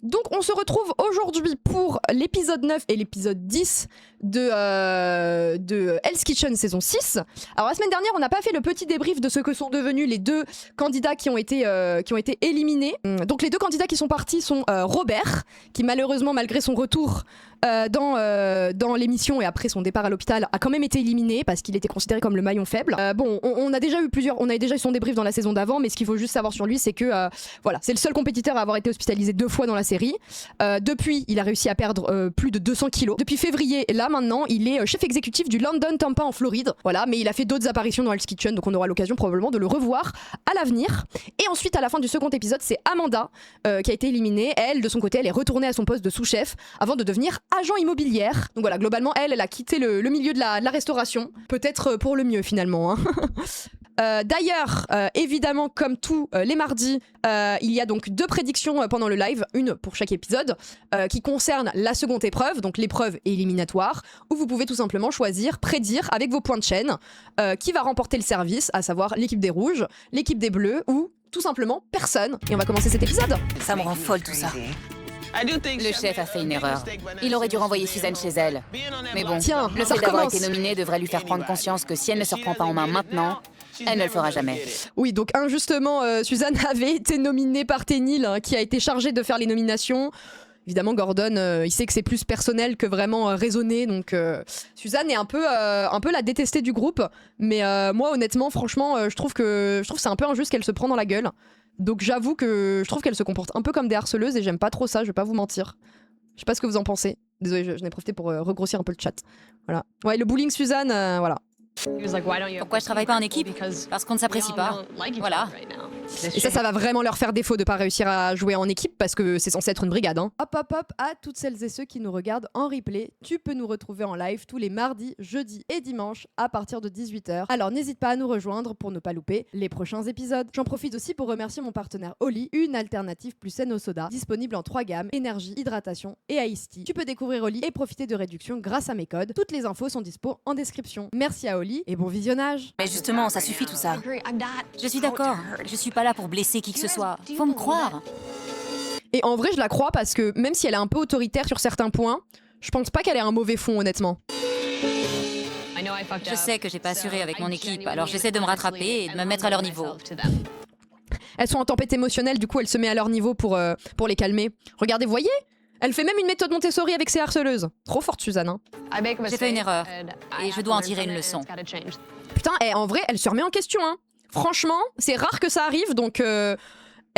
Donc on se retrouve aujourd'hui pour l'épisode 9 et l'épisode 10 de Hell's Kitchen saison 6. Alors la semaine dernière on n'a pas fait le petit débrief de ce que sont devenus les deux candidats qui ont été éliminés. Donc les deux candidats qui sont partis sont Robert, qui malheureusement malgré son retour dans l'émission et après son départ à l'hôpital a quand même été éliminé parce qu'il était considéré comme le maillon faible. Bon, on a déjà eu son débrief dans la saison d'avant, mais ce qu'il faut juste savoir sur lui c'est que voilà, c'est le seul compétiteur à avoir été hospitalisé 2 fois dans la série. Depuis, il a réussi à perdre plus de 200 kilos. Depuis février, là maintenant, il est chef exécutif du London Tampa en Floride. Voilà, mais il a fait d'autres apparitions dans Hell's Kitchen, donc on aura l'occasion probablement de le revoir à l'avenir. Et ensuite, à la fin du second épisode, c'est Amanda qui a été éliminée. Elle, de son côté, elle est retournée à son poste de sous-chef avant de devenir agent immobilière. Donc voilà, globalement, elle a quitté le milieu de la restauration. Peut-être pour le mieux finalement. Hein. D'ailleurs, évidemment, comme tous les mardis, il y a donc 2 prédictions pendant le live, une pour chaque épisode, qui concerne la seconde épreuve, donc l'épreuve éliminatoire, où vous pouvez tout simplement choisir, prédire avec vos points de chaîne qui va remporter le service, à savoir l'équipe des rouges, l'équipe des bleus ou tout simplement personne. Et on va commencer cet épisode. Ça me rend folle tout ça. Le chef a fait une erreur. Il aurait dû renvoyer Suzanne chez elle. Mais bon, tiens, le fait d'avoir été nominée devrait lui faire prendre conscience que si elle ne se reprend pas en main maintenant, elle ne le fera jamais. Oui, donc injustement, Suzanne avait été nominée par Ténil, qui a été chargée de faire les nominations. Évidemment, Gordon, il sait que c'est plus personnel que vraiment raisonné, donc Suzanne est un peu la détestée du groupe. Mais moi, honnêtement, franchement, je trouve que c'est un peu injuste qu'elle se prend dans la gueule. Donc j'avoue que je trouve qu'elle se comporte un peu comme des harceleuses et j'aime pas trop ça, je vais pas vous mentir. Je sais pas ce que vous en pensez. Désolée, je n'ai profité pour regrossir un peu le chat. Voilà. Ouais, le bullying Suzanne, voilà. Pourquoi je travaille pas en équipe? Parce qu'on ne s'apprécie pas. Voilà. Et ça va vraiment leur faire défaut de pas réussir à jouer en équipe parce que c'est censé être une brigade. Hein. Hop hop hop, à toutes celles et ceux qui nous regardent en replay, tu peux nous retrouver en live tous les mardis, jeudis et dimanches à partir de 18h. Alors n'hésite pas à nous rejoindre pour ne pas louper les prochains épisodes. J'en profite aussi pour remercier mon partenaire Oli, une alternative plus saine au soda, disponible en 3 gammes, énergie, hydratation et iced tea. Tu peux découvrir Oli et profiter de réductions grâce à mes codes. Toutes les infos sont dispo en description. Merci à Oli et bon visionnage. Mais justement, ça suffit tout ça. Je suis d'accord. Je suis pas là pour blesser qui que ce soit. Faut me croire. Et en vrai, je la crois parce que même si elle est un peu autoritaire sur certains points, je pense pas qu'elle ait un mauvais fond, honnêtement. Je sais que j'ai pas assuré avec mon équipe, alors j'essaie de me rattraper et de me mettre à leur niveau. Elles sont en tempête émotionnelle, du coup elle se met à leur niveau pour les calmer. Regardez, voyez, elle fait même une méthode Montessori avec ses harceleuses. Trop forte, Suzanne. Hein. J'ai fait une erreur et je dois en tirer une leçon. Putain, en vrai, elle se remet en question. Hein. Franchement, c'est rare que ça arrive, donc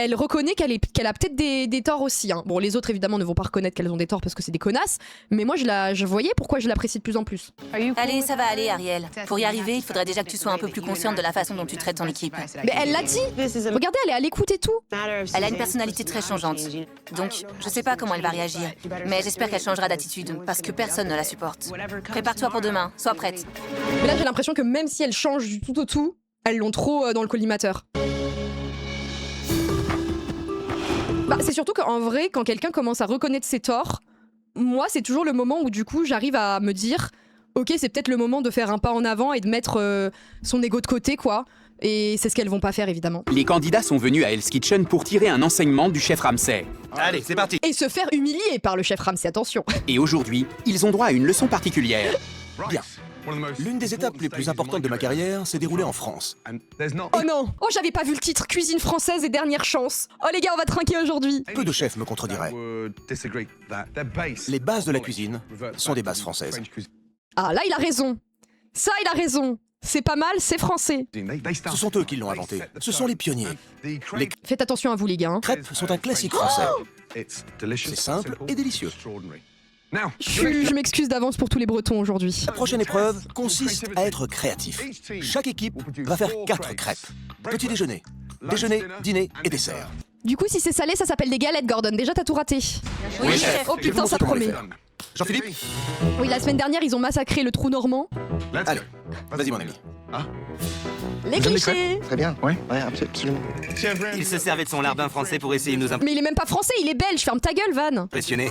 elle reconnaît qu'elle a peut-être des torts aussi. Hein. Bon, les autres évidemment ne vont pas reconnaître qu'elles ont des torts parce que c'est des connasses, mais moi je voyais pourquoi je l'apprécie de plus en plus. Allez, ça va aller, Ariel. Pour y arriver, il faudrait déjà que tu sois un peu plus consciente de la façon dont tu traites ton équipe. Mais elle l'a dit. Regardez, elle est à l'écoute et tout. Elle a une personnalité très changeante. Donc, je sais pas comment elle va réagir, mais j'espère qu'elle changera d'attitude parce que personne ne la supporte. Prépare-toi pour demain, sois prête. Mais là, j'ai l'impression que même si elle change du tout au tout, elles l'ont trop dans le collimateur. Bah, c'est surtout qu'en vrai, quand quelqu'un commence à reconnaître ses torts, moi, c'est toujours le moment où du coup, j'arrive à me dire ok, c'est peut-être le moment de faire un pas en avant et de mettre son ego de côté, quoi. Et c'est ce qu'elles vont pas faire, évidemment. Les candidats sont venus à Hell's Kitchen pour tirer un enseignement du chef Ramsay. Allez, c'est parti. Et se faire humilier par le chef Ramsay, attention. Et aujourd'hui, ils ont droit à une leçon particulière. Bien. L'une des étapes les plus importantes de ma carrière s'est déroulée en France. Oh non! Oh, j'avais pas vu le titre, cuisine française et dernière chance. Oh les gars, on va trinquer aujourd'hui. Peu de chefs me contrediraient. Les bases de la cuisine sont des bases françaises. Ah là, il a raison. Ça, il a raison. C'est pas mal, c'est français. Ce sont eux qui l'ont inventé. Ce sont les pionniers. Les Faites attention à vous, les gars. Hein. crêpes sont un classique français. C'est simple et délicieux. Je m'excuse d'avance pour tous les Bretons aujourd'hui. La prochaine épreuve consiste à être créatif. Chaque équipe va faire 4 crêpes. Petit déjeuner, déjeuner, dîner et dessert. Du coup, si c'est salé, ça s'appelle des galettes, Gordon. Déjà, t'as tout raté. Oui, chef. Oh putain, ça promet. Jean-Philippe? Oui, la semaine dernière, ils ont massacré le trou normand. Allez, vas-y mon ami. Les clichés. Très bien, ouais, absolument. Il se servait de son larbin français pour essayer de nous Mais il est même pas français, il est belge. Ferme ta gueule, Van. impressionner.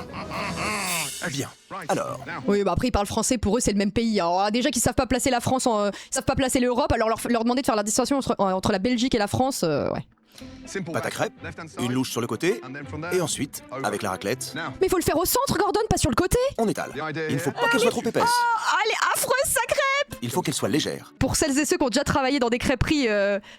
Bien, alors, Oui, bah après, ils parlent français, pour eux, c'est le même pays. Alors, déjà qu'ils savent pas placer la France, ils savent pas placer l'Europe, alors leur demander de faire la distinction entre la Belgique et la France, ouais. Pâte à crêpes, une louche sur le côté, et ensuite, avec la raclette, Mais faut le faire au centre, Gordon, pas sur le côté. on étale. Il ne faut pas qu'elle soit trop épaisse. Ah, elle est affreuse, sa crêpe. Il faut qu'elle soit légère. Pour celles et ceux qui ont déjà travaillé dans des crêperies,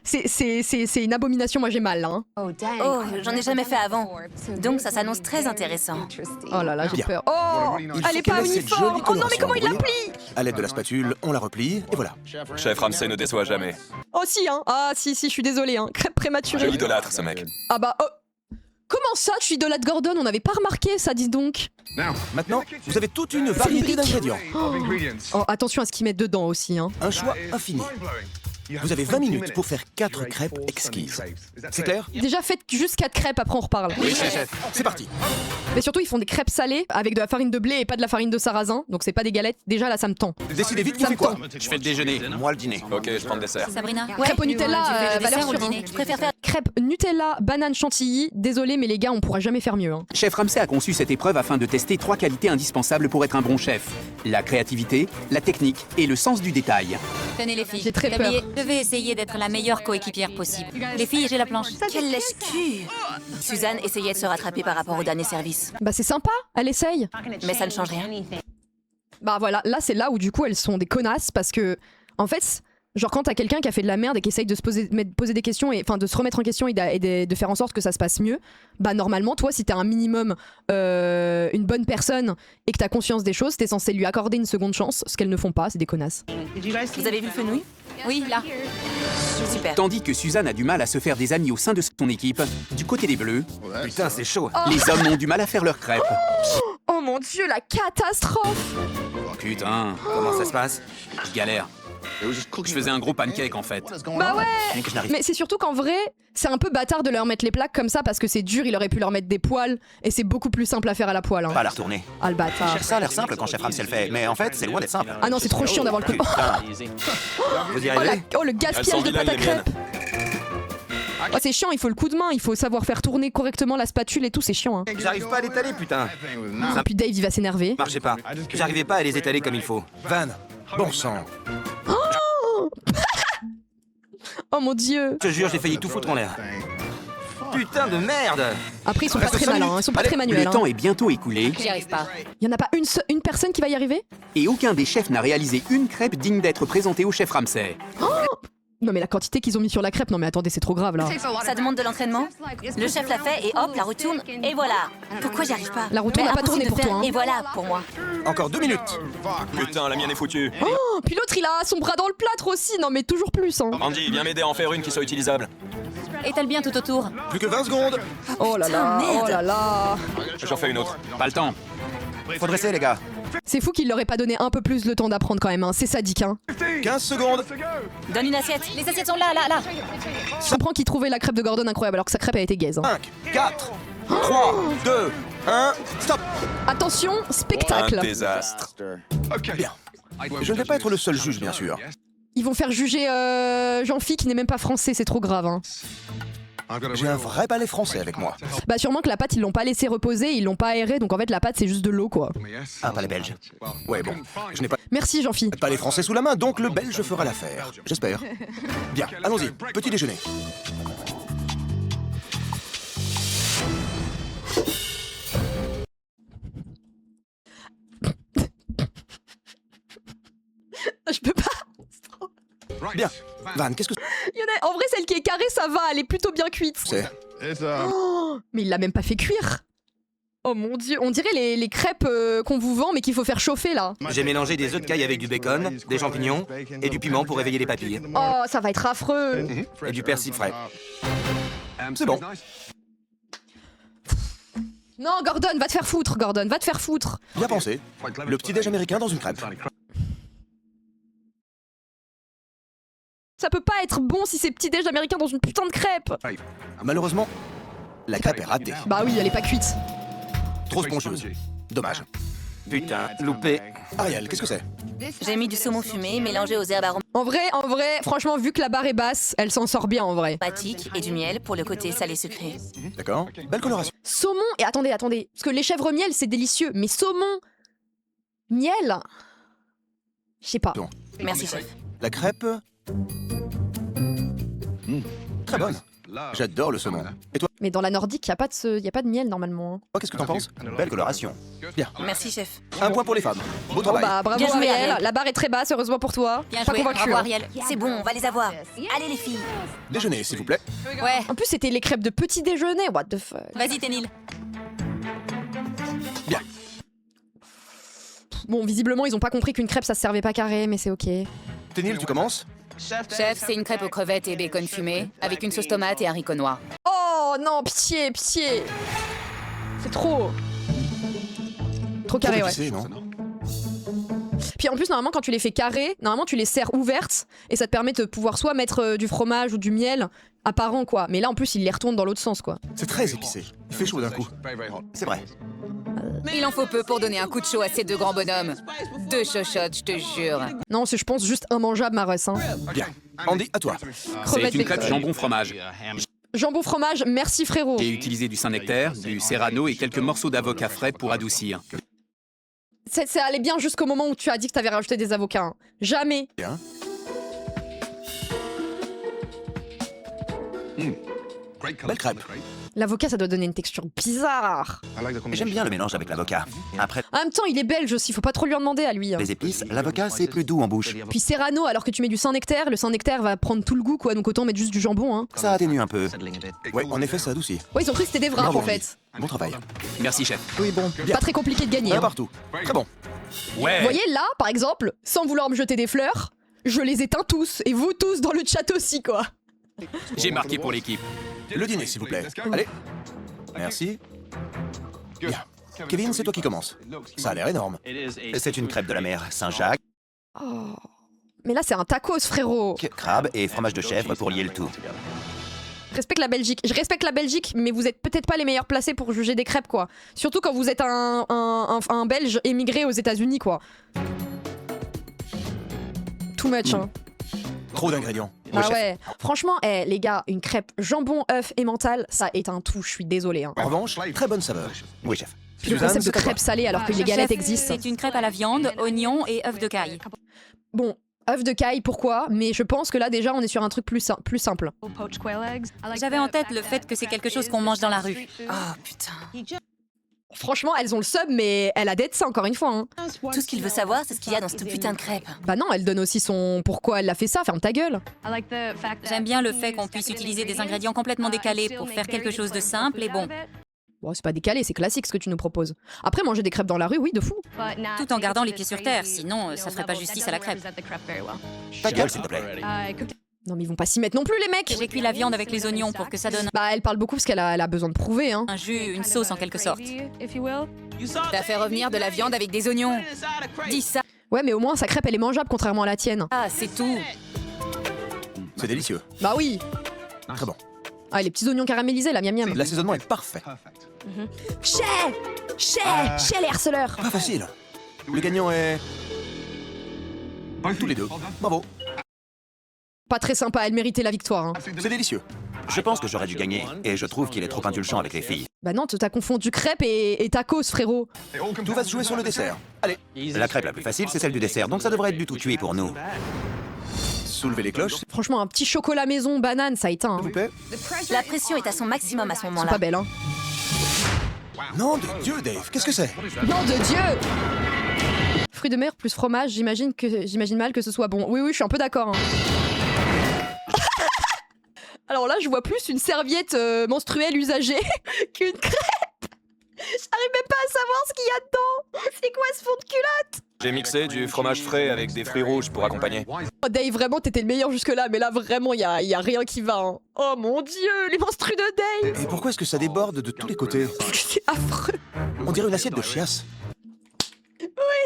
c'est une abomination, moi j'ai mal là. Hein. Oh, j'en ai jamais fait avant. Donc ça s'annonce très intéressant. Oh là là, j'ai Bien. peur. Oh, Il elle faut est qu'elle pas ait cette uniforme. jolie Oh non, mais coloration, comment il la vous voyez plie? À l'aide de la spatule, on la replie, et voilà. Chef Ramsay ne déçoit jamais. Oh si, hein. Ah si, je suis désolée, hein. Crêpe Je prématurée. l'idolâtre, ce mec. Ah bah, oh. Comment ça, tu idolâtres Gordon? On n'avait pas remarqué ça, dis donc. Maintenant, vous avez toute une variété d'ingrédients. Oh, attention à ce qu'ils mettent dedans aussi, hein. Un choix infini. Vous avez 20 minutes pour faire 4 crêpes exquises. C'est clair? Déjà, faites juste 4 crêpes, après on reparle. Oui, chef. C'est parti. Mais surtout, ils font des crêpes salées avec de la farine de blé et pas de la farine de sarrasin. Donc c'est pas des galettes. Déjà, là, ça me tend. Décidez vite qui Ça fait me quoi. tend. Je fais le déjeuner. Moi, le dîner. Ok, je prends le dessert. Sabrina, Crêpe au Nutella, tu fais le valeur dessert ou le sûre, hein. dîner? Je préfère faire Crêpe Nutella, banane chantilly. Désolé, mais les gars, on pourra jamais faire mieux. Hein. Chef Ramsay a conçu cette épreuve afin de tester 3 qualités indispensables pour être un bon chef. La créativité, la technique et le sens du détail. Tenez les filles. J'ai très peur. Je vais essayer d'être la meilleure coéquipière possible. Les filles, j'ai la planche. Quel lèche-cul! Suzanne essayait de se rattraper par rapport au dernier service. Bah c'est sympa, elle essaye. Mais ça ne change rien. Bah voilà, là c'est là où du coup elles sont des connasses parce que en fait, genre quand t'as quelqu'un qui a fait de la merde et qui essaye de se poser des questions et enfin de se remettre en question et de faire en sorte que ça se passe mieux, bah normalement toi si t'es un minimum une bonne personne et que t'as conscience des choses, t'es censé lui accorder une seconde chance, ce qu'elles ne font pas, c'est des connasses. Vous avez vu le fenouil? Oui, là. Super. Tandis que Suzanne a du mal à se faire des amis au sein de son équipe, du côté des Bleus, Putain, c'est chaud. les hommes ont du mal à faire leurs crêpes. Oh mon dieu, la catastrophe! Putain, Comment ça se passe? je galère. Je faisais un gros pancake en fait. Bah ouais! Que je n'arrive Mais c'est surtout qu'en vrai, c'est un peu bâtard de leur mettre les plaques comme ça parce que c'est dur, il aurait pu leur mettre des poils et c'est beaucoup plus simple à faire à la poêle. Hein. Pas à la retourner. Ah le bâtard. Ça a l'air simple quand Chef Ramsay le fait, mais en fait, c'est loin d'être simple. Ah non, c'est trop chiant d'avoir le coup. Putain. Vous y Oh, arrivez? le gaspillage de vilaines, pâte à les miennes. crêpes. Oh, c'est chiant, il faut le coup de main, il faut savoir faire tourner correctement la spatule et tout, c'est chiant. Hein. J'arrive pas à l'étaler, putain. Ah, puis Dave, il va s'énerver. Marchait pas. J'arrivais pas à les étaler comme il faut. Van, bon sang. Oh mon dieu. Je te jure, j'ai failli tout foutre en l'air. Putain de merde! Après, ils sont pas Reste très 5 malins, minutes. ils sont pas Allez, très Le manuels. temps Hein. est bientôt écoulé J'y arrive pas. Il y en a pas une personne qui va y arriver? et aucun des chefs n'a réalisé une crêpe digne d'être présentée au chef Ramsay. Non mais la quantité qu'ils ont mis sur la crêpe, non mais attendez, c'est trop grave là. Ça demande de l'entraînement. Le chef l'a fait et hop, la retourne et voilà. Pourquoi j'y arrive pas? La retourne Mais n'a pas tourné impossible pour de faire toi, hein. Et voilà pour moi. Encore 2 minutes. Putain, la mienne est foutue. Oh, puis l'autre, il a son bras dans le plâtre aussi, non mais toujours plus. Hein. Andy, viens m'aider à en faire une qui soit utilisable. Étale bien tout autour. Plus que 20 secondes. Oh là là, merde. oh là là. J'en fais une autre. Pas le temps. Faut dresser, les gars. C'est fou qu'il leur ait pas donné un peu plus le temps d'apprendre quand même, hein. C'est sadique. Hein. 15 secondes. Donne une assiette. Les assiettes sont là, là, là. Je comprends qu'il trouvait la crêpe de Gordon incroyable alors que sa crêpe a été gaze. Hein. 5, 4, 3, 2, 1, stop. Attention, spectacle. Un désastre. Bien. Je ne vais pas être le seul juge, bien sûr. Ils vont faire juger Jean-Phi qui n'est même pas français, c'est trop grave. Hein. J'ai un vrai balai français avec moi. Bah sûrement que la pâte ils l'ont pas laissé reposer, ils l'ont pas aéré, donc en fait la pâte c'est juste de l'eau quoi. Ah, pas les Belges. Ouais, bon. Je n'ai pas Merci Jean-Phi. de balai français sous la main, donc le belge fera l'affaire. J'espère. Bien, allons-y. Petit déjeuner. Je peux pas. Bien. Van, qu'est-ce que Il y en a... En vrai celle qui est carrée ça va, elle est plutôt bien cuite. c'est? Oh, mais il l'a même pas fait cuire. Oh mon dieu, on dirait les crêpes qu'on vous vend mais qu'il faut faire chauffer là. J'ai mélangé des œufs de caille avec du bacon, des champignons et du piment pour réveiller les papilles. Oh ça va être affreux. Et du persil frais. C'est bon. Non Gordon, va te faire foutre Gordon, va te faire foutre. Bien pensé. Le petit-déj américain dans une crêpe. Ça peut pas être bon si c'est petit déj américain dans une putain de crêpe. Malheureusement, la crêpe est ratée. Bah oui, elle est pas cuite. Trop spongeuse. Dommage. Putain, loupé. Ariel, qu'est-ce que c'est? J'ai mis du saumon fumé mélangé aux herbes En vrai, franchement, vu que la barre est basse, elle s'en sort bien en vrai. aromatiques et du miel pour le côté salé-sucré. D'accord. Belle coloration. Saumon, et attendez, parce que les chèvres miel c'est délicieux, mais saumon, miel, je sais pas. Bon. Merci chef. La crêpe... Très bonne. J'adore le saumon. Et toi, Mais dans la nordique, y a pas de miel normalement. Hein. qu'est-ce que t'en penses? Belle coloration. Merci, chef. Un point pour les femmes. Beau Bon travail. bah bravo Bien joué, Ariel, Ariel. la barre est très basse, heureusement pour toi. Bien Pas joué, convaincu. bravo hein. Ariel. C'est bon, on va les avoir. Allez les filles. Déjeuner, s'il vous plaît. Ouais, En plus c'était les crêpes de petit déjeuner, what the fuck. vas-y Ténil. Bien. Bon visiblement ils ont pas compris qu'une crêpe ça se servait pas carré, mais c'est ok. Ténil, tu commences? Chef, c'est une crêpe aux crevettes et bacon fumé, avec une sauce tomate et haricots noirs. Oh non, pitié, pitié. C'est trop. Trop carré, ouais. Épicé, non? Puis en plus, normalement, quand tu les fais carrés, normalement, tu les serres ouvertes et ça te permet de pouvoir soit mettre du fromage ou du miel apparent, quoi. Mais là, en plus, ils les retournent dans l'autre sens, quoi. C'est très épicé. Il fait chaud d'un coup. C'est vrai. Il en faut peu pour donner un coup de chaud à ces deux grands bonhommes. Deux chochottes, je te jure. Non, c'est, je pense, juste immangeable, ma Russ, hein. Bien. Andy, à toi. C'est Crevettes, une crêpe bacon. jambon fromage. Jambon fromage, merci frérot. J'ai utilisé du Saint-Nectaire, du Serrano et quelques morceaux d'avocat frais pour adoucir. C'est allé bien jusqu'au moment où tu as dit que t'avais rajouté des avocats. Hein. Jamais. Bien. Belle crêpe. L'avocat, ça doit donner une texture bizarre. J'aime bien le mélange avec l'avocat. Après En même temps, il est belge aussi, faut pas trop lui en demander à lui. Hein. les épices, l'avocat, c'est plus doux en bouche. Puis Serrano, alors que tu mets du Saint-Nectaire, le Saint-Nectaire va prendre tout le goût, quoi. Donc autant mettre juste du jambon, hein. Ça atténue un peu. Ouais, en effet, ça adoucit. Ouais, ils ont cru que c'était des wraps, Bravo, en fait. Bon travail. Merci, chef. Oui, bon. Bien. Pas très compliqué de gagner. Un Hein. partout. Très bon. Ouais. Vous voyez, là, par exemple, sans vouloir me jeter des fleurs, je les éteins tous. Et vous tous dans le chat aussi, quoi. J'ai marqué pour l'équipe. Le dîner, s'il vous plaît. Allez. Merci. Bien. Kevin, c'est toi qui commences. Ça a l'air énorme. C'est une crêpe de la mer Saint-Jacques, Oh. Mais là, c'est un tacos, frérot. crabe et fromage de chèvre pour lier le tout. Respecte la Belgique. Je respecte la Belgique, mais vous êtes peut-être pas les meilleurs placés pour juger des crêpes, quoi. Surtout quand vous êtes un Belge émigré aux États-Unis, quoi. Too much, hein. Trop d'ingrédients. Ah chef. ouais. Franchement, les gars, une crêpe jambon, œuf et mental, ça est un tout. Je suis désolée. Hein. En revanche, très bonne saveur. Oui, chef. Puis le Suzanne, concept de c'est à toi. crêpe salée alors que les galettes existent. C'est une crêpe à la viande, oignons et œufs de caille. Bon, œuf de caille, pourquoi? Mais je pense que là déjà on est sur un truc plus simple. J'avais en tête le fait que c'est quelque chose qu'on mange dans la rue. Oh putain. Franchement, elles ont le sub, mais elle a d'être ça encore une fois. Hein. Tout ce qu'il veut savoir, c'est ce qu'il y a dans cette putain de crêpe. Bah non, elle donne aussi son pourquoi elle a fait ça, ferme ta gueule. J'aime bien le fait qu'on puisse utiliser des ingrédients complètement décalés pour faire quelque chose de simple et bon, Bon, c'est pas décalé, c'est classique ce que tu nous proposes. Après, manger des crêpes dans la rue, oui, de fou. tout en gardant les pieds sur terre, sinon ça ferait pas justice à la crêpe. Ta gueule, s'il te plaît. Non mais ils vont pas s'y mettre non plus les mecs. J'ai cuit la viande avec les oignons pour que ça donne Bah elle parle beaucoup parce qu'elle a besoin de prouver, hein. un jus, une sauce en quelque sorte. T'as fait revenir de la viande avec des oignons. Dis ça. Ouais, mais au moins sa crêpe elle est mangeable contrairement à la tienne. Ah, c'est tout. C'est délicieux. Bah oui. Très bon. Ah, les petits oignons caramélisés là, miam miam. L'assaisonnement est parfait. Chez les harceleurs. Pas facile. Le gagnant est... tous les deux. Bravo. Pas très sympa, elle méritait la victoire. Hein. C'est délicieux. Je pense que j'aurais dû gagner, et je trouve qu'il est trop indulgent avec les filles. Bah non, t'as confondu crêpes et tacos, frérot. Tout va se jouer sur le dessert. Allez, La crêpe la plus facile, c'est celle du dessert, donc ça devrait être du tout cuit pour nous. soulevez les cloches, s'il Franchement, un petit chocolat maison banane, ça éteint. Hein. vous plaît. La pression est à son maximum à ce C'est moment-là. pas belle, hein. Nom de Dieu, Dave, qu'est-ce que c'est? Nom de Dieu! Fruits de mer plus fromage, j'imagine mal que ce soit bon. Oui, je suis un peu d'accord. Hein. Alors là, je vois plus une serviette menstruelle usagée qu'une crêpe. J'arrive même pas à savoir ce qu'il y a dedans. C'est quoi ce fond de culotte? J'ai mixé du fromage frais avec des fruits rouges pour accompagner. Oh, Dave, vraiment, t'étais le meilleur jusque-là, mais là, vraiment, y a rien qui va. Hein. Oh mon Dieu, les menstrues de Dave! Et pourquoi est-ce que ça déborde de tous les côtés? C'est affreux. On dirait une assiette de chiasse.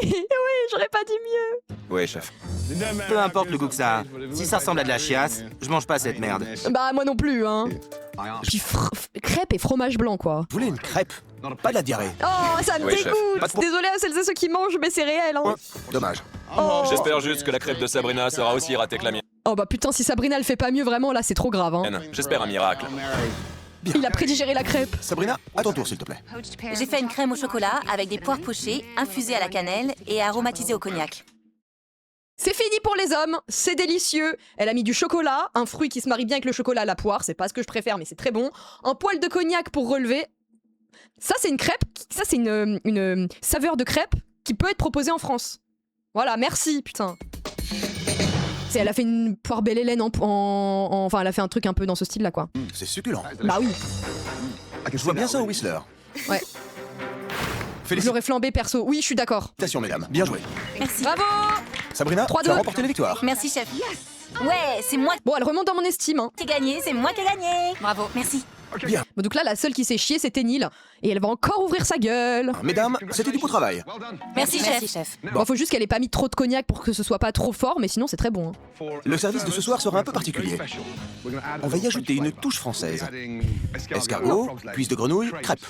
Oui, j'aurais pas dit mieux. Oui, chef. Peu importe le goût que ça a. Si ça ressemble à de la chiasse, je mange pas cette merde. Bah, moi non plus, hein. Puis crêpe et fromage blanc, quoi. Vous voulez une crêpe? Pas de la diarrhée. Oh, ça me Oui, chef. dégoûte. Pas de pro- Désolée à celles et ceux qui mangent, mais c'est réel, hein. Ouais, dommage. Oh. J'espère juste que la crêpe de Sabrina sera aussi ratée que la mienne. Oh bah putain, si Sabrina elle fait pas mieux, vraiment, là, c'est trop grave, hein. J'espère un miracle. Il a prédigéré la crêpe. Sabrina, à ton tour, s'il te plaît. J'ai fait une crème au chocolat avec des poires pochées, infusées à la cannelle et aromatisées au cognac. C'est fini pour les hommes, c'est délicieux. Elle a mis du chocolat, un fruit qui se marie bien avec le chocolat, la poire, c'est pas ce que je préfère mais c'est très bon. Un poil de cognac pour relever. Ça c'est une crêpe, ça c'est une saveur de crêpe qui peut être proposée en France. Voilà, merci, putain. Elle a fait une poire belle Hélène enfin elle a fait un truc un peu dans ce style là quoi. C'est succulent. Bah oui. Je vois bien ça au Whistler. Ouais. Je l'aurais flambé perso. Oui, je suis d'accord. Félicitations, mesdames. Bien joué. Merci. Bravo. Sabrina, 3-2. tu as remporté la victoire. Merci, chef. Ouais, c'est moi Bon, elle remonte dans mon estime. Hein. qui ai gagné, c'est moi qui ai gagné. Bravo, merci. Bien. Bon, donc là, la seule qui s'est chiée, c'était Neil. Et elle va encore ouvrir sa gueule. Mesdames, c'était du beau travail. Merci, chef. Bon, faut juste qu'elle ait pas mis trop de cognac pour que ce soit pas trop fort, mais sinon c'est très bon. Hein. Le service de ce soir sera un peu particulier. On va y ajouter une touche française. Escargot, cuisse de grenouille, crêpes.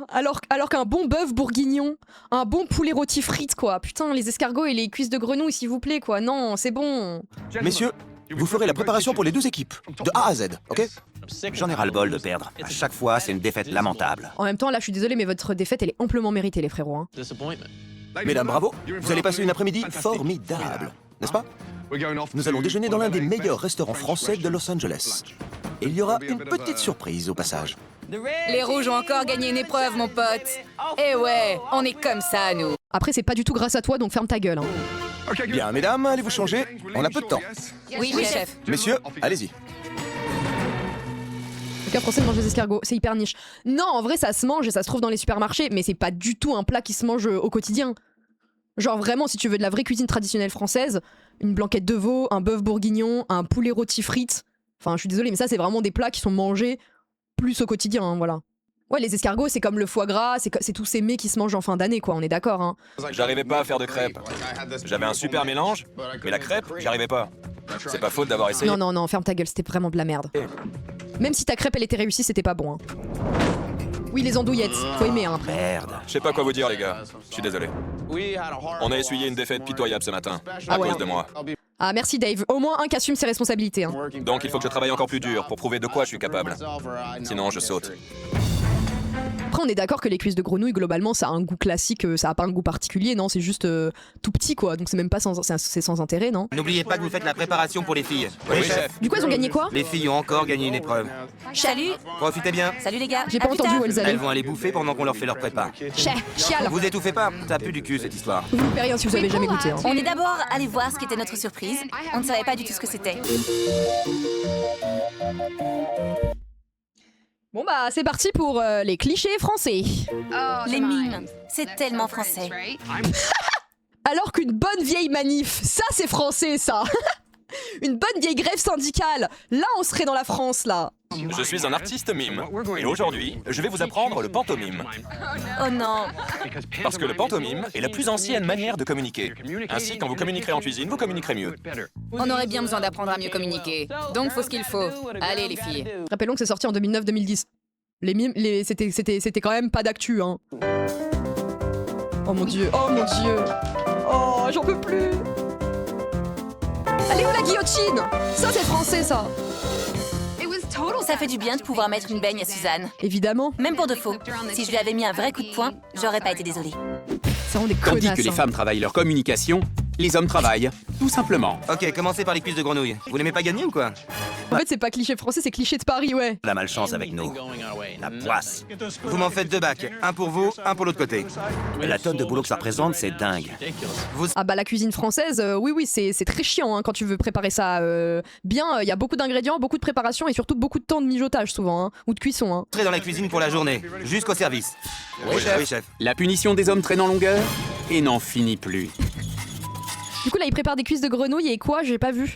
Alors qu'un bon bœuf bourguignon, un bon poulet rôti frites, quoi. Putain, les escargots et les cuisses de grenouille, s'il vous plaît, quoi. Non, c'est bon. Messieurs, vous ferez la préparation pour les 2 équipes, de A à Z, ok? J'en ai ras-le-bol de perdre. À chaque fois, c'est une défaite lamentable. En même temps, là, je suis désolée, mais votre défaite, elle est amplement méritée, les frérots. Hein. Mesdames, bravo. Vous allez passer une après-midi formidable, n'est-ce pas? Nous allons déjeuner dans l'un des meilleurs restaurants français de Los Angeles. Et il y aura une petite surprise au passage. Les rouges ont encore gagné une épreuve, mon pote. Eh ouais, on est comme ça, nous. Après, c'est pas du tout grâce à toi, donc ferme ta gueule. Hein. Bien, mesdames, allez vous changer. On a peu de temps. Oui, chef. Messieurs, allez-y. Le cas français de manger des escargots, c'est hyper niche. Non, en vrai, ça se mange et ça se trouve dans les supermarchés, mais c'est pas du tout un plat qui se mange au quotidien. Genre vraiment, si tu veux de la vraie cuisine traditionnelle française, une blanquette de veau, un bœuf bourguignon, un poulet rôti frites. Enfin, je suis désolée, mais ça, c'est vraiment des plats qui sont mangés plus au quotidien, hein, voilà. Ouais, les escargots, c'est comme le foie gras, c'est tous ces mets qui se mangent en fin d'année, quoi, on est d'accord, hein. J'arrivais pas à faire de crêpes. J'avais un super mélange, mais la crêpe, j'y arrivais pas. C'est pas faute d'avoir essayé. Non, ferme ta gueule, c'était vraiment de la merde. Même si ta crêpe, elle était réussie, c'était pas bon, hein. Oui, les andouillettes, faut aimer, hein, après. Merde. Je sais pas quoi vous dire, les gars. Je suis désolé. On a essuyé une défaite pitoyable ce matin, à ouais. cause de moi. Ah, merci Dave, au moins un qui assume ses responsabilités, hein. Donc il faut que je travaille encore plus dur pour prouver de quoi je suis capable. Sinon, je saute. Après, on est d'accord que les cuisses de grenouille, globalement, ça a un goût classique, ça a pas un goût particulier, non? C'est juste tout petit, quoi. Donc c'est même pas c'est sans intérêt, non? N'oubliez pas que vous faites la préparation pour les filles. Oui, chef. Du coup, elles ont gagné quoi? Les filles ont encore gagné une épreuve. Salut. Profitez bien. Salut, les gars. J'ai À pas plus entendu tard. où elles allaient. Elles vont aller bouffer pendant qu'on leur fait leur prépa. Chial. Vous étouffez pas, ça pue du cul cette histoire. Vous ne paierez rien si vous avez jamais goûté, hein. On est d'abord allé voir ce qu'était notre surprise. On ne savait pas du tout ce que c'était. Bon bah, c'est parti pour les clichés français. Les mimes, c'est tellement français. Alors qu'une bonne vieille manif, ça c'est français, ça. Une bonne vieille grève syndicale, là on serait dans la France, là. Je suis un artiste mime. Et aujourd'hui, je vais vous apprendre le pantomime. Oh non. Parce que le pantomime est la plus ancienne manière de communiquer. Ainsi, quand vous communiquerez en cuisine, vous communiquerez mieux. On aurait bien besoin d'apprendre à mieux communiquer. Donc faut ce qu'il faut. Allez, les filles. Rappelons que c'est sorti en 2009-2010. Les mimes, c'était quand même pas d'actu, hein. Oh mon dieu, oh mon dieu. Oh, j'en peux plus. Allez où la guillotine? Ça c'est français, ça. Ça fait du bien de pouvoir mettre une baigne à Suzanne. Évidemment. Même pour de faux. Si je lui avais mis un vrai coup de poing, j'aurais pas été désolée. C'est vraiment des Tandis connasses, que les hein. femmes travaillent leur communication, les hommes travaillent, tout simplement. Ok, commencez par les cuisses de grenouille. Vous n'aimez pas gagner ou quoi? En fait, c'est pas cliché français, c'est cliché de Paris, ouais. La malchance avec nous. La poisse. Vous m'en faites 2 bacs. Un pour vous, un pour l'autre côté. La tonne de boulot que ça représente, c'est dingue. Ah bah la cuisine française, oui, c'est très chiant hein, quand tu veux préparer ça bien. Il y a beaucoup d'ingrédients, beaucoup de préparation et surtout beaucoup de temps de mijotage souvent, hein, ou de cuisson. Hein. Entrez dans la cuisine pour la journée, jusqu'au service. Oui, chef. La punition des hommes traîne en longueur et n'en finit plus. Du coup là, ils préparent des cuisses de grenouille et quoi? J'ai pas vu.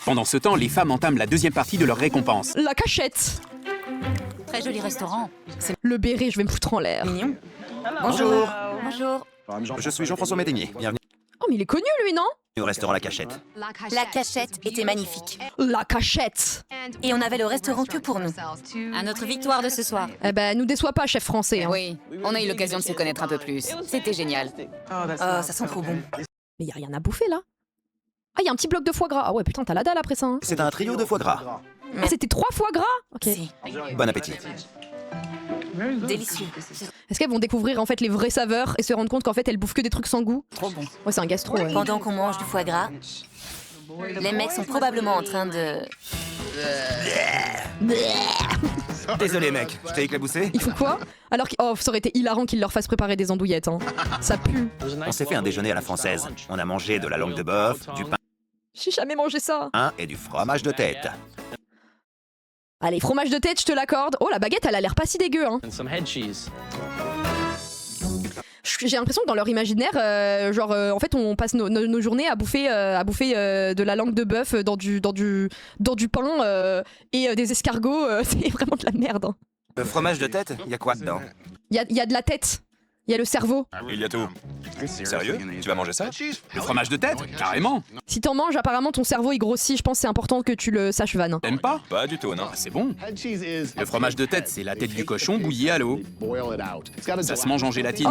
Pendant ce temps, les femmes entament la deuxième partie de leur récompense. La cachette. Très joli restaurant. Le béret, je vais me foutre en l'air. Mignon. Bonjour. Bonjour. Je suis Jean-François Métainier. Bienvenue Oh mais il est connu lui, non? au restaurant La Cachette. La cachette était magnifique. La cachette. Et on avait le restaurant que pour nous. À notre victoire de ce soir. Eh ben, nous déçois pas, chef français. Hein. Oui, on a eu l'occasion de se connaître un peu plus. C'était génial. Oh, ça sent trop bon. Mais y a rien à bouffer là. Ah, y a un petit bloc de foie gras. Ah ouais, putain, t'as la dalle après ça. Hein. C'est un trio de foie gras. Ah, c'était 3 foie gras. Ok. Si. Bon appétit. Délicieux. Est-ce qu'elles vont découvrir en fait les vraies saveurs et se rendre compte qu'en fait elles bouffent que des trucs sans goût? Trop bon. Ouais, c'est un gastro. Ouais. Pendant qu'on mange du foie gras, les mecs sont probablement en train de... Désolé, mec, je t'ai éclaboussé. Il faut quoi? Alors que oh, ça aurait été hilarant qu'ils leur fassent préparer des andouillettes. Hein. Ça pue. On s'est fait un déjeuner à la française. On a mangé de la langue de bœuf, du J'ai jamais mangé ça. pain et du fromage de tête. Allez, fromage de tête, je te l'accorde. Oh, la baguette, elle a l'air pas si dégueu. Hein. J'ai l'impression que dans leur imaginaire, en fait, on passe nos journées à bouffer de la langue de bœuf dans du pain et des escargots. C'est vraiment de la merde. Hein. Le fromage de tête, y a quoi dedans? Il y a de la tête. Il y a le cerveau. Il y a tout. Sérieux? Tu vas manger ça? Le fromage de tête? Carrément. Si t'en manges, apparemment ton cerveau il grossit. Je pense que c'est important que tu le saches, Van. T'aimes pas? Pas du tout, non. Ah, c'est bon. Le fromage de tête, c'est la tête du cochon bouillie à l'eau. Ça se mange en gélatine.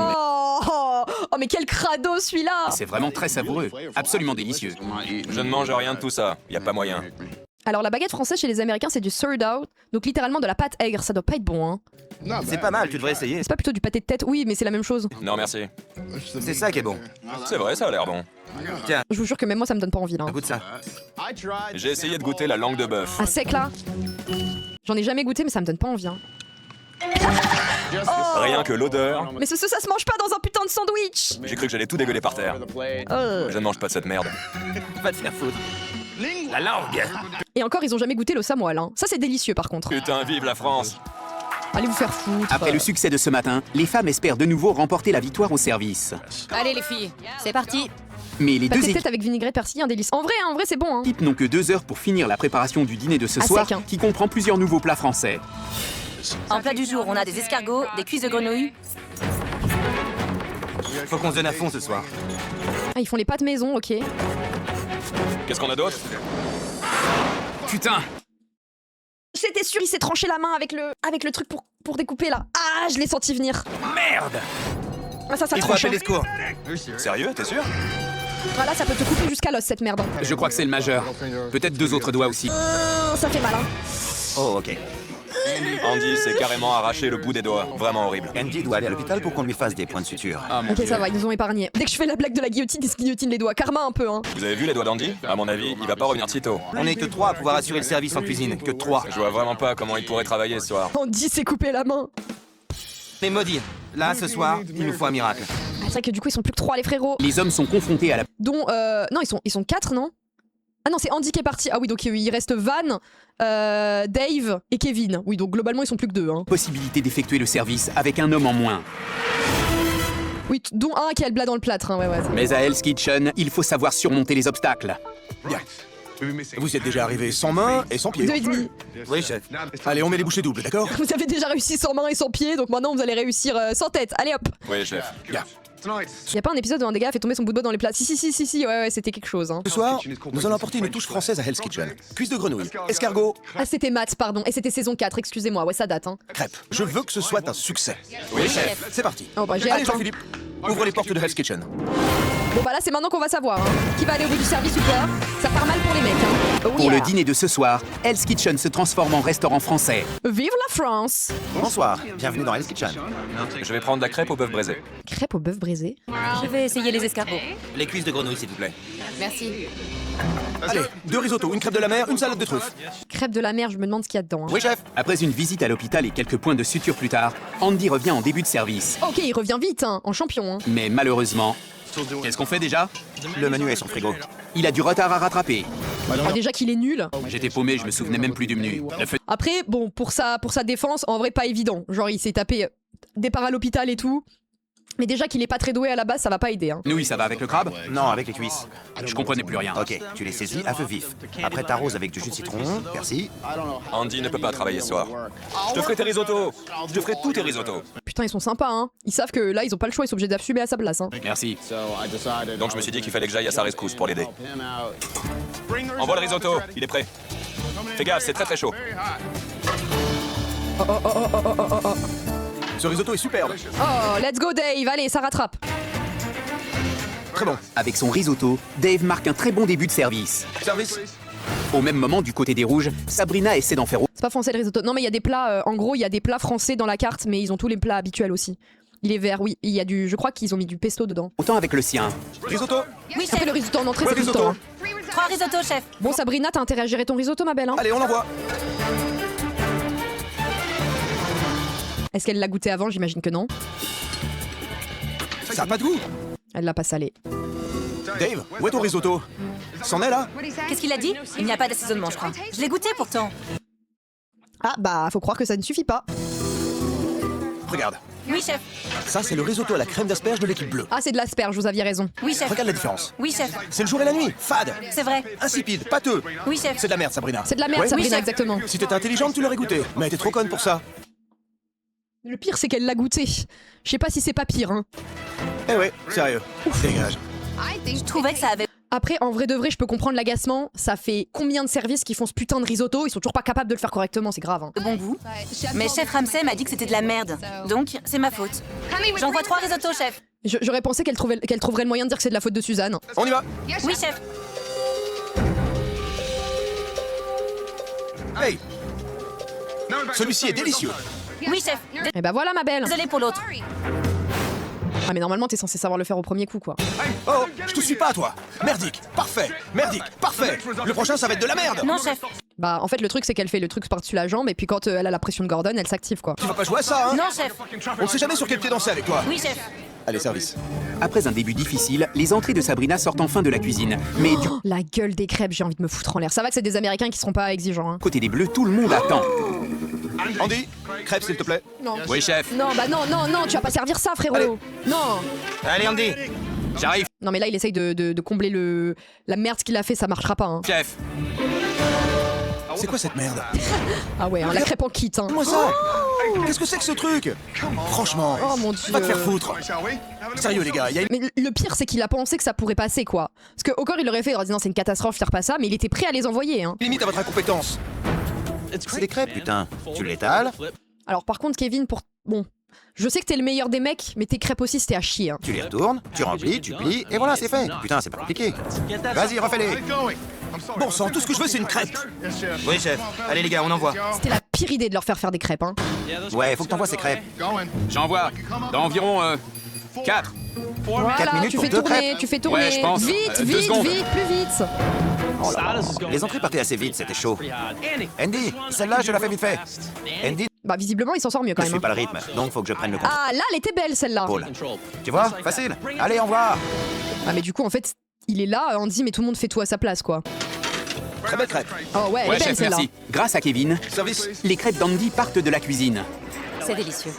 Oh, mais quel crado celui-là! C'est vraiment très savoureux. Absolument délicieux. Je ne mange rien de tout ça. Y a pas moyen. Alors la baguette française chez les Américains c'est du sourd out, donc littéralement de la pâte aigre. Ça doit pas être bon, hein. C'est pas mal, tu devrais essayer. C'est pas plutôt du pâté de tête? Oui, mais c'est la même chose. Non, merci. C'est ça qui est bon. C'est vrai, ça a l'air bon. Tiens, Je vous jure que même moi ça me donne pas envie là. Hein. goûte ça. J'ai essayé de goûter la langue de bœuf. À sec là? J'en ai jamais goûté mais ça me donne pas envie. Hein. Rien que l'odeur. Mais ça se mange pas dans un putain de sandwich! J'ai cru que j'allais tout dégueuler par terre. Je ne mange pas de cette merde. Va te faire foutre. La langue. Et encore ils ont jamais goûté le samoal. Hein. Ça c'est délicieux par contre. Putain, vive la France. Allez vous faire foutre. Après le succès de ce matin, les femmes espèrent de nouveau remporter la victoire au service. Allez les filles, C'est parti. Mais les deux Pâté de tête avec vinaigrette persil, un délice. En vrai c'est bon. Hein. équipes n'ont que 2 heures pour finir la préparation du dîner de ce À soir, sec, hein. qui comprend plusieurs nouveaux plats français. En plat du jour, on a des escargots, des cuisses de grenouille. Faut qu'on se donne à fond ce soir. Ah, ils font les pâtes maison, ok. Qu'est-ce qu'on a d'autre? Putain! J'étais sûre, il s'est tranché la main avec le truc pour découper là. Ah, je l'ai senti venir. Merde! Ah, ça Il faut tranche. appeler les secours. Sérieux, t'es sûr? Voilà, ça peut te couper jusqu'à l'os cette merde. Je crois que c'est le majeur. Peut-être 2 autres doigts aussi. Ça fait mal, hein. Oh, ok. Andy s'est carrément arraché le bout des doigts. Vraiment horrible. Andy doit aller à l'hôpital pour qu'on lui fasse des points de suture. Ah, mon Ok, Dieu. ça va, ils nous ont épargnés. Dès que je fais la blague de la guillotine, ils se guillotinent les doigts. Karma un peu, hein. Vous avez vu les doigts d'Andy? À mon avis, il va pas revenir de sitôt. On est que 3 à pouvoir assurer le service en cuisine. Que 3. Je vois vraiment pas comment il pourrait travailler ce soir. Andy s'est coupé la main. Mais maudit, là, ce soir, il nous faut un miracle. Ah, c'est vrai que du coup, ils sont plus que 3, les frérots. Les hommes sont confrontés à la Dont, non, ils sont 4, non? Ah non, c'est Andy qui est parti. Ah oui, donc il reste Van, Dave et Kevin. Oui, donc globalement, ils sont plus que 2, hein. possibilité d'effectuer le service avec un homme en moins. Oui, dont un qui a le plat dans le plâtre, hein, ouais. Mais à Hell's Kitchen, il faut savoir surmonter les obstacles. Bien. Vous êtes déjà arrivé sans main et sans pied. 2,5. Oui, chef. Allez, on met les bouchées doubles, d'accord? Vous avez déjà réussi sans main et sans pied, donc maintenant vous allez réussir sans tête. Allez hop. Oui, chef. Bien. Y a pas un épisode où un des gars fait tomber son bout de doigt dans les plats? Si, ouais, c'était quelque chose. Hein. Ce soir, nous allons apporter une touche française à Hell's Kitchen. Cuisse de grenouille, escargot, Ah, c'était Matt, pardon. Et c'était saison 4, excusez-moi. Ouais, ça date, hein. crêpes. Je veux que ce soit un succès. Oui, chef. C'est parti. Oh, bah, j'ai Allez, hâte, hein. Jean-Philippe, ouvre les portes de Hell's Kitchen. Bon, bah là, c'est maintenant qu'on va savoir. Hein. Qui va aller au bout du service ou pas? Ça part mal pour les mecs, hein. Oh, Pour yeah. le dîner de ce soir, Hell's Kitchen se transforme en restaurant français. Vive la France! Bonsoir, bienvenue dans Hell's Kitchen. Je vais prendre la crêpe au bœuf braisé. Crêpe au bœuf braisé. Je vais essayer les escargots. Les cuisses de grenouille, s'il vous plaît. merci. Allez, 2 risottos, une crêpe de la mer, une salade de truffes. Crêpe de la mer, je me demande ce qu'il y a dedans. Hein. Oui, chef. Après une visite à l'hôpital et quelques points de suture plus tard, Andy revient en début de service. Ok, il revient vite, hein, en champion. Hein. Mais malheureusement... Qu'est-ce qu'on fait déjà? Le menu est sur le frigo. Il a du retard à rattraper. Oh, déjà qu'il est nul. J'étais paumé, je me souvenais même plus du menu. Après, bon, pour sa défense, en vrai, pas évident. Genre, il s'est tapé départ à l'hôpital et tout. Mais déjà qu'il est pas très doué à la base, ça va pas aider. Hein. Nouilles, ça va avec le crabe? Non, avec les cuisses. Je comprenais plus rien. Ok, tu les saisis à feu vif. Après, t'arroses avec du jus de citron, merci. Andy ne peut pas travailler ce soir. Je te ferai tes risottos. Je te ferai tous tes risottos. Putain, ils sont sympas, hein. Ils savent que là, ils ont pas le choix, ils sont obligés d'assumer à sa place. Hein. Merci. Donc je me suis dit qu'il fallait que j'aille à sa rescousse pour l'aider. Envoie le risotto, il est prêt. Fais gaffe, c'est très très chaud. Ce risotto est superbe. Oh, let's go Dave, allez, ça rattrape. Très bon. Avec son risotto, Dave marque un très bon début de service. Service. Au même moment, du côté des rouges, Sabrina essaie d'en faire autre. C'est pas français le risotto. Non mais il y a des plats, en gros il y a des plats français dans la carte, mais ils ont tous les plats habituels aussi. Il est vert, oui. Il y a je crois qu'ils ont mis du pesto dedans. Autant avec le sien. Risotto. Oui, Après chef. le risotto en entrée, Ouais, c'est tout le risotto. temps. Hein. 3 risottos, chef. Bon Sabrina, t'as intérêt à gérer ton risotto ma belle. Hein. Allez, on l'envoie. Est-ce qu'elle l'a goûté avant? J'imagine que non. Ça a pas de goût. Elle l'a pas salé. Dave, où est ton risotto? C'en est là? Qu'est-ce qu'il a dit? Il n'y a pas d'assaisonnement, je crois. Je l'ai goûté pourtant. Ah bah faut croire que ça ne suffit pas. Regarde. Oui, chef. Ça, c'est le risotto à la crème d'asperge de l'équipe bleue. Ah c'est de l'asperge, vous aviez raison. Oui, chef. Regarde la différence. Oui, chef. C'est le jour et la nuit. Fade. C'est vrai. Insipide. Pâteux. Oui, chef. C'est de la merde, Sabrina. C'est de la merde Ouais. Sabrina, Oui, chef. exactement. Si t'étais intelligente, tu l'aurais goûté. Mais t'es trop conne pour ça. Le pire c'est qu'elle l'a goûté. Je sais pas si c'est pas pire. Hein. Eh ouais, sérieux. Dégage. Je trouvais que ça avait Après, en vrai de vrai, je peux comprendre l'agacement. Ça fait combien de services qui font ce putain de risotto? Ils sont toujours pas capables de le faire correctement, c'est grave. Hein. de bon goût. Mais chef Ramsay m'a dit que c'était de la merde. Donc, c'est ma faute. J'envoie 3 risottos, chef. J'aurais pensé qu'elle trouverait le moyen de dire que c'est de la faute de Suzanne. On y va. Oui, chef. Hey. Celui-ci est délicieux. Oui, chef. Et bah voilà ma belle. Désolé pour l'autre. Ah mais normalement t'es censé savoir le faire au premier coup quoi. Oh, je te suis pas, toi. Merdique. Parfait. Merdique. Parfait. Le prochain, ça va être de la merde. Non, chef. Bah en fait le truc c'est qu'elle fait le truc par-dessus la jambe et puis quand elle a la pression de Gordon elle s'active quoi. Tu vas pas jouer à ça, hein? Non, chef. On sait jamais sur quel pied danser avec toi. Oui, chef. Allez, service. Après un début difficile, les entrées de Sabrina sortent enfin de la cuisine. Mais du La gueule des crêpes, j'ai envie de me foutre en l'air. Ça va que c'est des Américains qui seront pas exigeants. Hein. côté des Bleus, tout le monde attend. Andy, crêpe, s'il te plaît. Non. Oui, chef. Non bah non, tu vas pas servir ça frérot. Allez. Non. Allez, Andy. J'arrive, Non mais là il essaye de combler la merde qu'il a fait, ça marchera pas. Hein. chef. C'est quoi cette merde? Ah ouais, hein, la crêpe en kit. Hein. Moi ça. Qu'est-ce que c'est que ce truc? Franchement. Oh mon dieu. Va te faire foutre. Sérieux, les gars, il y a une... Mais le pire, c'est qu'il a pensé que ça pourrait passer, quoi. Parce que Hawker, il aurait fait, il aurait dit non, c'est une catastrophe, faire pas ça, mais il était prêt à les envoyer. Hein. limite à votre incompétence. C'est des crêpes, putain. Tu l'étales, Alors, par contre, Kevin, bon, je sais que t'es le meilleur des mecs, mais tes crêpes aussi, c'était à chier. Hein. tu les retournes, tu remplis, tu plies, et voilà, c'est fait. Putain, c'est pas compliqué. Vas-y, refais-les. Bon sang, tout ce que je veux, c'est une crêpe. Oui, chef. Allez, les gars, on envoie. C'était la pire idée de leur faire des crêpes. Hein. Ouais, faut que t'envoies ces crêpes. J'envoie dans environ 4. Voilà, 4 minutes tu pour fais deux tourner, crêpes. tu fais tourner. Ouais, je pense. Vite, 2 vite, secondes. vite, plus vite. Les entrées partaient assez vite, c'était chaud. Andy, celle-là, je la fais vite fait. Andy, Bah, visiblement, il s'en sort mieux quand je même. suis Hein. pas le rythme, donc faut que je prenne le contrôle. Ah, là, elle était belle, celle-là. Tu vois, facile. Allez, envoie. Ah, mais du coup, en fait, il est là, Andy, mais tout le monde fait tout à sa place, quoi. Très belle crêpe. Oh ouais, elle Ouais, est belle, chef, celle-là. merci. Grâce à Kevin, Service. les crêpes d'Andy partent de la cuisine. C'est délicieux.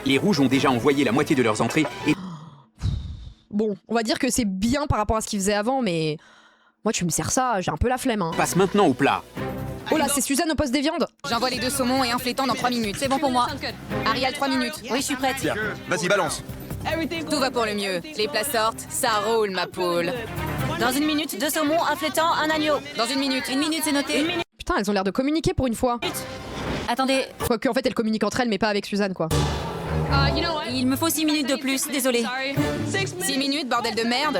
Les rouges ont déjà envoyé la moitié de leurs entrées et Bon, on va dire que c'est bien par rapport à ce qu'il faisait avant, mais moi tu me sers ça, j'ai un peu la flemme. Hein. passent maintenant au plat. Oh là, c'est Suzanne au poste des viandes. J'envoie les 2 saumons et un flétan dans 3 minutes. C'est bon pour moi. Ariel, 3 minutes. Oui, je suis prête. Tiens, vas-y, balance. Tout va pour le mieux. Les plats sortent, ça roule, ma poule. Dans 1 minute, 2 saumons, un flétan, un agneau. Dans 1 minute. 1 minute, c'est noté. Putain, elles ont l'air de communiquer pour une fois. Attendez, Quoique en fait elles communiquent entre elles, mais pas avec Suzanne quoi. il me faut 6 minutes de plus, désolé. 6 minutes, bordel de merde.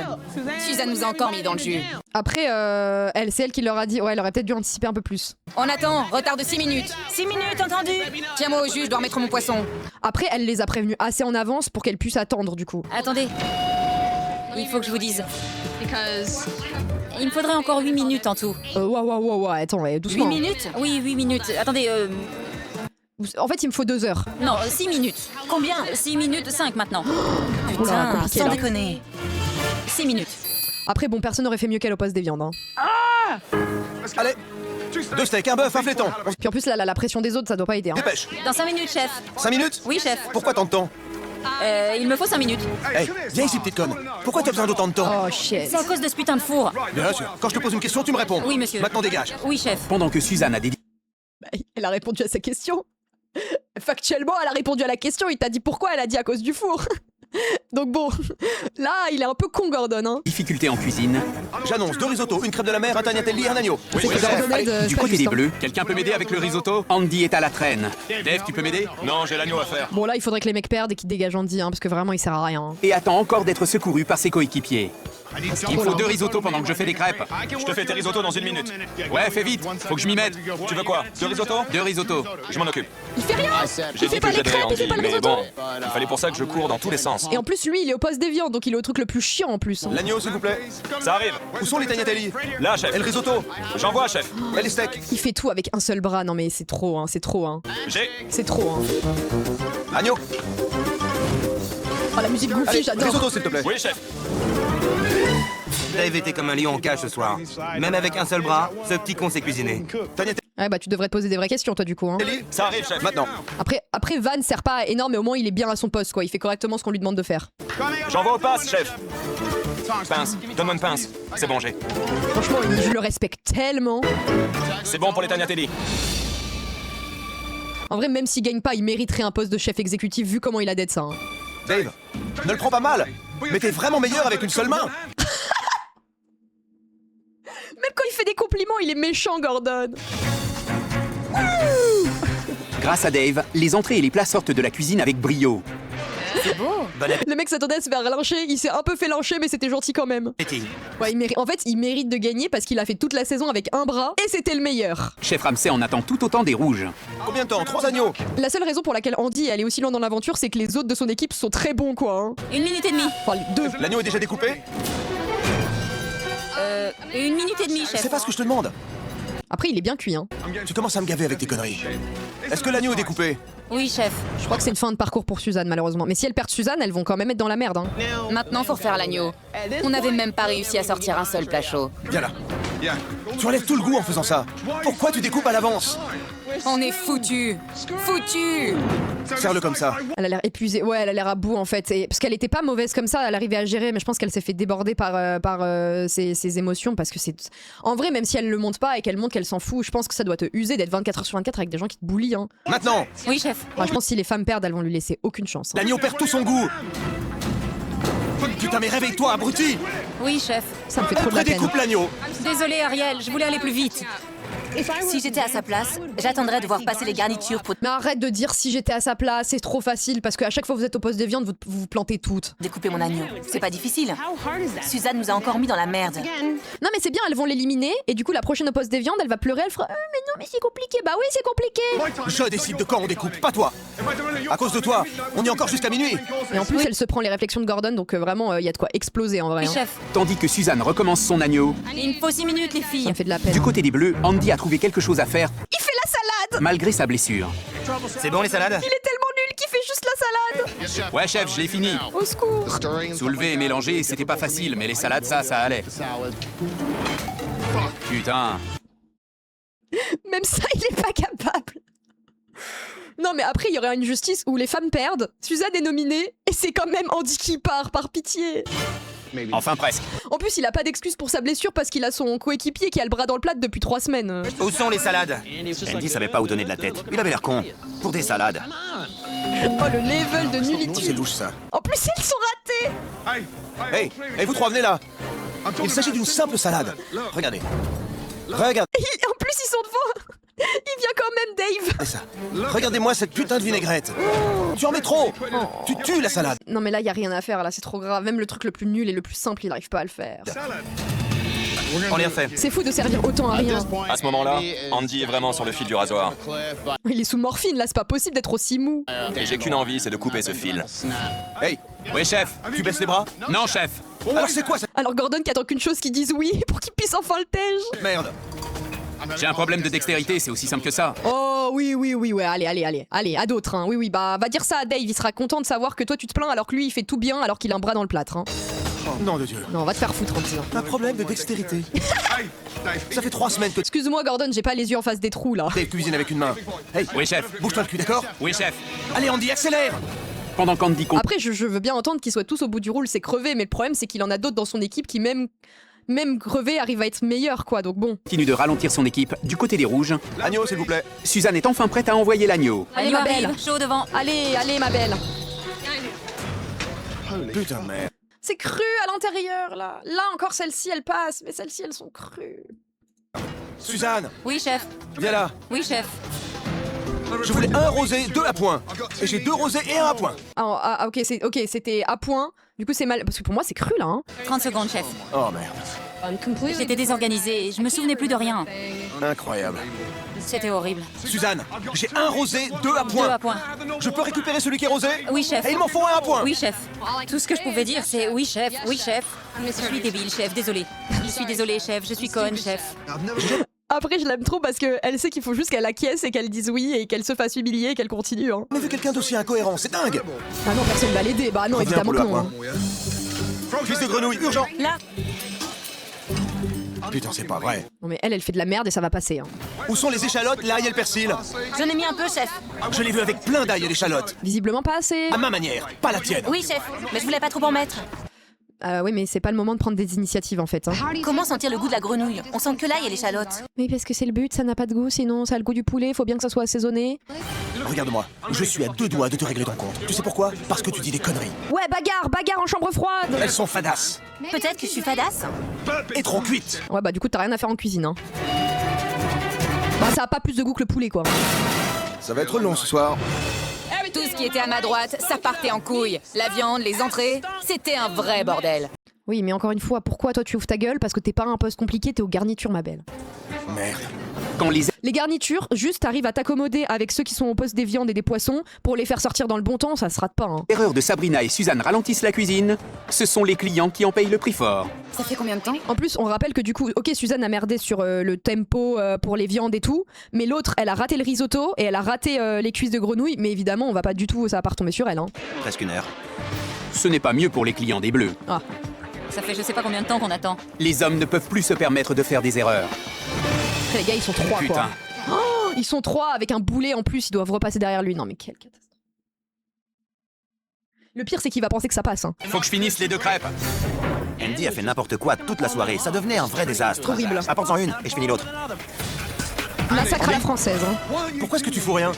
Suzanne nous a encore mis dans le jus. Après, c'est elle qui leur a dit. Ouais, elle aurait peut-être dû anticiper un peu plus. On attend, retard de 6 minutes. 6 minutes, entendu? Tiens-moi au jus, je dois remettre mon poisson. Après, elle les a prévenus assez en avance pour qu'elles puissent attendre du coup. Attendez. Il faut que je vous dise. Il me faudrait encore 8 minutes en tout. Ouais, attends, ouais, 8 doucement. minutes? Oui, 8 minutes. Attendez, En fait, il me faut 2 heures. non, 6 minutes. Combien? 6 minutes 5 maintenant. Putain, compliqué, sans là. déconner. 6 minutes. Après, bon, personne n'aurait fait mieux qu'elle au poste des viandes. Hein. Allez. 2 steaks, un bœuf, un flétan. On se Puis en plus, là, la pression des autres, ça doit pas aider. Hein. dépêche. Dans 5 minutes, chef. 5 minutes? Oui, chef. Pourquoi tant de temps? Il me faut 5 minutes. Hey, viens ici, petite conne. Pourquoi tu as besoin d'autant de temps? Oh shit. C'est à cause de ce putain de four. Bien sûr. Quand je te pose une question, tu me réponds. Oui, monsieur. Maintenant, dégage. Oui, chef. Pendant que Suzanne a des Elle a répondu à sa question. Factuellement, elle a répondu à la question. Il t'a dit pourquoi, elle a dit à cause du four. Donc bon, là, il est un peu con, Gordon. Hein. difficultés en cuisine, J'annonce 2 risottos, une crêpe de la mer, un tagliatelle et un agneau. C'est que Gordon aide, c'est du pas côté juste, des hein. Bleus, Quelqu'un peut m'aider avec le risotto? Andy est à la traîne. Dave, tu peux m'aider? Non, j'ai l'agneau à faire. Bon, là, il faudrait que les mecs perdent et qu'ils dégagent Andy, hein, parce que vraiment, il sert à rien. Hein. Et attend encore d'être secouru par ses coéquipiers. Il me faut 2 risottos pendant que je fais des crêpes. Je te fais tes risottos dans 1 minute. Ouais, fais vite, faut que je m'y mette. Tu veux quoi? 2 risottos? 2 risottos. Je m'en occupe. Il fait rien. J'ai Il fait dit pas que les j'aiderais crêpes, il fait Andy, pas le mais risotto. bon, il fallait pour ça que je cours dans tous les sens. Et en plus, lui, il est au poste des viandes, donc il est au truc le plus chiant en plus. L'agneau, s'il vous plaît. Ça arrive. Où sont les tagliatelles? Là, chef. Et le risotto? J'envoie, chef. Et les steaks? Il fait tout avec un seul bras. Non mais c'est trop, hein, c'est trop, hein. J'ai. C'est trop, hein. Agneau? Oh, la musique goofy, Allez, j'adore. risotto, s'il te plaît. Oui, chef. Dave était comme un lion en cage ce soir. Même avec un seul bras, ce petit con s'est cuisiné. Tagliatelle? Ouais, bah tu devrais te poser des vraies questions, toi, du coup. Hein. Ça arrive, chef. Maintenant. Après, Van sert pas à énorme, mais au moins il est bien à son poste, quoi. Il fait correctement ce qu'on lui demande de faire. J'envoie au passe, chef. Pince. Donne-moi une pince. C'est bon, j'ai. Franchement, je le respecte tellement. C'est bon pour les tagliatelles. En vrai, même s'il gagne pas, il mériterait un poste de chef exécutif vu comment il a d'aide ça. Hein. Dave, ne le prends pas mal, mais t'es vraiment meilleur avec une seule main. Même quand il fait des compliments, il est méchant, Gordon. Grâce à Dave, les entrées et les plats sortent de la cuisine avec brio. Le mec s'attendait à se faire lyncher, il s'est un peu fait lyncher, mais c'était gentil quand même. Ouais, en fait, il mérite de gagner parce qu'il a fait toute la saison avec un bras et c'était le meilleur. Chef Ramsay en attend tout autant des rouges. Combien de temps? 3 agneaux? La seule raison pour laquelle Andy est allé aussi loin dans l'aventure, c'est que les autres de son équipe sont très bons, quoi. Hein. 1 minute et demie. Enfin, les deux. L'agneau est déjà découpé? 1 minute et demie, chef. C'est pas ce que je te demande. Après, il est bien cuit, hein. Tu commences à me gaver avec tes conneries. Est-ce que l'agneau est découpé? Oui, chef. Je crois que c'est une fin de parcours pour Suzanne, malheureusement. Mais si elles perdent Suzanne, elles vont quand même être dans la merde, hein. Maintenant, faut refaire l'agneau. On n'avait même pas réussi à sortir un seul plat chaud. Viens là. Tu enlèves tout le goût en faisant ça. Pourquoi tu découpes à l'avance? On est foutus. Foutus. Serre-le comme ça. Elle a l'air épuisée. Ouais, elle a l'air à bout, en fait. Et... Parce qu'elle était pas mauvaise comme ça, elle arrivait à gérer, mais je pense qu'elle s'est fait déborder par ses émotions, parce que c'est... En vrai, même si elle le montre pas et qu'elle montre qu'elle s'en fout, je pense que ça doit te user d'être 24 heures sur 24 avec des gens qui te boulient, hein. Maintenant. Oui, chef. Enfin, je pense que si les femmes perdent, elles vont lui laisser aucune chance. Hein. L'agneau perd tout son goût. Putain, mais réveille-toi, abruti. Oui, chef. Ça me fait trop de la peine. Prédécoupe l'agneau. Désolé, Ariel, je voulais aller plus vite. Si j'étais à sa place, j'attendrais de voir passer les garnitures pour Mais arrête de dire si j'étais à sa place, c'est trop facile, parce qu'à chaque fois que vous êtes au poste des viandes, vous vous plantez toutes. découper mon agneau. C'est pas difficile. Suzanne nous a encore mis dans la merde. Non mais c'est bien, elles vont l'éliminer, et du coup la prochaine au poste des viandes, elle va pleurer, elle fera mais non mais c'est compliqué, bah oui c'est compliqué. Je décide de quand on découpe, pas toi. À cause de toi, on y est encore jusqu'à minuit. Et en plus elle se prend les réflexions de Gordon, donc vraiment il y a de quoi exploser en vrai. Oui, Hein. chef. Tandis que Suzanne recommence son agneau, Il me faut 6 minutes, les Ça filles. me fait de la peine. du côté des Bleus, Andy a trouvé quelque chose à faire Il fait la salade. malgré sa blessure. C'est bon les salades? Il est tellement nul qu'il fait juste la salade. Ouais chef, je l'ai fini. Au secours. Soulever et mélanger, c'était pas facile, mais les salades, ça allait. Putain. Même ça il est pas capable. Non mais après il y aurait une justice où les femmes perdent, Suzanne est nominée, et c'est quand même Andy qui part, par pitié. Enfin presque. En plus il a pas d'excuse pour sa blessure parce qu'il a son coéquipier qui a le bras dans le plat depuis 3 semaines. Où sont les salades? Andy savait pas où donner de la tête. Il avait l'air con. Pour des salades. Oh le level de C'est nullitude. louche ça. En plus elles sont ratées. Hey, vous trois venez là. Il s'agit d'une simple salade. Regardez. Regardez Et en plus ils sont devant. Il vient quand même Dave. ça. Regardez-moi cette putain de vinaigrette. Tu en mets trop. Tu tues la salade. Non mais là y a rien à faire, là c'est trop grave. Même le truc le plus nul et le plus simple il arrive pas à le faire. On les refait. C'est fou de servir autant à rien. À ce moment-là, Andy est vraiment sur le fil du rasoir. Il est sous morphine là, c'est pas possible d'être aussi mou. Et j'ai qu'une envie, c'est de couper ce fil. Hey, Oui chef. tu baisses les bras? Non chef. Alors c'est quoi cette Alors Gordon qui attend qu'une chose qu'ils disent oui pour qu'il puisse enfin le tège. merde? J'ai un problème de dextérité, c'est aussi simple que ça. Oh oui, ouais, allez, à d'autres, hein. Oui, bah va dire ça à Dave, il sera content de savoir que toi tu te plains alors que lui il fait tout bien alors qu'il a un bras dans le plâtre, hein. Nom de Dieu. Non, va te faire foutre un petit. Un problème de dextérité. Ça fait 3 semaines que Excuse-moi Gordon, j'ai pas les yeux en face des trous là. Dave cuisine avec une main. Hey, Oui chef. bouge-toi le cul, d'accord? Oui chef. Allez Andy, accélère. Pendant qu'Andy Après, je veux bien entendre qu'ils soient tous au bout du roule, c'est crevé, mais le problème c'est qu'il en a d'autres dans son équipe qui même crevé arrivent à être meilleurs quoi, donc bon. continue de ralentir son équipe, du côté des rouges, Agneau, s'il vous plaît. Suzanne est enfin prête à envoyer l'agneau. Allez Agneau ma belle. arrive, chaud devant. Allez ma belle. Putain de merde. C'est cru à l'intérieur là. Là encore celles-ci elles passent, mais celles-ci elles sont crues. Suzanne, Oui, chef. viens là. Oui, chef. Je voulais un rosé, 2 à point. Et j'ai 2 rosés et 1 à point. Ok, c'était à point. Du coup, c'est mal. Parce que pour moi, c'est cru là. Hein. 30 secondes, chef. Oh merde. J'étais désorganisée, je me souvenais plus de rien. Incroyable. C'était horrible. Suzanne, j'ai un rosé, 2 à point. 2 à point. Je peux récupérer celui qui est rosé? Oui, chef. Et il m'en faut 1 à point. Oui, chef. Tout ce que je pouvais dire, c'est oui, chef, oui, chef. Je suis débile, chef, désolé. Je suis désolé, chef, je suis conne, chef. Après, je l'aime trop parce qu'elle sait qu'il faut juste qu'elle acquiesce et qu'elle dise oui et qu'elle se fasse humilier et qu'elle continue. Hein. Mais vu quelqu'un d'aussi incohérent, c'est dingue. Ah non, personne va l'aider. Bah non, Reviens évidemment pour que le non. à point. Fils de grenouille, urgent. Là, Putain, c'est pas vrai. Non mais elle fait de la merde et ça va passer. Hein. Où sont les échalotes, l'ail et le persil? J'en ai mis un peu, chef. Je l'ai vu avec plein d'ail et d'échalotes. Visiblement pas assez. À ma manière, pas la tienne. Oui, chef, mais je voulais pas trop en mettre. Oui, mais c'est pas le moment de prendre des initiatives en fait. Hein. Comment sentir le goût de la grenouille? On sent que l'ail et l'échalote. Mais parce que c'est le but, ça n'a pas de goût, sinon ça a le goût du poulet, faut bien que ça soit assaisonné. Regarde-moi, je suis à 2 doigts de te régler ton compte. Tu sais pourquoi? Parce que tu dis des conneries. Ouais, bagarre en chambre froide. Elles sont fadasses. Peut-être que je suis fadasse. Et trop cuites. Ouais, bah du coup t'as rien à faire en cuisine. Hein. Bah ça a pas plus de goût que le poulet quoi. Ça va être long ce soir. tout ce qui était à ma droite, ça partait en couille. La viande, les entrées, c'était un vrai bordel. Oui, mais encore une fois, pourquoi toi tu ouvres ta gueule? Parce que t'es pas un poste compliqué, t'es aux garnitures, ma belle. Merde. Quand Les garnitures, juste t'arrives à t'accommoder avec ceux qui sont au poste des viandes et des poissons pour les faire sortir dans le bon temps, ça se rate pas. Hein. erreurs de Sabrina et Suzanne ralentissent la cuisine, ce sont les clients qui en payent le prix fort. Ça fait combien de temps? En plus, on rappelle que du coup, ok, Suzanne a merdé sur le tempo pour les viandes et tout, mais l'autre, elle a raté le risotto et elle a raté les cuisses de grenouille, mais évidemment, on va pas du tout, ça va pas retomber sur elle. Hein. Presque 1 heure. Ce n'est pas mieux pour les clients des Bleus. Ah. Ça fait je sais pas combien de temps qu'on attend. Les hommes ne peuvent plus se permettre de faire des erreurs. Après, les gars, ils sont 3 Putain. quoi. Oh, ils sont 3 avec un boulet en plus, ils doivent repasser derrière lui. Non mais quelle catastrophe. Le pire, c'est qu'il va penser que ça passe. Hein. Faut que je finisse les 2 crêpes. Andy a fait n'importe quoi toute la soirée. Ça devenait un vrai désastre. Horrible. Apporte-en une et je finis l'autre. Massacre à la française. Hein. Pourquoi est-ce que tu fous rien?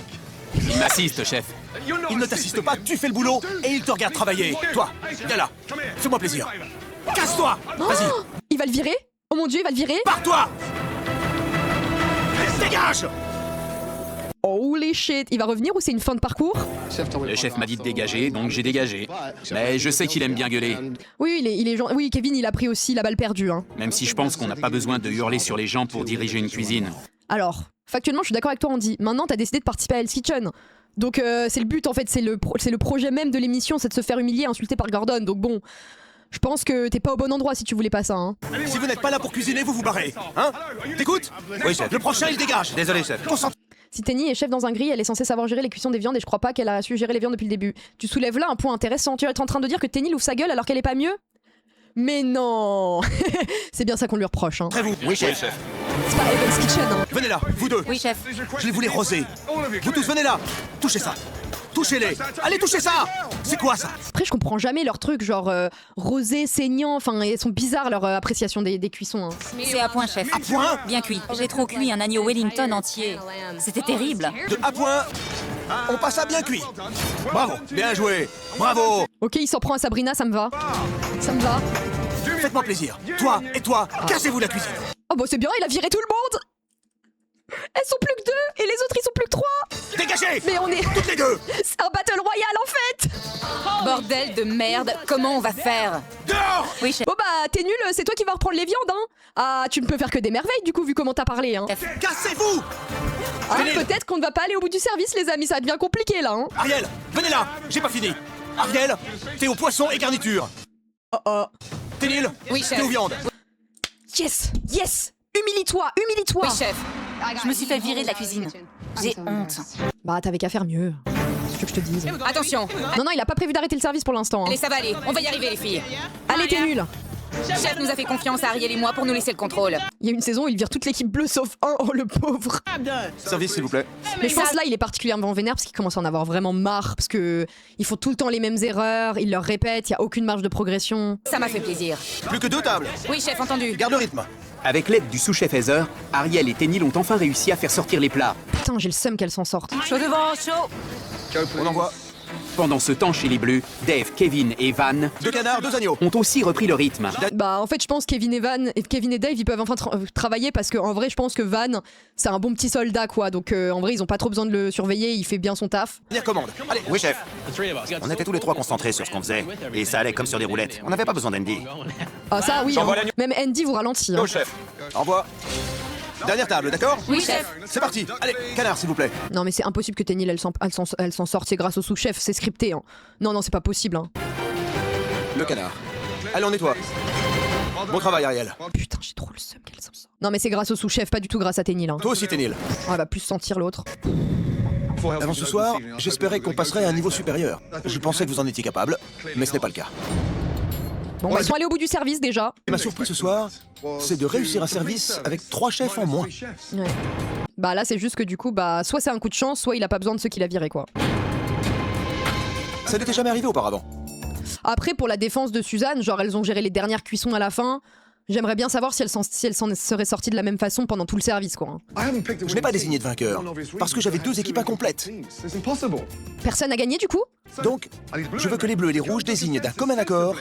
Il m'assiste, chef. Il ne t'assiste pas, tu fais le boulot et il te regarde travailler. Toi, viens là. Fais-moi plaisir. Casse-toi. Vas-y. Il va le virer? Oh mon dieu, il va le virer? Pars-toi. Dégage. Holy shit, il va revenir ou c'est une fin de parcours? Le chef m'a dit de dégager, donc j'ai dégagé. Mais je sais qu'il aime bien gueuler, Oui, oui, Kevin, il a pris aussi la balle perdue. Hein. même si je pense qu'on n'a pas besoin de hurler sur les gens pour diriger une cuisine. Alors, factuellement, je suis d'accord avec toi, Andy. Maintenant, t'as décidé de participer à Hell's Kitchen. Donc, c'est le but, en fait, c'est le projet même de l'émission, c'est de se faire humilier et insulter par Gordon. Donc bon, je pense que t'es pas au bon endroit si tu voulais pas ça. Hein. Si vous n'êtes pas là pour cuisiner, vous vous barrez. Hein? T'écoutes? Oui, chef. Le prochain, il dégage. Désolé, chef. Concentre. Si Tenny est chef dans un grill, elle est censée savoir gérer les cuissons des viandes et je crois pas qu'elle a su gérer les viandes depuis le début. Tu soulèves là un point intéressant. Tu vas être en train de dire que Tenny ouvre sa gueule alors qu'elle est pas mieux? Mais non. C'est bien ça qu'on lui reproche. Hein. Vous. Oui, chef. C'est pas Evan's Kitchen. Hein. Venez là, vous deux. Oui, chef. Je les voulais rosés. Vous tous, venez là. Touchez ça. Touchez-les. Allez, touchez ça. C'est quoi ça? Après, je comprends jamais leur truc, genre rosé, saignant. Enfin, ils sont bizarres leur appréciation des cuissons. Hein. C'est à point, chef. À point. Bien cuit. J'ai trop cuit un agneau Wellington entier. C'était terrible. De à point. On passe à bien cuit. Bravo. Bien joué. Bravo. Ok, il s'en prend à Sabrina, ça me va. Ça me va. Faites-moi plaisir. Toi et toi, cassez-vous la cuisine. Oh bah c'est bien, il a viré tout le monde. Elles sont plus que 2 et les autres ils sont plus que 3. Dégagez. Mais on est... Toutes les deux. C'est un battle royal en fait. Bordel de merde, comment on va faire? Dehors. Oui, chef. Bon bah t'es nul, c'est toi qui vas reprendre les viandes hein. Ah tu ne peux faire que des merveilles du coup vu comment t'as parlé hein. Cassez-vous. Ah, Tenez. peut-être qu'on ne va pas aller au bout du service les amis, ça devient compliqué là hein. Ariel, venez là. J'ai pas fini. Ariel, t'es au poisson et garniture. Oh. Ténil, Oui, chef. t'es aux viandes. Yes. Humilie-toi. Oui, chef. Je me suis fait virer de la cuisine. J'ai honte. Bah t'avais qu'à faire mieux. C'est ce que je te dise. Attention. Non, il a pas prévu d'arrêter le service pour l'instant. Hein. Allez, ça va aller. On va y arriver, les filles. Allez, t'es nul. Chef nous a fait confiance à Ariel et moi pour nous laisser le contrôle. Il y a une saison où il vire toute l'équipe bleue sauf un, oh le pauvre. Service, s'il vous plaît. Mais je pense là, il est particulièrement vénère parce qu'il commence à en avoir vraiment marre. Parce que ils font tout le temps les mêmes erreurs, ils leur répètent, il n'y a aucune marge de progression. Ça m'a fait plaisir. Plus que 2 tables. Oui, chef, entendu. Garde le rythme. Avec l'aide du sous-chef Heather, Ariel et Tenil ont enfin réussi à faire sortir les plats. Putain, j'ai le seum qu'elle s'en sorte. Chaud devant, chaud. On envoie. Pendant ce temps, chez les Bleus, Dave, Kevin et Van 2 canards, 2 agneaux. ont aussi repris le rythme. Bah en fait je pense Kevin et Dave ils peuvent enfin travailler parce qu'en vrai je pense que Van c'est un bon petit soldat quoi, donc en vrai ils ont pas trop besoin de le surveiller, il fait bien son taf. Dernière commande. Allez, Oui, chef. On était tous les trois concentrés sur ce qu'on faisait. Et ça allait comme sur des roulettes. On n'avait pas besoin d'Andy. Ah ça oui, J'envoie hein. Même Andy vous ralentit. Go, Hein. chef. au revoir. Dernière table, d'accord? Oui, chef. C'est parti. Allez, canard, s'il vous plaît. Non mais c'est impossible que Tenil elle s'en sorte, c'est grâce au sous-chef, c'est scripté. Hein. Non c'est pas possible. Hein. Le canard. Allez, on nettoie. Bon travail, Ariel. Putain j'ai trop le seum qu'elle s'en sort. Non mais c'est grâce au sous-chef, pas du tout grâce à Tenil. Hein. Toi aussi, Ténil. Oh, elle va plus sentir l'autre. Avant ce soir, j'espérais qu'on passerait à un niveau supérieur. Je pensais que vous en étiez capable, mais ce n'est pas le cas. Bon bah ils sont allés au bout du service déjà. Et ma surprise ce soir, c'est de réussir un service avec 3 chefs en moins. Ouais. Bah là c'est juste que du coup bah soit c'est un coup de chance, soit il a pas besoin de ceux qu'il a virés quoi. Ça n'était jamais arrivé auparavant. Après pour la défense de Suzanne, genre elles ont géré les dernières cuissons à la fin. J'aimerais bien savoir si elles s'en seraient sorties de la même façon pendant tout le service quoi. Je n'ai pas désigné de vainqueur, parce que j'avais 2 équipes incomplètes. Personne n'a gagné du coup? Donc, je veux que les bleus et les rouges désignent d'un commun accord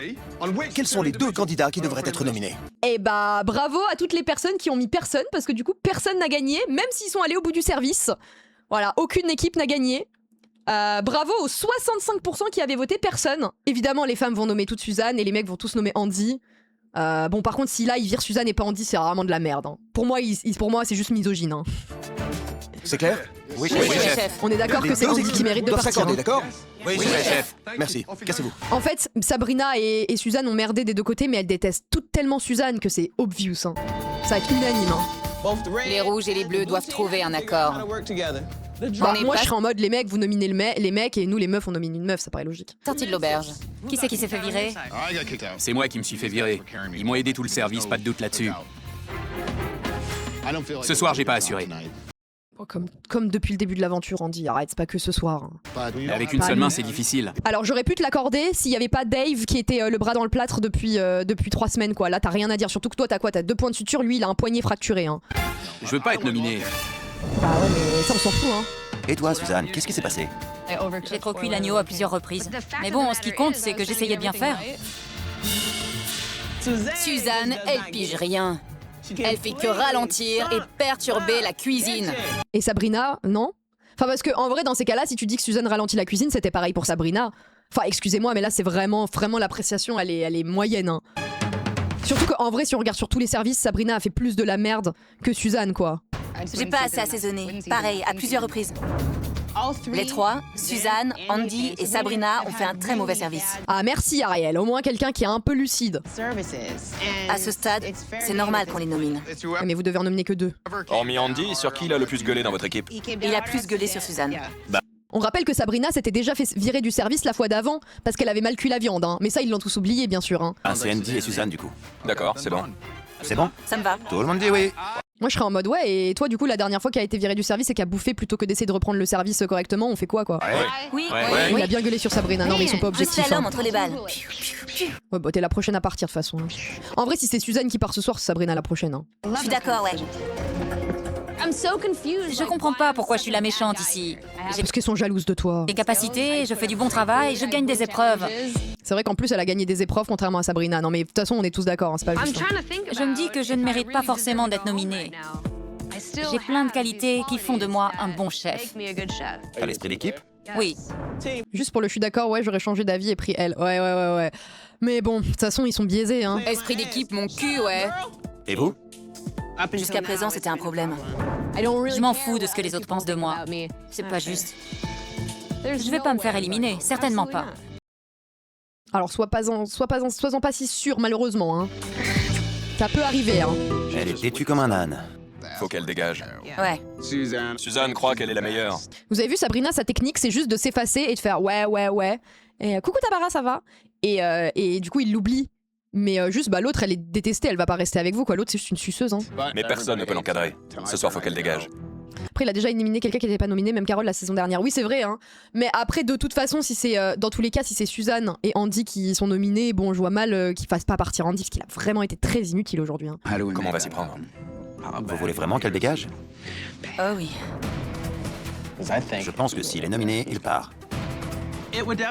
quels sont les 2 candidats qui devraient être nominés. Eh bah bravo à toutes les personnes qui ont mis personne parce que du coup personne n'a gagné même s'ils sont allés au bout du service. Voilà, aucune équipe n'a gagné. Bravo aux 65% qui avaient voté personne. Évidemment les femmes vont nommer toute Suzanne et les mecs vont tous nommer Andy. Bon par contre si là ils virent Suzanne et pas Andy c'est vraiment de la merde. Hein. Pour moi c'est juste misogyne. Hein. C'est clair? Oui, Oui, chef. chef. On est d'accord Les que c'est 2 Andy équipes qui mérite de doivent partir. s'accorder, Hein. d'accord? Oui, chef. Merci, cassez-vous. En fait Sabrina et Suzanne ont merdé des 2 côtés mais elles détestent toutes tellement Suzanne que c'est obvious. Hein. Ça va être unanime. Hein. Les rouges et les bleus doivent trouver un accord. Bah, On est moi pas je serais en mode les mecs vous nominez les mecs et nous les meufs on nomine une meuf, ça paraît logique. sortis de l'auberge. Qui c'est qui s'est fait virer? C'est moi qui me suis fait virer. Ils m'ont aidé tout le service, pas de doute là-dessus. Ce soir, j'ai pas assuré. Oh, comme depuis le début de l'aventure Andy, arrête, c'est pas que ce soir. Hein. Avec une seule main, c'est difficile. Alors j'aurais pu te l'accorder s'il y avait pas Dave qui était le bras dans le plâtre depuis 3 semaines quoi. Là t'as rien à dire, surtout que toi t'as quoi? T'as 2 points de suture, lui il a un poignet fracturé. Hein. Je veux pas être nominé. Bah ouais mais ça on s'en fout hein. Et toi, Suzanne, qu'est-ce qui s'est passé? J'ai trop cuit l'agneau à plusieurs reprises. Mais bon, ce qui compte, c'est que j'essayais de bien faire. Suzanne, elle pige rien. Elle fait que ralentir et perturber la cuisine. Et Sabrina, non? Enfin parce que en vrai dans ces cas-là si tu dis que Suzanne ralentit la cuisine c'était pareil pour Sabrina. Enfin excusez-moi mais là c'est vraiment l'appréciation elle est moyenne. Hein. Surtout qu'en vrai si on regarde sur tous les services Sabrina a fait plus de la merde que Suzanne quoi. J'ai pas assez assaisonné. Pareil, à plusieurs reprises. Les 3, Suzanne, Andy et Sabrina, ont fait un très mauvais service. Ah merci Ariel, au moins quelqu'un qui est un peu lucide. À ce stade, c'est normal qu'on les nomine. Ouais, mais vous devez en nominer que 2. Hormis Andy, sur qui il a le plus gueulé dans votre équipe? Il a plus gueulé sur Suzanne. On rappelle que Sabrina s'était déjà fait virer du service la fois d'avant parce qu'elle avait mal cuit la viande. Hein. Mais ça ils l'ont tous oublié bien sûr. Hein. Ah, c'est Andy et Suzanne, du coup. D'accord, c'est bon. C'est bon? Ça me va. Tout le monde dit oui. Moi je serais en mode ouais et toi du coup la dernière fois qu'elle a été virée du service et qu'elle a bouffé plutôt que d'essayer de reprendre le service correctement on fait quoi quoi? Oui, Ouais. Il a bien gueulé sur Sabrina, non mais ils sont pas je suis objectifs. l'homme Hein. entre les balles. Ouais bah t'es la prochaine à partir de toute façon. Hein. En vrai si c'est Suzanne qui part ce soir c'est Sabrina la prochaine. Hein. Je suis d'accord, ouais. Je comprends pas pourquoi je suis la méchante ici. J'ai Parce qu'elles sont jalouses de toi. des capacités, je fais du bon travail, je gagne des épreuves. C'est vrai qu'en plus elle a gagné des épreuves contrairement à Sabrina. Non mais de toute façon on est tous d'accord, hein, c'est pas juste. Hein. Je me dis que je ne mérite pas forcément d'être nominée. J'ai plein de qualités qui font de moi un bon chef. T'as l'esprit d'équipe? Oui. Juste pour le je suis d'accord, ouais j'aurais changé d'avis et pris elle. Ouais. Mais bon, de toute façon ils sont biaisés hein. Esprit d'équipe, mon cul, ouais. Et vous? Jusqu'à présent, c'était un problème. Je m'en fous de ce que les autres pensent de moi. C'est pas juste. Je vais pas me faire éliminer, certainement pas. Alors sois pas si sûr malheureusement hein. Ça peut arriver hein. Elle est têtue comme un âne. Faut qu'elle dégage. Ouais. Suzanne croit qu'elle est la meilleure. Vous avez vu Sabrina, sa technique c'est juste de s'effacer et de faire ouais. Et coucou Tabara, ça va? Et du coup il l'oublie. Mais juste bah l'autre elle est détestée, elle va pas rester avec vous quoi. L'autre c'est juste une suceuse hein. Mais personne ne peut l'encadrer. Ce soir, faut qu'elle dégage. Après il a déjà éliminé quelqu'un qui n'était pas nominé, même Carole la saison dernière. Oui c'est vrai hein. Mais après de toute façon si c'est dans tous les cas si c'est Suzanne et Andy qui sont nominés, bon je vois mal qu'ils fassent pas partir Andy parce qu'il a vraiment été très inutile aujourd'hui. Hein. Comment on va s'y prendre? Vous voulez vraiment qu'elle dégage? Oh oui. Je pense que s'il est nominé, il part.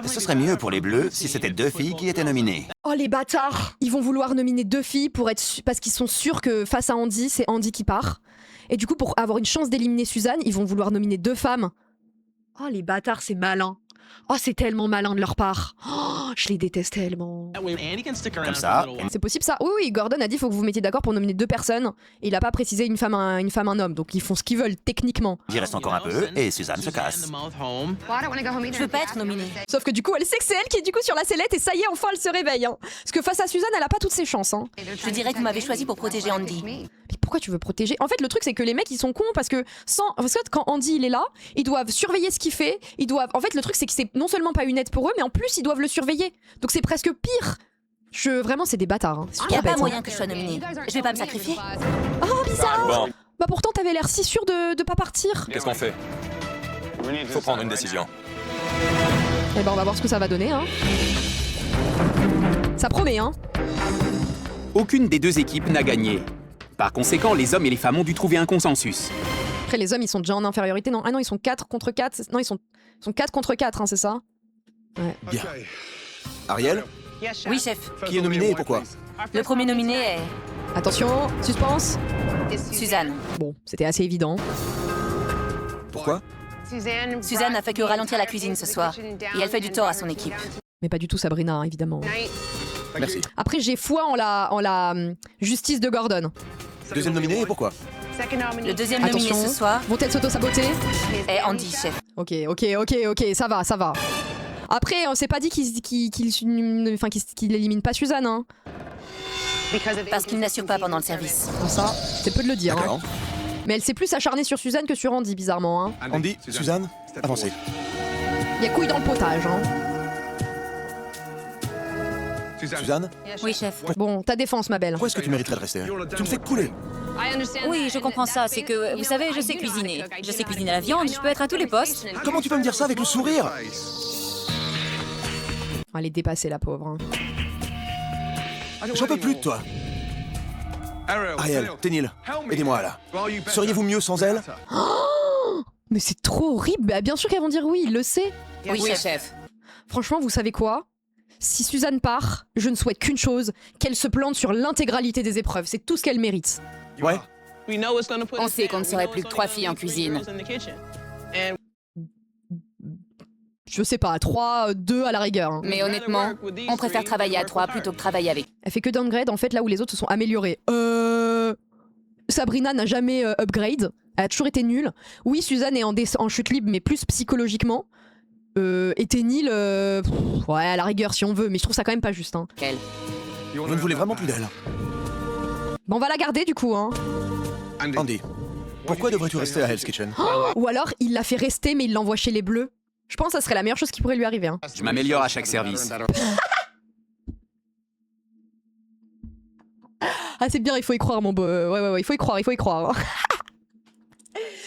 Ce serait mieux pour les Bleus si c'était 2 filles qui étaient nominées. Oh les bâtards! Ils vont vouloir nominer 2 filles pour être parce qu'ils sont sûrs que face à Andy, c'est Andy qui part. Et du coup, pour avoir une chance d'éliminer Suzanne, ils vont vouloir nominer 2 femmes. Oh les bâtards, c'est malin. Oh, c'est tellement malin de leur part. Oh, je les déteste tellement. Comme ça, C'est possible ça? Oui, oui, Gordon a dit faut que vous vous mettiez d'accord pour nominer 2 personnes. Et il a pas précisé une femme, un homme. Donc ils font ce qu'ils veulent, techniquement. j'y reste encore un peu et Suzanne se casse. Je veux pas être nominée. Sauf que du coup, elle sait que c'est elle qui est du coup sur la sellette et ça y est, enfin elle se réveille. Hein. Parce que face à Suzanne, elle a pas toutes ses chances. Hein. Je dirais que vous m'avez choisi pour protéger Andy. Mais pourquoi tu veux protéger? En fait, le truc c'est que les mecs ils sont cons parce que quand Andy il est là, ils doivent surveiller ce qu'il fait. Ils doivent. En fait, le truc c'est que c'est non seulement pas une aide pour eux, mais en plus ils doivent le surveiller. Donc c'est presque pire. Vraiment, c'est des bâtards. Hein. C'est Il super n'y a pas bête, moyen hein. que je sois nominée. Je vais pas me sacrifier. Oh bizarre. Bon, Bah pourtant t'avais l'air si sûr de pas partir. qu'est-ce qu'on fait? Faut prendre une décision. Et ben on va voir ce que ça va donner. Hein. Ça promet, hein. Aucune des 2 équipes n'a gagné. Par conséquent, les hommes et les femmes ont dû trouver un consensus. Après les hommes ils sont déjà en infériorité, non? Ah non, ils sont 4 contre 4. Non, ils sont 4 contre 4, hein, c'est ça? Ouais. Bien. Ariel, Oui, chef. qui est nominé et pourquoi? Le premier nominé est Attention, suspense. Suzanne. Bon, c'était assez évident. Pourquoi? Suzanne a fait que ralentir la cuisine ce soir. Et elle fait du tort à son équipe. Mais pas du tout Sabrina, hein, évidemment. Merci. Après, j'ai foi en la justice de Gordon. Deuxième nominé et pourquoi? Le deuxième nominé Attention. ce soir Vont-elles s'auto-saboter? est Andy, chef. Ok, ça va, ça va. Après, on s'est pas dit qu'il élimine pas Suzanne, hein. Parce qu'il n'assure pas pendant le service. Bon, ça, c'est peu de le dire. Hein. D'accord. Mais elle s'est plus acharnée sur Suzanne que sur Andy, bizarrement. Hein. Andy, Suzanne, avancez. Il y a couille dans le potage. Hein. Suzanne, Oui, chef. Bon, ta défense, ma belle. pourquoi est-ce que tu mériterais de rester? Tu me fais couler. Oui, je comprends ça. C'est que, vous savez, je sais cuisiner. Je sais cuisiner la viande, je peux être à tous les postes. Comment tu peux me dire ça avec le sourire? Elle est dépassée, la pauvre. Hein. J'en peux plus de toi. Ariel, Ténil, aidez-moi là. Seriez-vous mieux sans elle? Mais c'est trop horrible. Bah, bien sûr qu'elles vont dire oui, il le sait. Oui, chef. Franchement, vous savez quoi? Si Suzanne part, je ne souhaite qu'une chose, qu'elle se plante sur l'intégralité des épreuves. C'est tout ce qu'elle mérite. Ouais. On sait qu'on ne serait plus que 3 filles en cuisine. Je sais pas, 3, 2 à la rigueur. Hein. Mais honnêtement, on préfère travailler à 3 plutôt que travailler avec. Elle fait que downgrade en fait là où les autres se sont améliorés. Sabrina n'a jamais upgrade. Elle a toujours été nulle. Oui, Suzanne est en chute libre, mais plus psychologiquement. Et Ténil, ouais, à la rigueur si on veut, mais je trouve ça quand même pas juste. Hein. Vous ne voulez vraiment plus d'elle? Bon, on va la garder du coup. Hein. Andy, pourquoi devrais-tu rester à Hell's Kitchen? Ou alors il la fait rester, mais il l'envoie chez les Bleus. Je pense que ça serait la meilleure chose qui pourrait lui arriver. Hein. Je m'améliore à chaque service. Ah, c'est bien, il faut y croire, mon beau. Ouais, il faut y croire.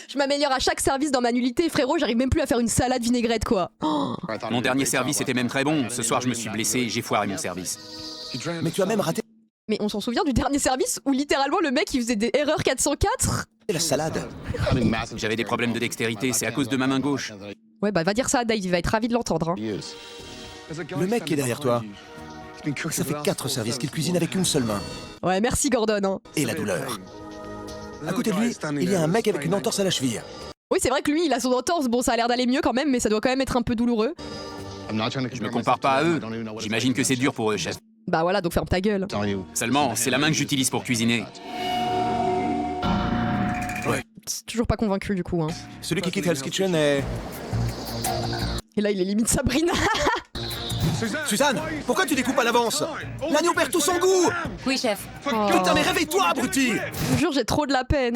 Je m'améliore à chaque service dans ma nullité, frérot, j'arrive même plus à faire une salade vinaigrette, quoi. Oh. Mon dernier service était même très bon. Ce soir, je me suis blessé et j'ai foiré mon service. Mais tu as même raté Mais on s'en souvient du dernier service où littéralement le mec il faisait des erreurs 404? la salade. J'avais des problèmes de dextérité, c'est à cause de ma main gauche. Ouais, bah va dire ça à Dave, il va être ravi de l'entendre. Hein. Le mec qui est derrière toi, ça fait 4 services qu'il cuisine avec une seule main. Ouais, merci Gordon. Hein. Et la douleur. À côté de lui, il y a un mec avec une entorse à la cheville. Oui, c'est vrai que lui, il a son entorse. Bon, ça a l'air d'aller mieux quand même, mais ça doit quand même être un peu douloureux. Je me compare pas à eux. J'imagine que c'est dur pour eux, chef. Bah voilà, donc ferme ta gueule. Seulement, c'est la main que j'utilise pour cuisiner. C'est toujours pas convaincu du coup. Hein. Celui qui quitte Hell's Kitchen est... Et là, il est limite Sabrina. Suzanne, pourquoi tu découpes à l'avance? L'agneau perd tout son goût. Oui, chef. Putain, mais réveille-toi, abruti! Je vous jure, j'ai trop de la peine.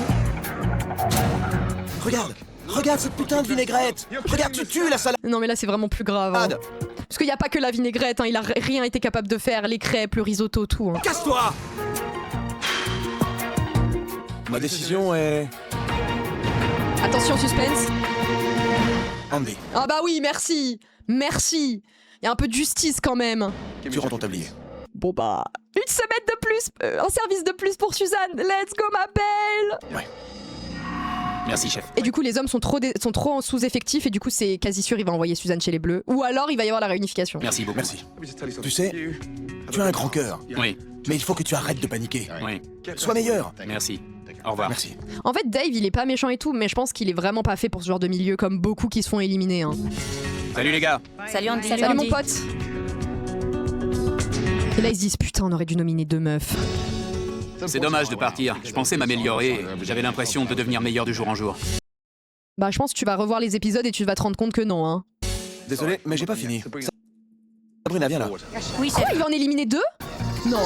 Regarde cette putain de vinaigrette. Regarde, tu tues la salade. Non mais là c'est vraiment plus grave. Hein. Parce qu'il n'y a pas que la vinaigrette, hein. Il a rien été capable de faire, les crêpes, le risotto, tout. Hein. Casse-toi. Ma décision est... Attention, suspense. Andy, Ah bah oui, merci. Merci. Il y a un peu de justice quand même. tu rends ton tablier. Bon bah... Une semaine de plus, un service de plus pour Suzanne. Let's go ma belle. Ouais. Merci, chef. Et du coup, les hommes sont trop en sous-effectif et du coup, c'est quasi sûr, il va envoyer Suzanne chez les Bleus. Ou alors, il va y avoir la réunification. Merci beaucoup. Merci. Tu sais, tu as un grand cœur, Oui, mais il faut que tu arrêtes de paniquer. oui. Sois meilleur. Merci. Au revoir. Merci. En fait, Dave, il est pas méchant et tout, mais je pense qu'il est vraiment pas fait pour ce genre de milieu, comme beaucoup qui se font éliminer. Hein. Salut les gars. Salut Andy. Salut mon pote. Et là, ils se disent, putain, on aurait dû nominer 2 meufs. C'est dommage de partir. Je pensais m'améliorer. J'avais l'impression de devenir meilleur de jour en jour. Bah, je pense que tu vas revoir les épisodes et tu vas te rendre compte que non. Hein. Désolé, mais j'ai pas fini. Sabrina, viens là. Oui, Quoi, chef. il va en éliminer 2? Non.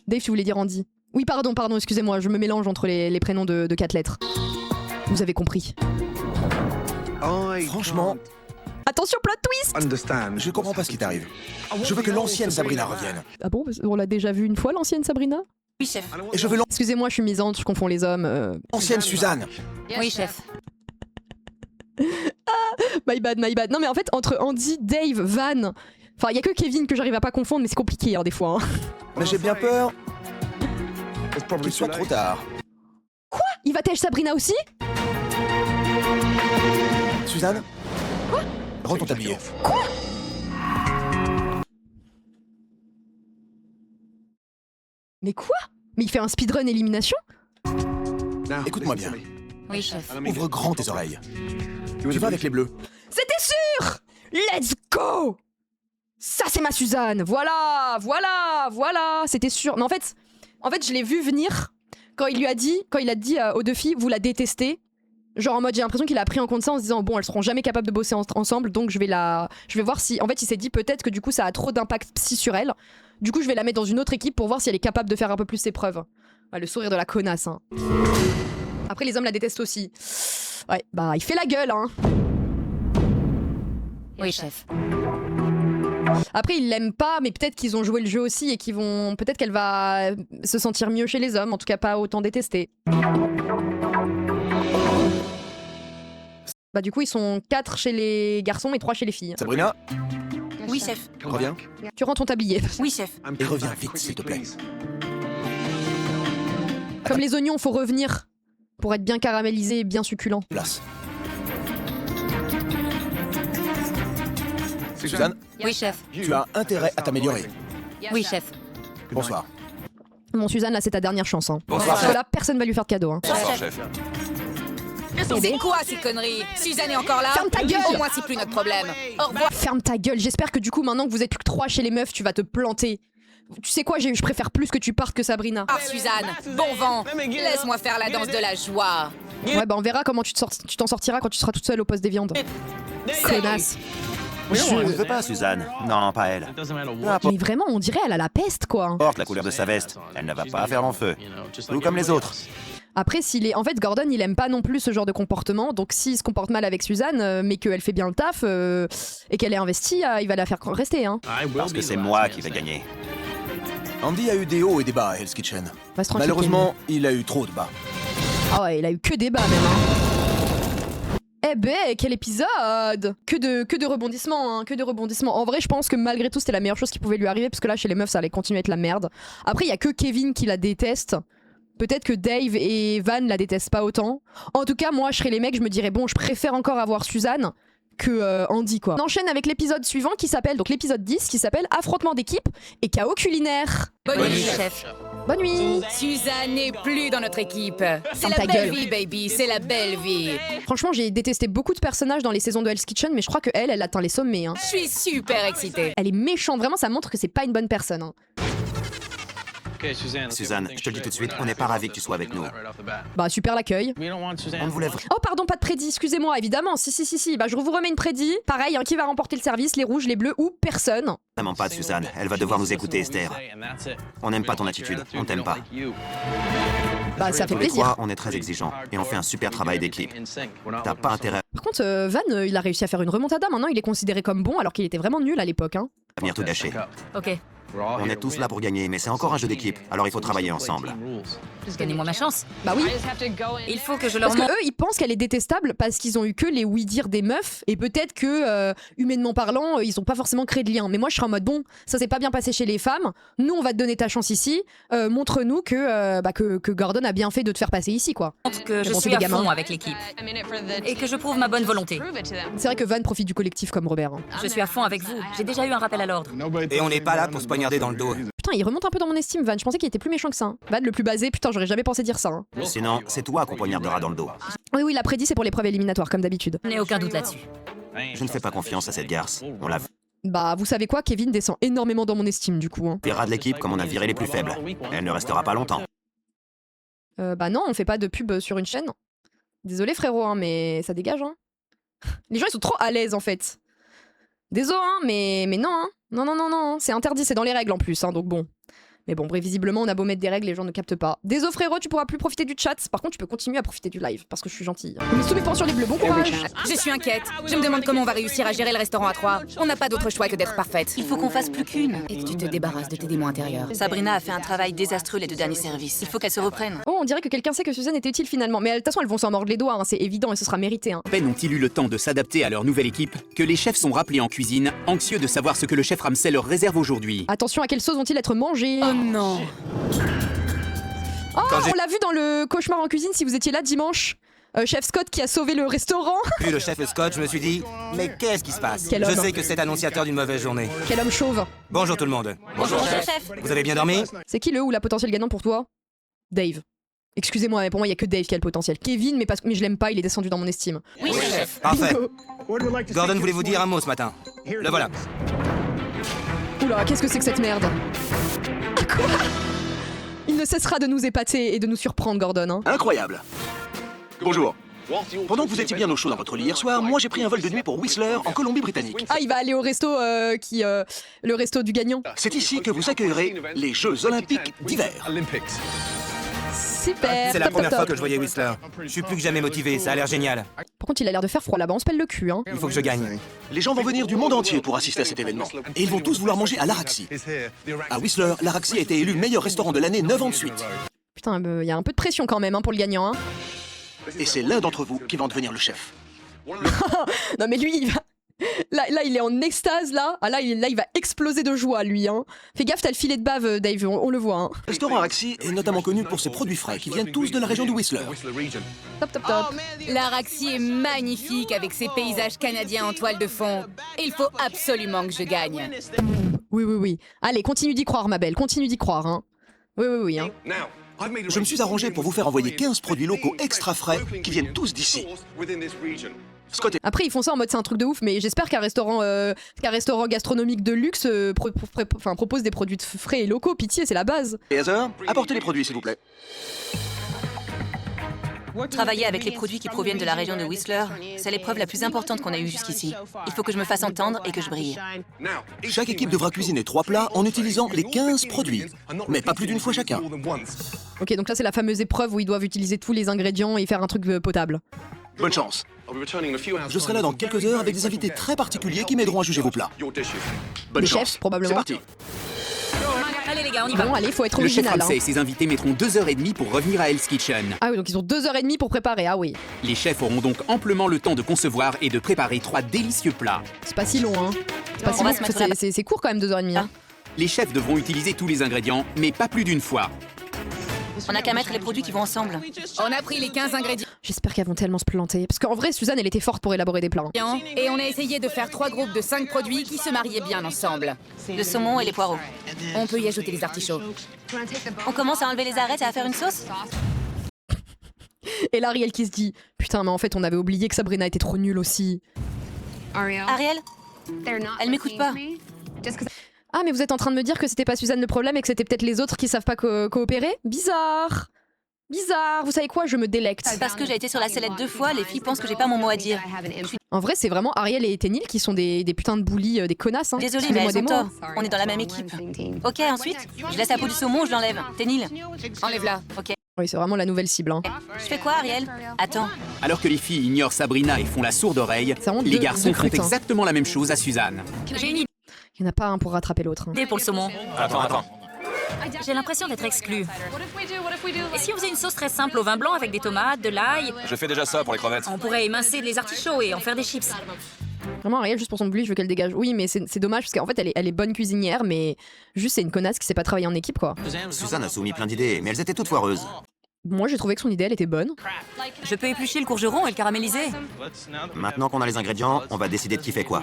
Dave, tu voulais dire Andy? Oui, pardon, excusez-moi, je me mélange entre les prénoms de 4 lettres. Vous avez compris. Franchement, Attention, plot twist! je comprends pas ce qui t'arrive. Je veux que l'ancienne Sabrina revienne. Ah bon? On l'a déjà vu une fois, l'ancienne Sabrina? Oui, chef. Et je veux Excusez-moi, je suis misante, je confonds les hommes. l'ancienne Suzanne. Oui, chef. My bad. Non mais en fait, entre Andy, Dave, Van... Enfin, il y a que Kevin que j'arrive à pas confondre, mais c'est compliqué hein, des fois. Hein. Mais j'ai bien peur qu'il soit trop tard. Il va tèche Sabrina aussi? Suzanne? Quoi? Rends ton tablier. Mais quoi? Mais il fait un speedrun élimination? Écoute-moi bien. Oui, chef. Ouvre grand tes oreilles. Tu vas avec les bleus. C'était sûr! Let's go! Ça c'est ma Suzanne! Voilà! C'était sûr. Mais en fait, je l'ai vu venir quand il a dit aux 2 filles, vous la détestez. Genre en mode, j'ai l'impression qu'il a pris en compte ça en se disant, bon, elles seront jamais capables de bosser ensemble, donc je vais voir si... En fait, il s'est dit peut-être que du coup, ça a trop d'impact psy sur elle. Du coup, je vais la mettre dans une autre équipe pour voir si elle est capable de faire un peu plus ses preuves. Ouais, le sourire de la connasse, hein. Après, les hommes la détestent aussi. Ouais, bah, il fait la gueule, hein. Oui, chef. Après, ils l'aiment pas, mais peut-être qu'ils ont joué le jeu aussi et qu'ils vont... Peut-être qu'elle va se sentir mieux chez les hommes, en tout cas pas autant détestée. Bah du coup, ils sont 4 chez les garçons et 3 chez les filles. Sabrina, Oui, chef. reviens. Tu rends ton tablier. Oui, chef. Et reviens vite, s'il te plaît. Comme les oignons, faut revenir pour être bien caramélisé et bien succulent. Place. Suzanne, Oui, chef. tu as intérêt à t'améliorer. Oui, chef. Bonsoir. Bon, Suzanne, là, c'est ta dernière chance. Hein. Bonsoir, Parce que chef. là, personne va lui faire de cadeau. Hein. Bonsoir, chef. C'est quoi ces conneries? Suzanne est encore là? Ferme ta gueule! Au moins c'est plus notre problème. Au revoir. Ferme ta gueule. J'espère que du coup, maintenant que vous êtes plus que 3 chez les meufs, tu vas te planter. Tu sais quoi, je préfère plus que tu partes que Sabrina. Ah, Suzanne, bon vent. Laisse-moi faire la danse de la joie. Ouais, bah on verra comment tu t'en sortiras quand tu seras toute seule au poste des viandes. Connasse. Je ne veux pas Suzanne. Non, pas elle. Mais vraiment, on dirait elle a la peste, quoi. Porte la couleur de sa veste. Elle ne va pas faire long feu. Tout comme les autres. Après, en fait, Gordon, il aime pas non plus ce genre de comportement. Donc, s'il se comporte mal avec Suzanne, mais qu'elle fait bien le taf et qu'elle est investie, il va la faire rester. Hein. Parce que c'est moi qui vais gagner. Andy a eu des hauts et des bas à Hell's Kitchen. Reste tranquille, Malheureusement, il a eu trop de bas. Kevin. Ah ouais, il a eu que des bas même. Hein. Eh ben, quel épisode! Que de rebondissements, hein, que de rebondissements. En vrai, je pense que malgré tout, c'était la meilleure chose qui pouvait lui arriver, parce que là, chez les meufs, ça allait continuer à être la merde. Après, il y a que Kevin qui la déteste. Peut-être que Dave et Van la détestent pas autant. En tout cas, moi, je serais les mecs, je me dirais, bon, je préfère encore avoir Suzanne que Andy, quoi. On enchaîne avec l'épisode suivant qui s'appelle, donc l'épisode 10, qui s'appelle Affrontement d'équipe et chaos culinaire. Bonne nuit, chef. Bonne nuit! Suzanne n'est plus dans notre équipe. C'est Ferme la ta belle gueule. vie, baby. C'est la belle vie. Franchement, j'ai détesté beaucoup de personnages dans les saisons de Hell's Kitchen, mais je crois que elle atteint les sommets. Hein. Je suis super excitée. Elle est méchante, vraiment, ça montre que c'est pas une bonne personne. Hein. Suzanne, je te le dis tout de suite, on n'est pas ravis que tu sois avec nous. Bah, super l'accueil. On ne voulait Oh, pardon, pas de prédit, excusez-moi, évidemment. Si. Bah, je vous remets une prédit. Pareil, hein, qui va remporter le service, les rouges, les bleus ou personne. vraiment pas de Suzanne. Elle va devoir nous écouter, Esther. On n'aime pas ton attitude, on t'aime pas. Bah, ça fait Tous les plaisir. trois, on est très exigeants et on fait un super travail d'équipe. T'as pas intérêt Par contre, Van, il a réussi à faire une remontada. Maintenant, il est considéré comme bon alors qu'il était vraiment nul à l'époque. Hein. à venir tout gâcher. Ok. On est tous là pour gagner, mais c'est encore un jeu d'équipe, alors il faut travailler ensemble. Donnez-moi ma chance. Bah oui. Il faut que je leur Parce que montre. eux, ils pensent qu'elle est détestable parce qu'ils ont eu que les oui-dire des meufs et peut-être que, humainement parlant, ils ont pas forcément créé de lien. Mais moi, je serais en mode bon, ça s'est pas bien passé chez les femmes. Nous, on va te donner ta chance ici. Montre-nous que Gordon a bien fait de te faire passer ici, quoi. Que je Bon, c'est suis des à gamins. fond avec l'équipe. Et que je prouve ma bonne volonté. C'est vrai que Van profite du collectif comme Robert. Hein. Je suis à fond avec vous. J'ai déjà eu un rappel à l'ordre. Et on n'est pas là pour se poignarder dans le dos. Putain, il remonte un peu dans mon estime, Van. Je pensais qu'il était plus méchant que ça. Hein. Van, le plus basé, putain, j'aurais jamais pensé dire ça. Hein. Sinon, c'est toi qu'on poignardera dans le dos. Oui, il l'a prédit, c'est pour l'épreuve éliminatoire, comme d'habitude. Je n'ai aucun doute là-dessus. Je ne fais pas confiance à cette garce. On la Bah, vous savez quoi, Kevin descend énormément dans mon estime, du coup. Hein. virera de l'équipe comme on a viré les plus faibles. Elle ne restera pas longtemps. Bah non, on fait pas de pub sur une chaîne. Désolé frérot, hein, mais ça dégage. Hein. Les gens, ils sont trop à l'aise, en fait. Désolé, hein, mais non, hein. Non, c'est interdit, c'est dans les règles en plus, hein, donc bon. Mais bon, bref, visiblement, on a beau mettre des règles, les gens ne captent pas. Désolé frérot, tu pourras plus profiter du chat. Par contre, tu peux continuer à profiter du live, parce que je suis gentille. On met tous mes points sur les bleus, bon courage. Je suis inquiète. Je me demande comment on va réussir à gérer le restaurant à 3. On n'a pas d'autre choix que d'être parfaite. Il faut qu'on fasse plus qu'une. Et que tu te débarrasses de tes démons intérieurs. Sabrina a fait un travail désastreux les 2 derniers services. Il faut qu'elle se reprenne. Oh, on dirait que quelqu'un sait que Suzanne était utile finalement. Mais de toute façon, elles vont s'en mordre les doigts, hein, c'est évident et ce sera mérité. Hein. À peine ont-ils eu le temps de s'adapter à leur nouvelle équipe que les chefs sont rappelés en cuisine, anxieux de savoir ce que le chef Ramsay leur réserve aujourd'hui. Attention à quelle sauce vont-ils être mangés. Oh non. Oh, Quand j'ai- on l'a vu dans le cauchemar en cuisine si vous étiez là dimanche. Chef Scott qui a sauvé le restaurant. Vu le chef Scott, je me suis dit, mais qu'est-ce qui se passe? Quel Je homme. sais que c'est annonciateur d'une mauvaise journée. Quel homme chauve. Bonjour tout le monde. Bonjour, chef. Vous avez bien dormi? C'est qui le ou la potentielle gagnante pour toi? Dave. Excusez-moi, mais pour moi, il y a que Dave qui a le potentiel. Kevin, mais je l'aime pas, il est descendu dans mon estime. Oui, chef. Parfait. Bingo. Gordon voulait vous dire un mot ce matin. Le voilà. Oula, qu'est-ce que c'est que cette merde? Quoi? Il ne cessera de nous épater et de nous surprendre, Gordon. Hein. Incroyable. Bonjour. Pendant que vous étiez bien au chaud dans votre lit hier soir, moi j'ai pris un vol de nuit pour Whistler, en Colombie-Britannique. Ah, il va aller au resto le resto du gagnant. C'est ici que vous accueillerez les Jeux Olympiques d'hiver. Super. C'est la top, première top, fois top. que je voyais Whistler. Je suis plus que jamais motivé, ça a l'air génial. Par contre, il a l'air de faire froid là-bas, on se pèle le cul. Hein. Il faut que je gagne. Les gens vont venir du monde entier pour assister à cet événement. Et ils vont tous vouloir manger à l'Araxi. À Whistler, l'Araxi a été élu meilleur restaurant de l'année 9 ans de suite. Putain, il y a un peu de pression quand même hein, pour le gagnant. Hein. Et c'est l'un d'entre vous qui va en devenir le chef. Non mais lui, il va... Là, il est en extase, là. Ah, là, il va exploser de joie, lui. Hein. Fais gaffe, t'as le filet de bave, Dave, on le voit. Hein. Le restaurant Araxi est notamment connu pour ses produits frais qui viennent tous de la région de Whistler. Top, top, top. L'Araxi est magnifique avec ses paysages canadiens en toile de fond. Il faut absolument que je gagne. Oui. Allez, continue d'y croire, ma belle, continue d'y croire. Hein. Oui. Hein. Je me suis arrangé pour vous faire envoyer 15 produits locaux extra frais qui viennent tous d'ici. Scott Après, ils font ça en mode c'est un truc de ouf, mais j'espère qu'un restaurant gastronomique de luxe propose des produits frais et locaux. Pitié, c'est la base. et Heather, apportez les produits s'il vous plaît. Travailler avec les produits qui proviennent de la région de Whistler, c'est l'épreuve la plus importante qu'on a eue jusqu'ici. Il faut que je me fasse entendre et que je brille. Chaque équipe devra cuisiner 3 plats en utilisant les 15 produits, mais pas plus d'une fois chacun. Ok, donc là, c'est la fameuse épreuve où ils doivent utiliser tous les ingrédients et faire un truc potable. Bonne chance. Je serai là dans quelques heures avec des invités très particuliers qui m'aideront à juger vos plats. Bonne Des chance. chefs, probablement. C'est parti. Allez les gars, on y va. Bon, allez, faut être Le chef original. Ramsay Hein. et ses invités mettront 2h30 pour revenir à Hell's Kitchen. Ah oui, donc ils ont 2h30 pour préparer, ah oui. Les chefs auront donc amplement le temps de concevoir et de préparer 3 délicieux plats. C'est pas si long, hein. C'est pas si On va long, se mettre là-bas. c'est court quand même 2h30. Hein. Les chefs devront utiliser tous les ingrédients, mais pas plus d'une fois. On n'a qu'à mettre les produits qui vont ensemble. On a pris les 15 ingrédients J'espère qu'elles vont tellement se planter. Parce qu'en vrai, Suzanne, elle était forte pour élaborer des plats. Hein. et on a essayé de faire 3 groupes de 5 produits qui se mariaient bien ensemble. Le saumon et les poireaux. On peut y ajouter les artichauts. On commence à enlever les arêtes et à faire une sauce? Et là, Ariel qui se dit putain, mais en fait, on avait oublié que Sabrina était trop nulle aussi. Ariel? Elle m'écoute pas. Ah, mais vous êtes en train de me dire que c'était pas Suzanne le problème et que c'était peut-être les autres qui savent pas coopérer? Bizarre. Vous savez quoi? Je me délecte. Parce que j'ai été sur la sellette 2 fois, les filles pensent que j'ai pas mon mot à dire. En vrai, c'est vraiment Ariel et Ténil qui sont des putins de bullies, des connasses. Hein. Désolée, mais Excusez-moi elles ont des tort. mots. On est dans la même équipe. Ok, ensuite, je laisse la peau du saumon ou je l'enlève. Ténil. Enlève-la. Ok. Oui, c'est vraiment la nouvelle cible. Hein. Je fais quoi, Ariel? Attends. Alors que les filles ignorent Sabrina et font la sourde oreille, Ça rend les deux garçons font crutes, hein. exactement la même chose à Suzanne. J'ai une idée. Il n'y en a pas un pour rattraper l'autre. Hein. Idée pour le saumon. Attends. J'ai l'impression d'être exclue. Et si on faisait une sauce très simple au vin blanc avec des tomates, de l'ail? Je fais déjà ça pour les crevettes. On pourrait émincer les artichauts et en faire des chips. Vraiment, Ariel, juste pour son bully, je veux qu'elle dégage. Oui, mais c'est dommage parce qu'en fait, elle est bonne cuisinière, mais juste c'est une connasse qui sait pas travailler en équipe, quoi. Suzanne a soumis plein d'idées, mais elles étaient toutes foireuses. Moi, j'ai trouvé que son idée, elle était bonne. Je peux éplucher le courgeron et le caraméliser. Maintenant qu'on a les ingrédients, on va décider de qui fait quoi.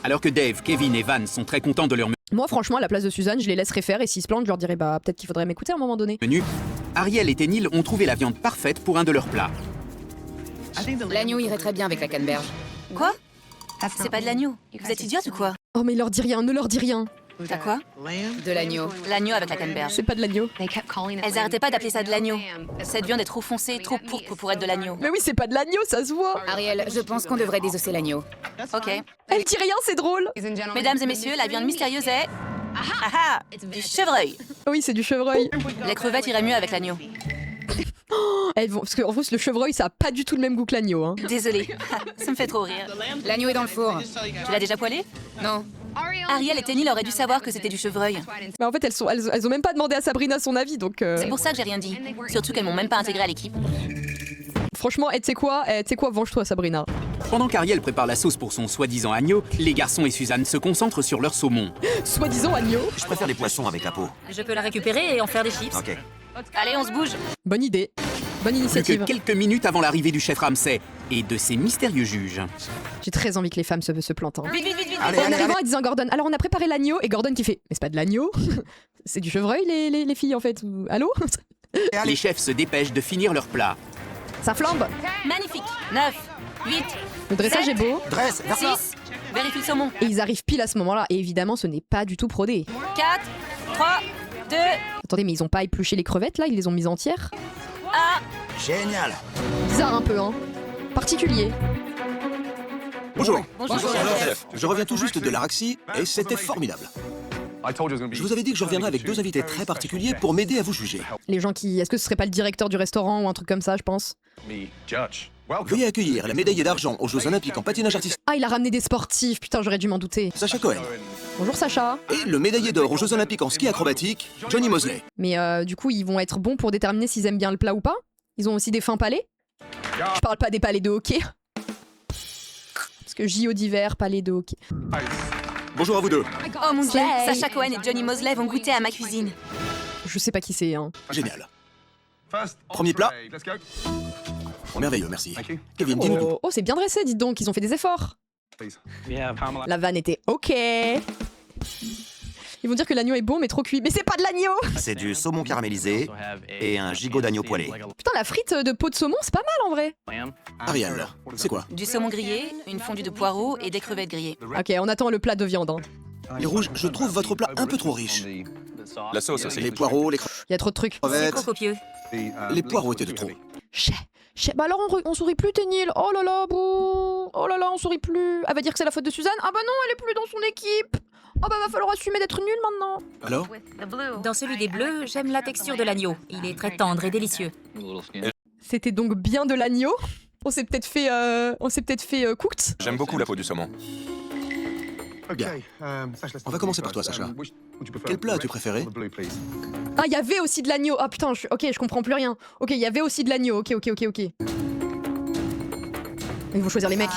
Alors que Dave, Kevin et Van sont très contents de leur Moi, franchement, à la place de Suzanne, je les laisserais faire et s'ils se plantent, je leur dirais bah peut-être qu'il faudrait m'écouter à un moment donné. menu, Ariel et Tenil ont trouvé la viande parfaite pour un de leurs plats. L'agneau irait très bien avec la canneberge. Quoi? C'est pas de l'agneau. Vous êtes idiote ou quoi? Oh, mais leur dis rien, ne leur dis rien. T'as quoi? De l'agneau. L'agneau avec la canneberge. C'est pas de l'agneau. Elles arrêtaient pas d'appeler ça de l'agneau. Cette viande est trop foncée, trop pourpre pour être de l'agneau. Mais oui, c'est pas de l'agneau, ça se voit. Ariel, je pense qu'on devrait désosser l'agneau. Ok. Elle dit rien, c'est drôle. Mesdames et messieurs, la viande mystérieuse est... Ah du chevreuil. Oui, c'est du chevreuil. Les crevettes iraient mieux avec l'agneau. Elles vont... Parce qu'en plus, le chevreuil, ça a pas du tout le même goût que l'agneau. Hein. Désolée, ça me fait trop rire. L'agneau est dans le four. Tu l'as déjà poêlé? Non. Ariel et Tenil auraient dû savoir que c'était du chevreuil. Mais en fait, elles ont même pas demandé à Sabrina son avis, donc... C'est pour ça que j'ai rien dit. Surtout qu'elles m'ont même pas intégré à l'équipe. Franchement, tu sais quoi, venge-toi, Sabrina. Pendant qu'Ariel prépare la sauce pour son soi-disant agneau, les garçons et Suzanne se concentrent sur leur saumon. Soi-disant agneau. Je préfère les poissons avec la peau. Je peux la récupérer et en faire des chips. Ok. Allez, on se bouge. Bonne idée. Bonne Plus que initiative. quelques minutes avant l'arrivée du chef Ramsay et de ses mystérieux juges. J'ai très envie que les femmes se plantent. Hein. Vite. En arrivant, elle disait à Gordon, alors on a préparé l'agneau, et Gordon qui fait, mais c'est pas de l'agneau, c'est du chevreuil les filles en fait. Allô? Les chefs se dépêchent de finir leur plat. Ça flambe. Magnifique. 9, 8, Le dressage est beau. Dresse, vers là. 6. Vérifie le saumon. Et ils arrivent pile à ce moment-là, et évidemment ce n'est pas du tout prodé. 4, 3, 2, Attendez, mais ils ont pas épluché les crevettes là, ils les ont mises entières. 1. Génial. Bizarre un peu, hein. Particulier. Bonjour. Bonjour. Chef. Je reviens tout juste de l'Araxie et c'était formidable. Je vous avais dit que je reviendrais avec deux invités très particuliers pour m'aider à vous juger. Les gens qui... Est-ce que ce serait pas le directeur du restaurant ou un truc comme ça, je pense? Veuillez accueillir la médaillée d'argent aux Jeux Olympiques en patinage artistique, Ah, il a ramené des sportifs, putain, j'aurais dû m'en douter. Sacha Cohen. Bonjour Sacha. Et le médaillé d'or aux Jeux Olympiques en ski acrobatique, Johnny Mosley. Mais du coup, ils vont être bons pour déterminer s'ils aiment bien le plat ou pas? Ils ont aussi des fins palais? Je parle pas des palais de hockey. Parce que JO d'hiver, palais de hockey. Bonjour à vous deux. Oh mon dieu, Sacha Cohen et Johnny Mosley vont goûter à ma cuisine. Je sais pas qui c'est, hein. Génial. Premier plat. Oh, merveilleux, merci. Kevin, dis-nous. Oh, c'est bien dressé, dites donc, ils ont fait des efforts. La vanne était ok. Ils vont dire que l'agneau est bon mais trop cuit. Mais c'est pas de l'agneau! C'est du saumon caramélisé et un gigot d'agneau poêlé. Putain, la frite de peau de saumon, c'est pas mal en vrai. Ariel, c'est quoi? Du saumon grillé, une fondue de poireaux et des crevettes grillées. Ok, on attend le plat de viande. Hein. Les rouges, je trouve votre plat un peu trop riche. La sauce aussi. Les poireaux, les Il y a trop de trucs. C'est crevettes, trop copieux. les poireaux étaient de trop. Bah alors on sourit plus, Tenil. Oh là là, bouh. Oh là là, on sourit plus. Elle va dire que c'est la faute de Suzanne. Ah bah non, elle est plus dans son équipe. Oh bah va falloir assumer d'être nulle maintenant. Alors? Dans celui des bleus, j'aime la texture de l'agneau. Il est très tendre et délicieux. C'était donc bien de l'agneau. On s'est peut-être fait, cooked. J'aime beaucoup la peau du saumon. Bien. On va commencer par toi, Sacha. Quel plat as-tu préféré? Ah, il y avait aussi de l'agneau. Ah putain, ok, je comprends plus rien. Ok, il y avait aussi de l'agneau. Ok. Ils vont choisir les mecs.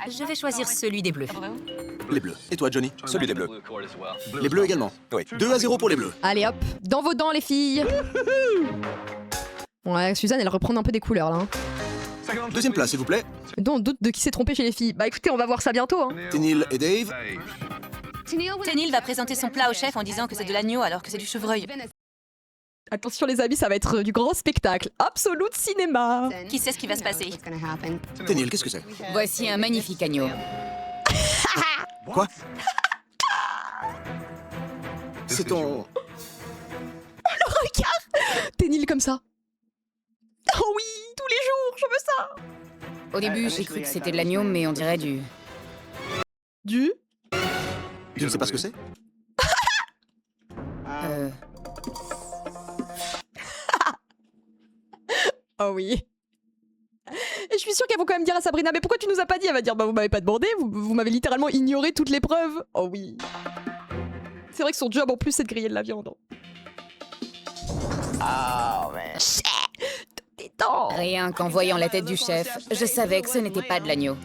Je vais choisir celui des bleus. Les bleus. Et toi, Johnny? Celui des bleus. Les bleus également. Oui. 2-0 pour les bleus. Allez hop, dans vos dents les filles. Ouais, Suzanne, elle reprend un peu des couleurs là. Hein. Deuxième plat, s'il vous plaît. Donc on doute de qui s'est trompé chez les filles. Bah écoutez, on va voir ça bientôt. Hein. Tenil et Dave. Tenil va présenter son plat au chef en disant que c'est de l'agneau alors que c'est du chevreuil. Attention les amis, ça va être du grand spectacle. Absolute cinéma. Qui sait ce qui va se passer? Tenil, qu'est-ce que c'est? Voici un magnifique agneau. Quoi? C'est ton... Tenil comme ça. Oh oui, tous les jours, je veux ça. Au début, j'ai cru que c'était de l'agneau, mais on dirait du... Du Je ne sais pas ce que c'est. Oh oui. Et je suis sûre qu'elles vont quand même dire à Sabrina, mais pourquoi tu nous as pas dit? Elle va dire, bah vous m'avez pas demandé, vous m'avez littéralement ignoré toutes les preuves. Oh oui. C'est vrai que son job en plus c'est de griller de la viande. Oh mais détends. Rien qu'en voyant la tête du chef, je savais que ce n'était pas de l'agneau.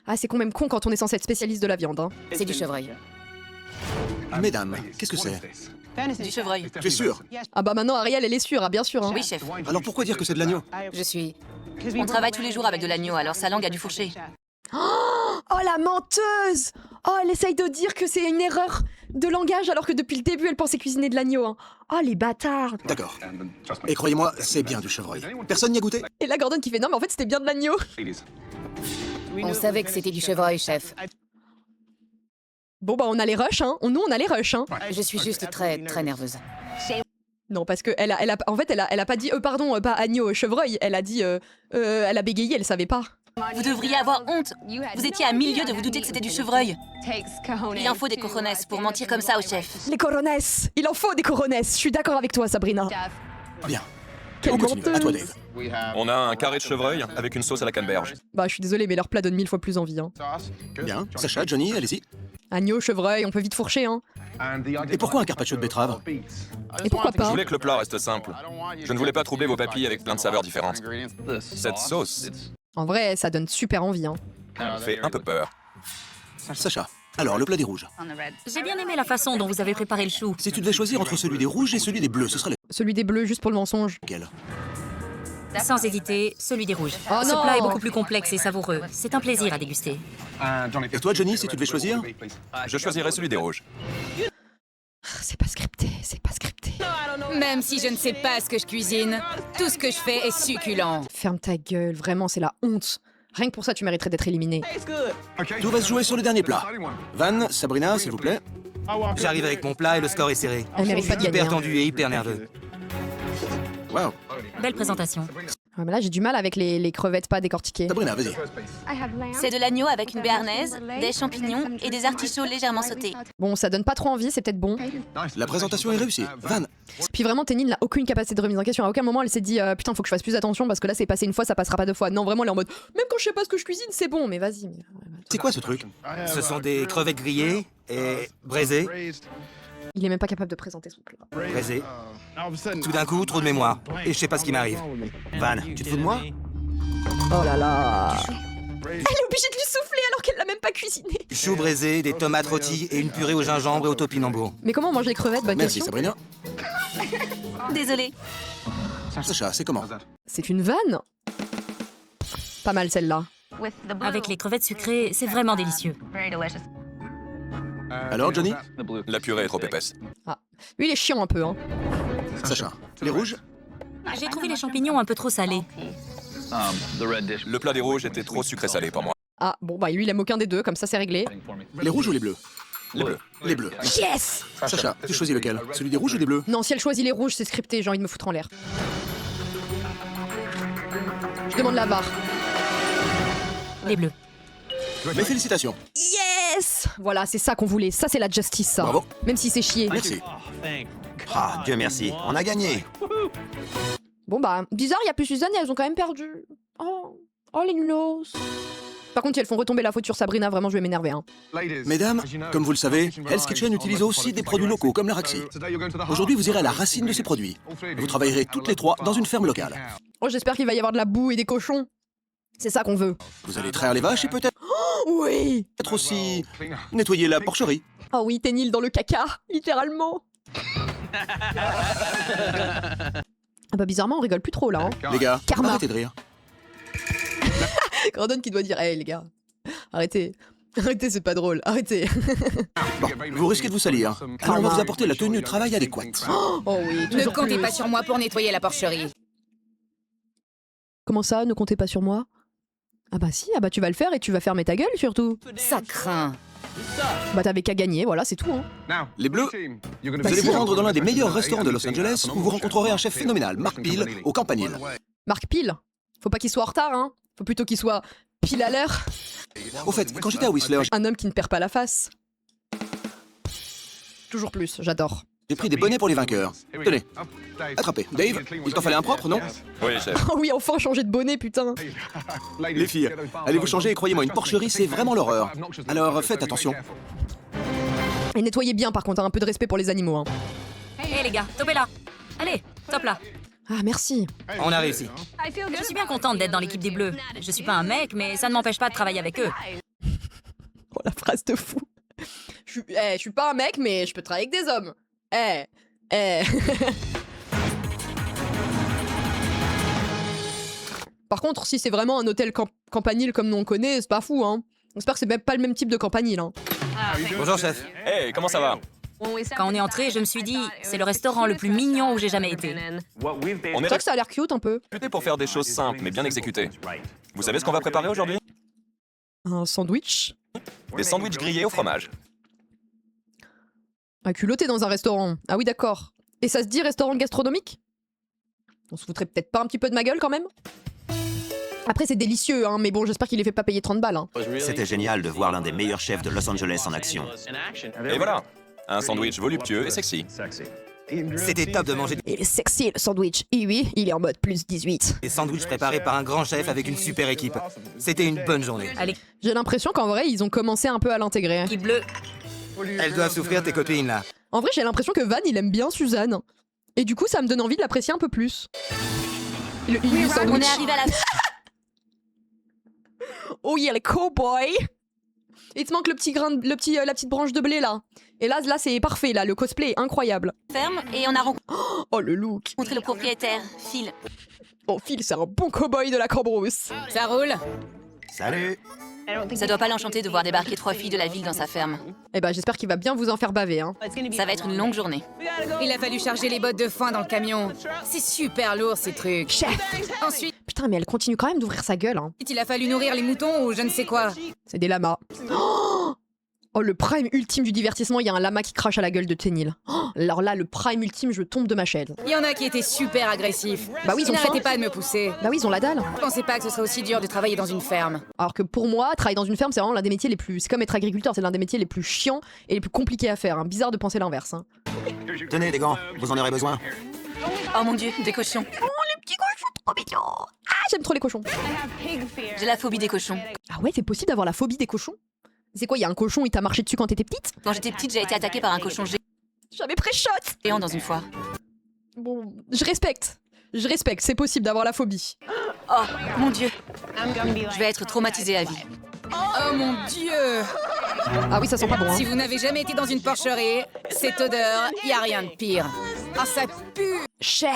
Ah c'est quand même con quand on est censé être spécialiste de la viande. Hein. C'est du chevreuil. Mesdames, qu'est-ce que c'est? Du chevreuil. Tu es sûr? Ah bah maintenant Ariel elle est sûre, ah, bien sûr. Hein. Oui, chef. Alors pourquoi dire que c'est de l'agneau? Je suis... On travaille tous les jours avec de l'agneau, alors sa langue a dû fourcher. Oh la menteuse! Oh elle essaye de dire que c'est une erreur de langage alors que depuis le début elle pensait cuisiner de l'agneau. Hein. Oh les bâtards! D'accord. Et croyez-moi, c'est bien du chevreuil. Personne n'y a goûté? Et là Gordon qui fait non mais en fait c'était bien de l'agneau. On savait que c'était du chevreuil, chef. Bon bah on a les rushs hein, nous on a les rushs hein. Je suis juste très nerveuse. Non parce que elle a pas dit pardon pas agneau chevreuil, elle a dit elle a bégayé, elle savait pas. Vous devriez avoir honte. Vous étiez à milieu de vous douter que c'était du chevreuil. Il en faut des cojones pour mentir comme ça au chef. Les corones, il en faut des corones. Je suis d'accord avec toi Sabrina. Bien. Quelle On continue. À toi, menteuse. Dave. On a un carré de chevreuil avec une sauce à la canneberge. Bah je suis désolée mais leur plat donne 1000 fois plus envie hein. Bien. Sacha, Johnny, allez-y. Agneau, chevreuil, on peut vite fourcher hein. Et pourquoi un carpaccio de betterave? Et pourquoi Je pas? voulais que le plat reste simple. Je ne voulais pas troubler vos papilles avec plein de saveurs différentes. Cette sauce En vrai ça donne super envie hein. fait un peu peur. Sacha, alors le plat des rouges. J'ai bien aimé la façon dont vous avez préparé le chou. Si tu devais choisir entre celui des rouges et celui des bleus, ce serait Celui des bleus juste pour le mensonge. lequel? Sans hésiter, celui des rouges. Oh Ce non. plat est beaucoup plus complexe et savoureux. C'est un plaisir à déguster. Et toi, Johnny, si tu devais choisir? Je choisirais celui des rouges. C'est pas scripté, c'est pas scripté. Même si je ne sais pas ce que je cuisine, tout ce que je fais est succulent. Ferme ta gueule, vraiment c'est la honte. Rien que pour ça tu mériterais d'être éliminé. Tout va se jouer sur le dernier plat. Van, Sabrina, s'il vous plaît. J'arrive avec mon plat et le score est serré. Elle mérite pas de gagner. Hyper Hein. tendu et hyper nerveux. Waouh. Belle présentation. Ouais, mais là j'ai du mal avec les crevettes pas décortiquées. Sabrina, vas-y. C'est de l'agneau avec une béarnaise, des champignons et des artichauts légèrement sautés. Bon ça donne pas trop envie, c'est peut-être bon. La présentation est réussie. Van, Puis vraiment Ténine n'a aucune capacité de remise en question. À aucun moment elle s'est dit putain faut que je fasse plus attention parce que là c'est passé une fois, ça passera pas deux fois. Non vraiment elle est en mode même quand je sais pas ce que je cuisine c'est bon mais vas-y. Mais... c'est quoi ce truc? Ce sont des crevettes grillées et braisées. Il est même pas capable de présenter son plat. Braisées. Tout d'un coup, trop de mémoire. Et je sais pas ce qui m'arrive. Van, tu te fous de moi? Oh là là. Elle est obligée de lui souffler alors qu'elle l'a même pas cuisiné. Chou braisé, des tomates rôties et une purée au gingembre et au topinambour. Mais comment on mange les crevettes? Bonne merci question. Sabrina. Désolée. Sacha, c'est comment? C'est une vanne. Pas mal celle-là. Avec les crevettes sucrées, c'est vraiment délicieux. Alors, Johnny? La purée est trop épaisse. Ah. Lui il est chiant un peu hein. Sacha, les rouges? J'ai trouvé les champignons un peu trop salés. Le plat des rouges était trop sucré-salé pour moi. Ah bon bah lui il aime aucun des deux, comme ça c'est réglé. Les rouges ou les bleus? Les bleus. Les bleus. Yes. Sacha, tu choisis lequel? Celui des rouges ou des bleus? Non si elle choisit les rouges c'est scripté, j'ai envie de me foutre en l'air. Je demande la barre. Les bleus. Mes félicitations. Yes. Voilà c'est ça qu'on voulait, ça c'est la justice ça. Bravo. Même si c'est chier. Merci. Ah, Dieu merci, on a gagné. Bon bah bizarre, il y a plus Suzanne et elles ont quand même perdu. Oh les nulos. Par contre si elles font retomber la faute sur Sabrina, vraiment je vais m'énerver hein. Mesdames, comme vous le savez, Hell's Kitchen utilise aussi des produits locaux comme l'Araxi. Aujourd'hui, vous irez à la racine de ces produits. Vous travaillerez toutes les trois dans une ferme locale. Oh j'espère qu'il va y avoir de la boue et des cochons. C'est ça qu'on veut. Vous allez traire les vaches et peut-être Oui. aussi nettoyer la porcherie. Oh oui, Ténil dans le caca, littéralement. Ah bah bizarrement on rigole plus trop là hein. Les gars, Karma. arrêtez de rire. Gordon qui doit dire hey les gars, arrêtez. Arrêtez c'est pas drôle, arrêtez. Bon, vous risquez de vous salir. Alors on va vous apporter la tenue de travail adéquate. Oh oui, Ne toujours comptez plus. pas sur moi pour nettoyer la porcherie. Comment ça, ne comptez pas sur moi? Ah bah si, ah bah tu vas le faire et tu vas fermer ta gueule surtout. Ça craint. Bah t'avais qu'à gagner, voilà c'est tout hein. Les bleus, vous allez vous rendre dans l'un des meilleurs restaurants de Los Angeles où vous rencontrerez un chef phénoménal, Mark Peel, au Campanile. Marc Pile, faut pas qu'il soit en retard hein. Faut plutôt qu'il soit pile à l'heure. Au fait, quand j'étais à Whistler, Un homme qui ne perd pas la face. Toujours plus, j'adore. j'ai pris des bonnets pour les vainqueurs. Tenez, attrapez. Dave, il t'en fallait un propre, non? Oui, chef. Oh oui, enfin changer de bonnet, putain. Les filles, allez vous changer et croyez-moi, une porcherie, c'est vraiment l'horreur. Alors faites attention. Et nettoyez bien par contre, hein, un peu de respect pour les animaux. Hein. Hé les gars, topez là. Allez, top là. Ah merci. On a réussi. Je suis bien contente d'être dans l'équipe des Bleus. Je suis pas un mec, mais ça ne m'empêche pas de travailler avec eux. Oh la phrase de fou. Je suis pas un mec, mais je peux travailler avec des hommes. Par contre, si c'est vraiment un hôtel campanile comme nous on connaît, c'est pas fou, hein. J'espère que c'est même pas le même type de campanile, hein. Bonjour, chef. Hey, comment ça va? Quand on est entré, je me suis dit, c'est le restaurant le plus mignon où j'ai jamais été. On C'est est vrai que ça a l'air cute un peu. réputé pour faire des choses simples mais bien exécutées. Vous savez ce qu'on va préparer aujourd'hui? Un sandwich. Des sandwichs grillés au fromage. Un culotté dans un restaurant. Ah oui, d'accord. Et ça se dit restaurant gastronomique? On se foutrait peut-être pas un petit peu de ma gueule quand même? Après, c'est délicieux, hein, mais bon, j'espère qu'il les fait pas payer 30 balles. Hein. C'était génial de voir l'un des meilleurs chefs de Los Angeles en action. Et voilà, un sandwich voluptueux et sexy. C'était top de manger Il est sexy le sandwich. Et oui, il est en mode plus 18. des sandwichs préparés par un grand chef avec une super équipe. C'était une bonne journée. Allez, J'ai l'impression qu'en vrai, ils ont commencé un peu à l'intégrer. équipe bleue. Elles doivent souffrir, tes copines, là. En vrai, j'ai l'impression que Van, il aime bien Suzanne. Et du coup, ça me donne envie de l'apprécier un peu plus. Le sandwich. On est arrivé à la... Oh yeah, les cowboys. Il te manque le petit grain, la petite branche de blé là. Et là c'est parfait là, le cosplay est incroyable. ferme et on a Oh le look. rencontré le propriétaire, Phil. Oh Phil, c'est un bon cowboy de la Cambrousse. Ça roule? Salut. Ça doit pas l'enchanter de voir débarquer 3 filles de la ville dans sa ferme. Eh ben j'espère qu'il va bien vous en faire baver hein. Ça va être une longue journée. Il a fallu charger les bottes de foin dans le camion. C'est super lourd ces trucs. Chef. Ensuite, Putain mais elle continue quand même d'ouvrir sa gueule hein. il a fallu nourrir les moutons ou je ne sais quoi. C'est des lamas. Oh le prime ultime du divertissement, il y a un lama qui crache à la gueule de Ténil. Oh, alors là, le prime ultime, je tombe de ma chaise. Il y en a qui étaient super agressifs. Bah oui, ils ont n'arrêtaient faim. pas de me pousser. Bah oui, ils ont la dalle. Je pensais pas que ce serait aussi dur de travailler dans une ferme. Alors que pour moi, travailler dans une ferme, c'est vraiment l'un des métiers les plus... C'est comme être agriculteur, c'est l'un des métiers les plus chiants et les plus compliqués à faire. Hein. Bizarre de penser l'inverse. Hein. Tenez, des gants, vous en aurez besoin. Oh mon dieu, des cochons. Ah, j'aime trop les cochons. J'ai la phobie des cochons. Ah ouais, c'est possible d'avoir la phobie des cochons? C'est quoi, il y a un cochon, il t'a marché dessus quand t'étais petite? Quand j'étais petite, j'ai été attaquée par un cochon J'avais pré-shot. géant dans une foire. Bon, je respecte. Je respecte, c'est possible d'avoir la phobie. Oh mon dieu. Je vais être traumatisée à vie. Oh mon dieu! Ah oui, ça sent pas bon. Hein. Si vous n'avez jamais été dans une porcherie, cette odeur, y a rien de pire. Ah, ça pue! Chais.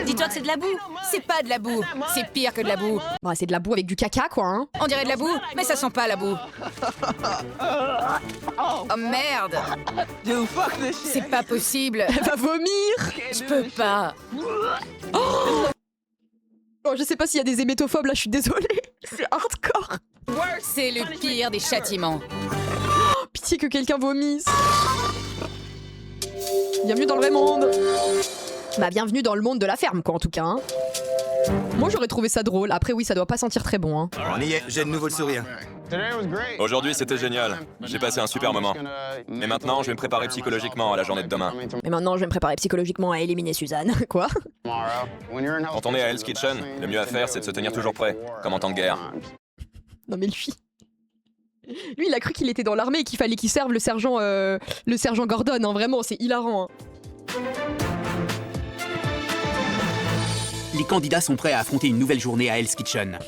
Dis-toi que c'est de la boue. C'est pas de la boue, c'est pire que de la boue. Bah, c'est de la boue avec du caca, quoi. Hein. On dirait de la boue, mais ça sent pas la boue. Oh merde! C'est pas possible. Elle va vomir. Je peux pas. Oh, je sais pas s'il y a des hémétophobes là, je suis désolée. C'est hardcore. C'est le pire des châtiments. Pitié que quelqu'un vomisse. Bienvenue dans le vrai monde. Bah, bienvenue dans le monde de la ferme, quoi, en tout cas. Hein. Moi, j'aurais trouvé ça drôle. Après, oui, ça doit pas sentir très bon. Hein. On y est, j'ai de nouveau le sourire. Aujourd'hui, c'était génial. J'ai passé un super moment. Mais maintenant, je vais me préparer psychologiquement à la journée de demain. Mais maintenant, je vais me préparer psychologiquement à éliminer Suzanne. Quoi? Quand on est à Hell's Kitchen, le mieux à faire, c'est de se tenir toujours prêt, comme en temps de guerre. Non, mais lui... Lui, il a cru qu'il était dans l'armée et qu'il fallait qu'il serve le sergent Gordon. Hein. Vraiment, c'est hilarant. Hein. Les candidats sont prêts à affronter une nouvelle journée à Hell's Kitchen.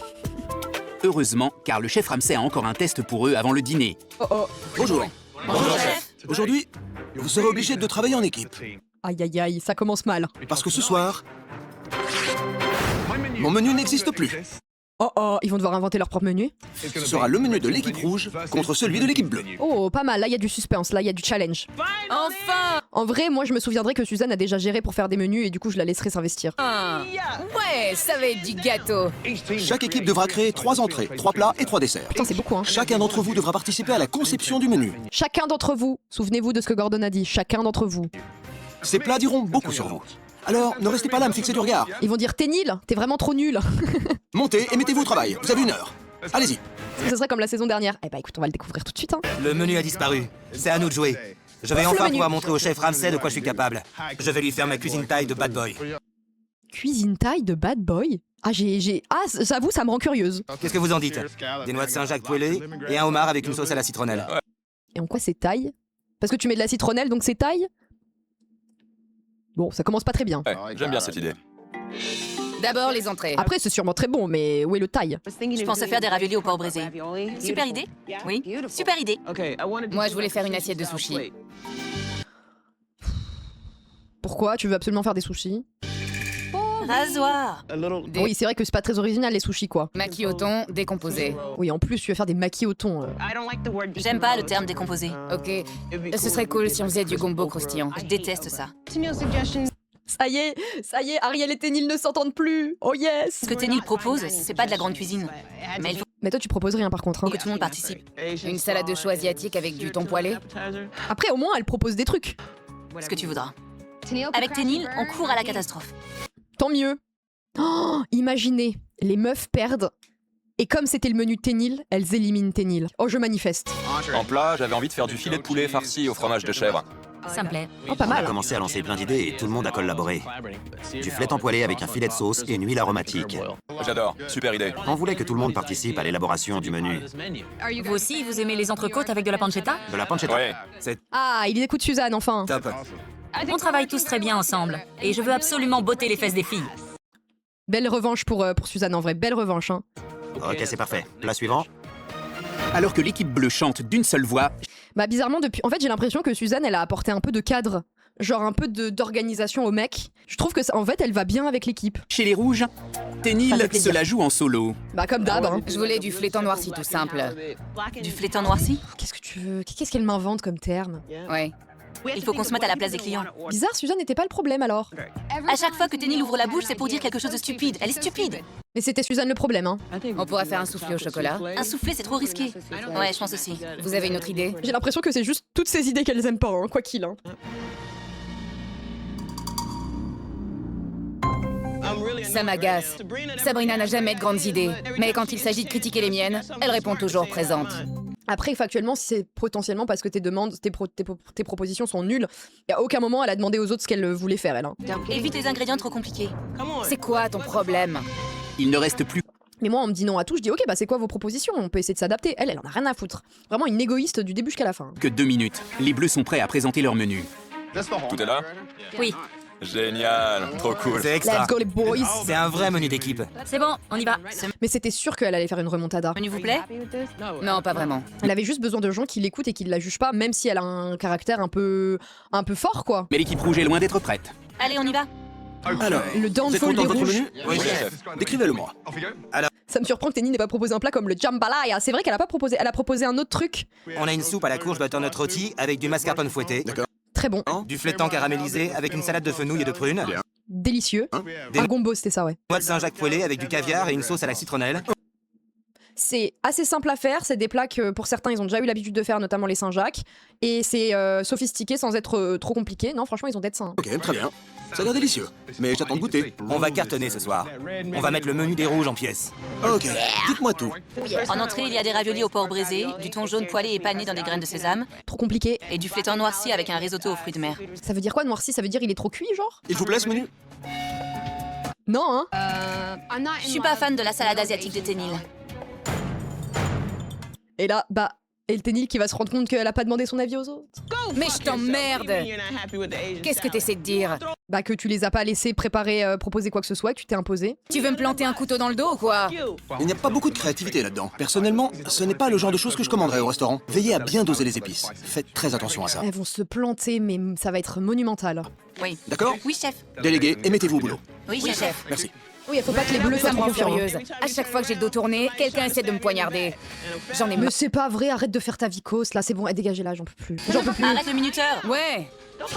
Heureusement, car le chef Ramsay a encore un test pour eux avant le dîner. Oh oh. Bonjour. Bonjour, chef. Aujourd'hui, vous serez obligé de travailler en équipe. Aïe aïe aïe, ça commence mal. Parce que ce soir, mon menu n'existe plus. Oh oh, ils vont devoir inventer leur propre menu. Ce sera le menu de l'équipe rouge contre celui de l'équipe bleue. Oh, pas mal, là il y a du suspense, là il y a du challenge. Enfin! En vrai, moi je me souviendrai que Suzanne a déjà géré pour faire des menus et du coup je la laisserai s'investir. Ouais, ça va être du gâteau. Chaque équipe devra créer 3 entrées, 3 plats et 3 desserts. Putain, c'est beaucoup hein. Chacun d'entre vous devra participer à la conception du menu. Chacun d'entre vous, souvenez-vous de ce que Gordon a dit, chacun d'entre vous. Ces plats diront beaucoup sur vous. Alors, ne restez pas là à me fixer du regard. Ils vont dire t'es nul, t'es vraiment trop nul. Montez et mettez-vous au travail. Vous avez 1 heure. Allez-y. Ce serait comme la saison dernière. Eh bah écoute, on va le découvrir tout de suite. Hein. Le menu a disparu. C'est à nous de jouer. Je vais Le enfin menu. pouvoir montrer au chef Ramsay de quoi je suis capable. Je vais lui faire ma cuisine taille de bad boy. Cuisine taille de bad boy. Ah Ah, j'avoue, ça me rend curieuse. Qu'est-ce que vous en dites? Des noix de Saint-Jacques poêlées et un homard avec une sauce à la citronnelle. Et en quoi c'est thaï? Parce que tu mets de la citronnelle, donc c'est thaï? Bon, ça commence pas très bien. Ouais, j'aime bien cette idée. D'abord les entrées. Après, c'est sûrement très bon, mais où est le thaï? Je pensais faire des raviolis au porc braisé. Super idée? Oui, super idée. Moi, je voulais faire une assiette de sushi. Pourquoi? Tu veux absolument faire des sushis? Rasoir. Oui, c'est vrai que c'est pas très original les sushis, quoi. Maquis au thon, décomposé. Oui, en plus, tu veux faire des maquis au thon. J'aime pas le terme décomposé. Ok, ce serait cool si on faisait du gombo croustillant. Je déteste ça. Ça y est, Ariel et Ténil ne s'entendent plus. Oh yes! Ce que Ténil propose, c'est pas de la grande cuisine. Mais il faut Mais toi, tu proposes rien par contre. Hein. que tout le monde participe. Une salade de choux asiatique avec du thon poêlé. Après, au moins, elle propose des trucs. Ce que tu voudras. Avec Ténil, on court à la catastrophe. Tant mieux. Oh, imaginez, les meufs perdent. Et comme c'était le menu Ténil, elles éliminent Ténil. Oh, je manifeste. En plat, j'avais envie de faire du filet de poulet farci au fromage de chèvre. Ça me plaît. Oh, pas On a mal. commencé à lancer plein d'idées et tout le monde a collaboré. Du flétan poêlé avec un filet de sauce et une huile aromatique. J'adore, super idée. On voulait que tout le monde participe à l'élaboration du menu. Vous aussi, vous aimez les entrecôtes avec de la pancetta? De la pancetta. Ouais. C'est Ah, il écoute Suzanne, enfin. top. On travaille tous très bien ensemble. Et je veux absolument botter les fesses des filles. Belle revanche pour Suzanne, en vrai. Belle revanche, hein. Ok, c'est parfait. Plat suivant. Alors que l'équipe bleue chante d'une seule voix, Bah, bizarrement, depuis... En fait, j'ai l'impression que Suzanne, elle a apporté un peu de cadre. Genre un peu d'organisation au mec. Je trouve que, en fait, elle va bien avec l'équipe. chez les rouges, Ça Ténil fait se plaisir. la joue en solo. Bah, comme d'hab, hein. Je voulais du flétan noirci tout simple. Du flétan noirci? Qu'est-ce que tu veux? Qu'est-ce qu'elle m'invente comme terme? Ouais. Il faut qu'on se mette à la place des clients. Bizarre, Suzanne n'était pas le problème alors. À chaque fois que Ténil ouvre la bouche, c'est pour dire quelque chose de stupide. Elle est stupide. Mais c'était Suzanne le problème, hein. On pourrait faire un soufflé au chocolat. Un soufflé, c'est trop risqué. Ouais, je pense aussi. Vous avez une autre idée? J'ai l'impression que c'est juste toutes ces idées qu'elles aiment pas, hein, quoi qu'il. Hein. Ça m'agace. Sabrina n'a jamais de grandes idées. Mais quand il s'agit de critiquer les miennes, elle répond toujours présente. Après, factuellement, si c'est potentiellement parce que tes demandes, tes propositions sont nulles, y a aucun moment elle a demandé aux autres ce qu'elle voulait faire, elle. Hein. Évite les ingrédients trop compliqués. C'est quoi ton problème? Il ne reste plus Mais moi, on me dit non à tout, je dis ok, bah c'est quoi vos propositions? On peut essayer de s'adapter. Elle en a rien à foutre. Vraiment une égoïste du début jusqu'à la fin. que 2 minutes. Les bleus sont prêts à présenter leur menu. Tout est là? Oui, Génial, trop cool. C'est Let's extra. go les boys! C'est un vrai menu d'équipe. c'est bon, on y va. Mais c'était sûr qu'elle allait faire une remontada. Menu vous plaît? Non, pas vraiment. Elle avait juste besoin de gens qui l'écoutent et qui la jugent pas, même si elle a un caractère un peu fort, quoi. Mais l'équipe rouge est loin d'être prête. Allez, on y va. Alors, Le vous êtes downfall content des de votre rouges. menu? Oui, chef. Décrivez-le-moi. Ça me surprend que Tenny n'ait pas proposé un plat comme le jambalaya. C'est vrai qu'elle a pas proposé, elle a proposé un autre truc. On a une soupe à la courge butternut rôti avec du mascarpone fouetté. D'accord. Très bon, Du flétan caramélisé avec une salade de fenouil et de prunes. délicieux. Des Un gombo, c'était ça, ouais. noix de Saint-Jacques poêlées avec du caviar et une sauce à la citronnelle. C'est assez simple à faire, c'est des plats que pour certains ils ont déjà eu l'habitude de faire, notamment les Saint-Jacques. Et c'est sophistiqué sans être trop compliqué. Non, franchement, ils ont d'être sains. Ok, très bien. Ça a l'air délicieux. Mais j'attends de goûter. On va cartonner ce soir. On va mettre le menu des rouges en pièces. Ok, dites-moi tout. En entrée, il y a des raviolis au porc braisé, du thon jaune poêlé et pané dans des graines de sésame, Trop compliqué. et du flétan noirci avec un risotto aux fruits de mer. Ça veut dire quoi, noirci? Ça veut dire il est trop cuit, genre? Il vous plaît ce menu? Non, hein? Je suis pas fan de la salade asiatique de Ténil. Et là, bah, et le Ténil qui va se rendre compte qu'elle a pas demandé son avis aux autres. Mais je t'emmerde! Qu'est-ce que t'essaies de dire? Bah, que tu les as pas laissés préparer, proposer quoi que ce soit, que tu t'es imposé. Tu veux me planter un couteau dans le dos ou quoi? Il n'y a pas beaucoup de créativité là-dedans. Personnellement, ce n'est pas le genre de choses que je commanderais au restaurant. Veillez à bien doser les épices. Faites très attention à ça. Elles vont se planter, mais ça va être monumental. Oui. D'accord? Oui, chef. Délégués, et mettez-vous au boulot. Oui, Oui, chef. chef. Merci. Oui, il faut pas que les bleus soient Ça me trop rend confiants. furieuse. À chaque fois que j'ai le dos tourné, quelqu'un essaie de me poignarder. J'en ai Mais marre. c'est pas vrai, arrête de faire ta vicose, là, c'est bon, dégagez là, j'en peux plus. J'en peux plus. Arrête le minuteur. Ouais!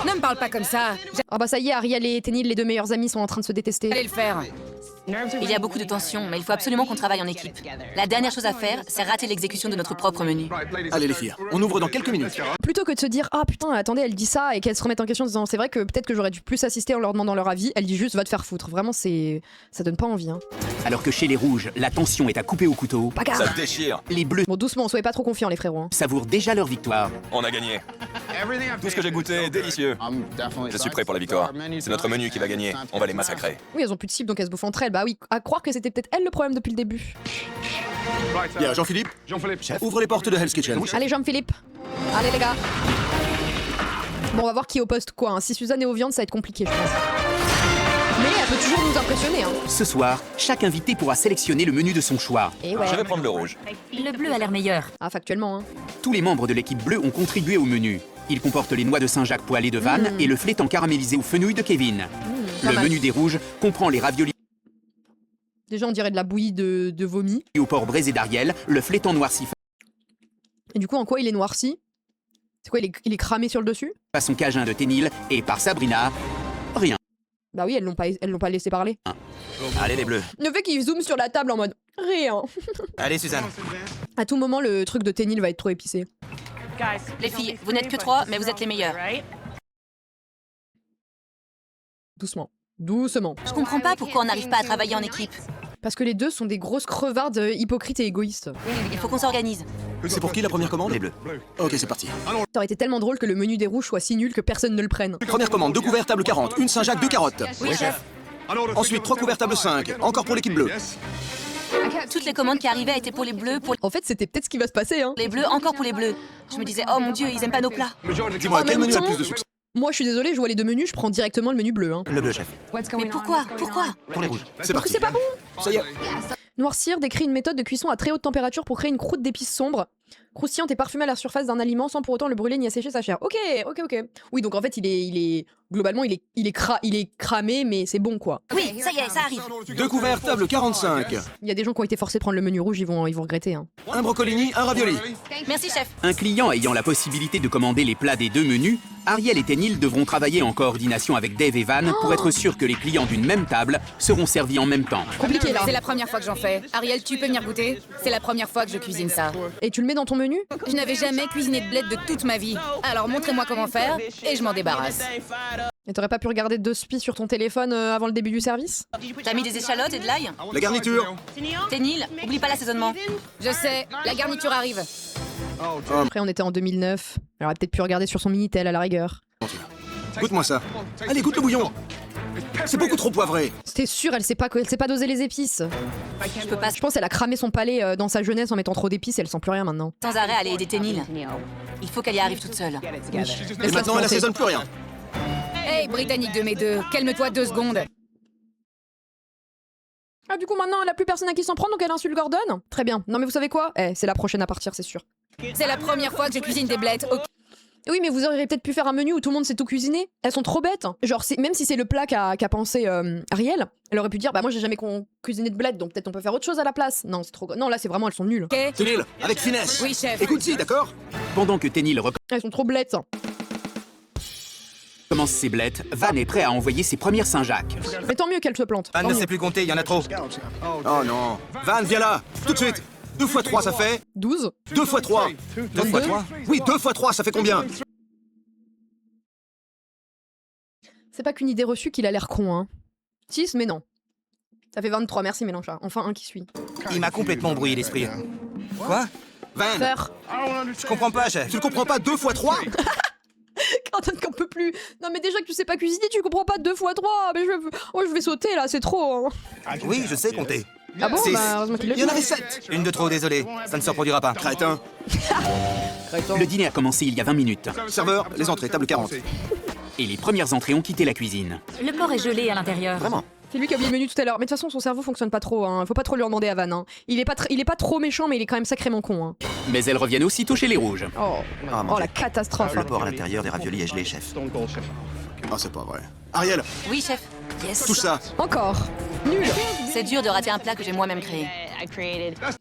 Ne me parle pas comme ça. Ah bah ça y est, Ariel et Ténil, les deux meilleurs amis, sont en train de se détester. J'allais le faire. Il y a beaucoup de tensions, mais il faut absolument qu'on travaille en équipe. La dernière chose à faire, c'est rater l'exécution de notre propre menu. Allez les filles, on ouvre dans quelques minutes. Plutôt que de se dire, ah putain, attendez, elle dit ça, et qu'elle se remette en question en disant, c'est vrai que peut-être que j'aurais dû plus assister en leur demandant leur avis, elle dit juste, va te faire foutre. Vraiment, ça donne pas envie, hein. Alors que chez les rouges, la tension est à couper au couteau, Bagarre. Ça se déchire. les bleus Bon, doucement, soyez pas trop confiants, les frérots. Hein. savourent déjà leur victoire. On a gagné. Tout ce que j'ai goûté est délicieux. Je suis prêt pour la victoire. C'est notre menu qui va gagner. On va les massacrer. Oui, elles ont plus de cible, donc elles se bouffent entre elles. Bah oui, à croire que c'était peut-être elle le problème depuis le début. Bien, Jean-Philippe, ouvre les portes de Hell's Kitchen. Allez, Jean-Philippe. Allez les gars. Bon, on va voir qui est au poste quoi. Hein. Si Suzanne est aux viandes, ça va être compliqué, je pense. Mais elle peut toujours nous impressionner. Hein. Ce soir, chaque invité pourra sélectionner le menu de son choix. Et ouais. Je vais prendre le rouge. Le bleu a l'air meilleur. Ah, factuellement. Hein. Tous les membres de l'équipe bleue ont contribué au menu. Il comporte les noix de Saint-Jacques poêlées de Van et le flétan caramélisé aux fenouilles de Kevin. Pas Le mal. menu des rouges comprend les raviolis Déjà, on dirait de la bouillie de vomi. au porc braisé d'Ariel, le flétan noirci Et du coup, en quoi il est noirci? C'est quoi, il est cramé sur le dessus? façon cajun de Ténil et par Sabrina, rien. Bah oui, elles l'ont pas laissé parler. Allez les bleus. Le fait qu'il zoome sur la table en mode rien. Allez Suzanne. À tout moment, le truc de Ténil va être trop épicé. Les filles, vous n'êtes que 3, mais vous êtes les meilleures. Doucement. Doucement. Je comprends pas pourquoi on n'arrive pas à travailler en équipe. Parce que les deux sont des grosses crevardes hypocrites et égoïstes. Il faut qu'on s'organise. C'est pour qui la première commande? Les bleus. Ok, c'est parti. Ça aurait été tellement drôle que le menu des rouges soit si nul que personne ne le prenne. Première commande, 2 couverts table 40, une Saint-Jacques, 2 carottes. Oui, chef. Ensuite, 3 couverts table 5, encore pour l'équipe bleue. Toutes les commandes qui arrivaient étaient pour les bleus, pour En fait, c'était peut-être ce qui va se passer, hein. les bleus, encore pour les bleus. Je me disais, oh mon Dieu, ils aiment pas nos plats. Dis-moi, En quel même menu a le temps- plus de succès? Moi, je suis désolée, je vois les deux menus, je prends directement le menu bleu, hein. Le bleu chef. Mais pourquoi? Pourquoi? Pour les rouges. C'est parti. C'est pas bon. Ça y est. Noircir décrit une méthode de cuisson à très haute température pour créer une croûte d'épices sombres, croustillante et parfumée à la surface d'un aliment sans pour autant le brûler ni assécher sa chair. Ok. Oui, donc en fait, globalement, il est cramé, mais c'est bon, quoi. Oui, ça y est, ça arrive. 2 couverts table 45, Il y a des gens qui ont été forcés de prendre le menu rouge, ils vont regretter, hein. un brocolini, un ravioli. Merci, chef. Un client ayant la possibilité de commander les plats des deux menus, Ariel et Ténil devront travailler en coordination avec Dave et Van pour être sûrs que les clients d'une même table seront servis en même temps. Compliqué, là. C'est la première fois que j'en fais. Ariel, tu peux venir goûter? C'est la première fois que je cuisine ça. Et tu le mets dans ton menu? Je n'avais jamais cuisiné de bled de toute ma vie. Alors montrez-moi comment faire et je m'en débarrasse. Et t'aurais pas pu regarder 2 spies sur ton téléphone avant le début du service? T'as mis des échalotes et de l'ail? La garniture. Ténil, oublie pas l'assaisonnement. Je sais, la garniture arrive. Après, on était en 2009. Elle aurait peut-être pu regarder sur son Minitel à la rigueur. Goûte-moi ça. Allez, goûte le bouillon. C'est beaucoup trop poivré. C'était sûr, elle sait pas doser les épices. Je peux pas Je pense qu'elle a cramé son palais dans sa jeunesse en mettant trop d'épices et elle sent plus rien maintenant. sans arrêt aller aider Ténil. Il faut qu'elle y arrive toute seule. Et maintenant, elle assaisonne plus rien. Hey, Britannique de mes deux, calme-toi 2 secondes. Ah, du coup, maintenant, elle a plus personne à qui s'en prendre, donc elle insulte Gordon? Très bien. Non, mais vous savez quoi? C'est la prochaine à partir, c'est sûr. C'est la première fois que je cuisine des blettes. Ok. Oui, mais vous auriez peut-être pu faire un menu où tout le monde sait tout cuisiner. Elles sont trop bêtes. Genre, même si c'est le plat qu'a pensé Ariel, elle aurait pu dire, bah moi j'ai jamais cuisiné de bled, donc peut-être on peut faire autre chose à la place. Non, c'est trop. Non, là c'est vraiment, elles sont nulles. Ok. Ténil, avec finesse. Oui, chef. Écoute-y, d'accord? Pendant que Ténil Elles sont trop blettes. recommence ses blettes, Van est prêt à envoyer ses premières Saint-Jacques. Mais tant mieux qu'elle se plante. Van ne sait plus compter, il y en a trop. Oh non. Van, viens là, tout de suite. 2 x 3, ça fait 12. 2 x 3. 2 fois 3. Oui, 2 x 3, ça fait combien? C'est pas qu'une idée reçue qu'il a l'air con, hein. 6, mais non. Ça fait 23, merci Mélenchon. Enfin un qui suit. Il m'a complètement brouillé l'esprit. Quoi? Van, Peur. Je comprends pas, chef. tu le comprends pas 2 x 3? Quentin qu'on peut plus. Non mais déjà que tu sais pas cuisiner, tu comprends pas 2 x 3. Mais je vais sauter là, c'est trop. Hein. Oui, je sais compter. Ah bon? Six. Bah heureusement qu'il le Il y en dit. avait 7. Une de trop, désolé. Ça ne se reproduira pas. Crétin. Le dîner a commencé il y a 20 minutes Serveur, les entrées, table 40. et les premières entrées ont quitté la cuisine. Le porc est gelé à l'intérieur. Vraiment? C'est lui qui a oublié le menu tout à l'heure. Mais de toute façon, son cerveau fonctionne pas trop. Hein. Faut pas trop lui en demander à Van. Hein. Il est pas trop méchant, mais il est quand même sacrément con. Hein. Mais elles reviennent aussitôt chez les rouges. Oh, Ah, mon oh la Dieu. catastrophe. Le hein. porc à l'intérieur des raviolis est gelé, chef. Ah, c'est pas vrai. Ariel, Oui, chef. touche ça. Encore. Nul. C'est dur de rater un plat que j'ai moi-même créé.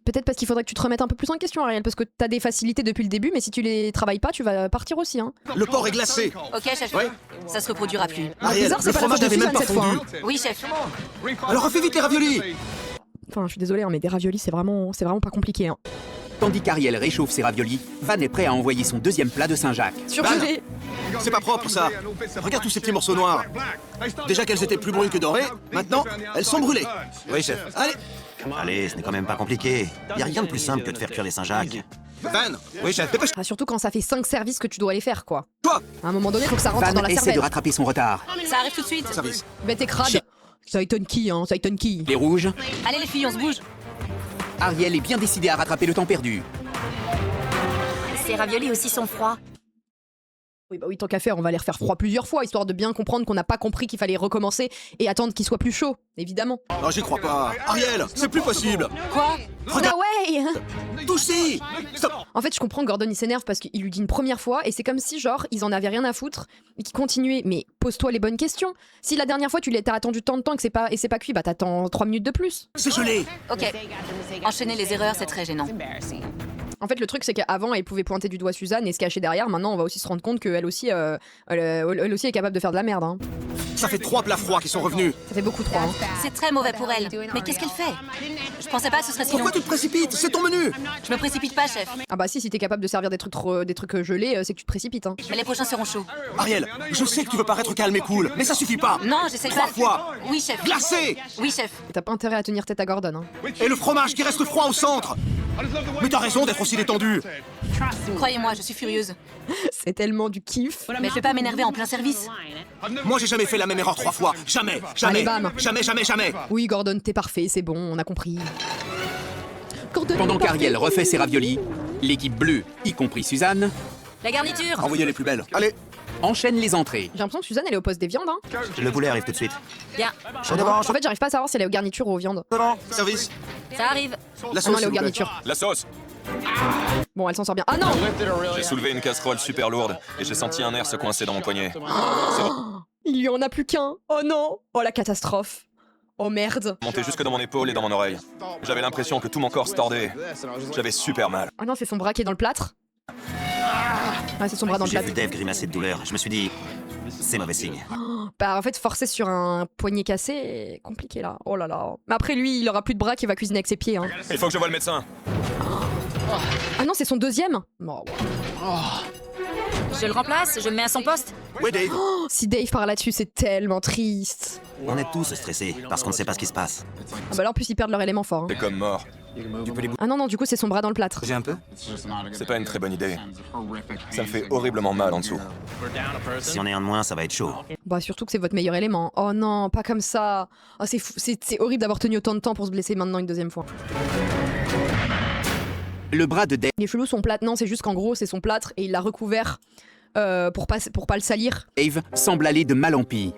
Peut-être parce qu'il faudrait que tu te remettes un peu plus en question, Ariel, parce que t'as des facilités depuis le début, mais si tu les travailles pas, tu vas partir aussi. Hein. Le porc est glacé. Ok, chef. Ouais. Ça se reproduira plus. Ariel, bizarre, c'est le pas la fromage faute de n'avait même pas Suzanne, cette fondu. Oui, chef. Alors refais vite les raviolis. Enfin, je suis désolée, hein, mais des raviolis, c'est vraiment pas compliqué. Hein. Tandis qu'Ariel réchauffe ses raviolis, Van est prêt à envoyer son deuxième plat de Saint-Jacques. Surgelé. C'est pas propre ça. Regarde tous ces petits morceaux noirs. Déjà qu'elles étaient plus brunes que dorées, maintenant elles sont brûlées. Oui, chef. Allez, Allez, ce n'est quand même pas compliqué. Y a rien de plus simple que de faire cuire les Saint-Jacques. Van, Oui, chef. Ah, surtout quand ça fait 5 services que tu dois les faire, quoi. toi, À un moment donné, faut que ça rentre Van dans la essaie de cervelle. rattraper son retard. Ça arrive tout de suite. service. Bête et crade. Ça étonne qui, hein, ça étonne qui. Les rouges, Allez les filles, on se bouge. Ariel est bien décidée à rattraper le temps perdu. Ces raviolis aussi sont froids. Oui, bah oui, tant qu'à faire, on va les refaire froid plusieurs fois, histoire de bien comprendre qu'on n'a pas compris qu'il fallait recommencer et attendre qu'il soit plus chaud, évidemment. Non, j'y crois pas. Ariel, c'est plus possible. Quoi? Regarde, No way. touchez. Stop. En fait, je comprends que Gordon il s'énerve parce qu'il lui dit une première fois et c'est comme si, genre, ils en avaient rien à foutre et qu'ils continuaient. Mais pose-toi les bonnes questions. Si la dernière fois tu t'as attendu tant de temps et que c'est pas cuit, bah t'attends 3 minutes de plus. C'est gelé. Ok. Enchaîner les erreurs, c'est très gênant. En fait, le truc, c'est qu'avant, elle pouvait pointer du doigt Suzanne et se cacher derrière. Maintenant, on va aussi se rendre compte qu'elle aussi, elle aussi est capable de faire de la merde. Hein. Ça fait 3 plats froids qui sont revenus. Ça fait beaucoup trop. Hein. C'est très mauvais pour elle. Mais qu'est-ce qu'elle fait? Je pensais pas que ce serait si long. Pourquoi tu te précipites? C'est ton menu. Je me précipite pas, chef. Ah bah si t'es capable de servir des trucs gelés, c'est que tu te précipites. Hein. Mais les prochains seront chauds. Ariel, je sais que tu veux paraître calme et cool, mais ça suffit pas. Non, j'essaie pas. 3 fois. Oui, chef. Glacé. Oui, chef. Et t'as pas intérêt à tenir tête à Gordon. Hein. Et le fromage qui reste froid au centre. Mais t'as raison d'être aussi détendu. Croyez-moi, je suis furieuse. C'est tellement du kiff. Mais je vais pas m'énerver en plein service. Moi, j'ai jamais fait la même erreur 3 fois. Jamais, jamais, Allez, bam. jamais, jamais, jamais. Oui, Gordon, t'es parfait, c'est bon, on a compris. Gordon, Pendant est parfait. qu'Ariel refait ses raviolis, l'équipe bleue, y compris Suzanne, La garniture. Envoyez les plus belles. Allez. enchaîne les entrées. J'ai l'impression que Suzanne, elle est au poste des viandes. Hein. Le poulet arrive tout de suite. Bien, Chaud devant, En fait, j'arrive pas à savoir si elle est aux garnitures ou aux viandes. devant. Service. ça arrive. La Ah sauce, non, elle est s'il aux vous plaît. garnitures. La sauce. Bon, elle s'en sort bien. Ah non. J'ai soulevé une casserole super lourde et j'ai senti un nerf se coincer dans mon poignet. Il lui en a plus qu'un. Oh non. Oh la catastrophe. Oh merde. Monté jusque dans mon épaule et dans mon oreille. J'avais l'impression que tout mon corps se tordait. J'avais super mal. Oh non, c'est son bras qui est dans le plâtre. Ah, c'est son bras dans le J'ai plâtre. vu Dave grimacer de douleur. Je me suis dit, c'est mauvais signe. Bah en fait, forcer sur un poignet cassé, compliqué là. Oh là là. Mais après, lui, il aura plus de bras qu'il va cuisiner avec ses pieds. Hein. Il faut que je voie le médecin. Ah non, c'est son deuxième. Oh, Je le remplace, je me mets à son poste. Ouais, Dave. oh, si Dave part là-dessus, c'est tellement triste. On est tous stressés parce qu'on ne sait pas ce qui se passe. Ah bah là, en plus, ils perdent leur élément fort. Hein. C'est comme mort. Ah non, non, du coup, c'est son bras dans le plâtre. J'ai un peu. C'est pas une très bonne idée. Ça me fait horriblement mal en dessous. Si on est un de moins, ça va être chaud. Bah surtout que c'est votre meilleur élément. Oh non, pas comme ça. Oh, c'est fou, c'est horrible d'avoir tenu autant de temps pour se blesser maintenant une deuxième fois. Le bras de Dave Les chelous, son plâtre, non, c'est juste qu'en gros, c'est son plâtre et il l'a recouvert pour pas le salir. semble aller de mal en pis.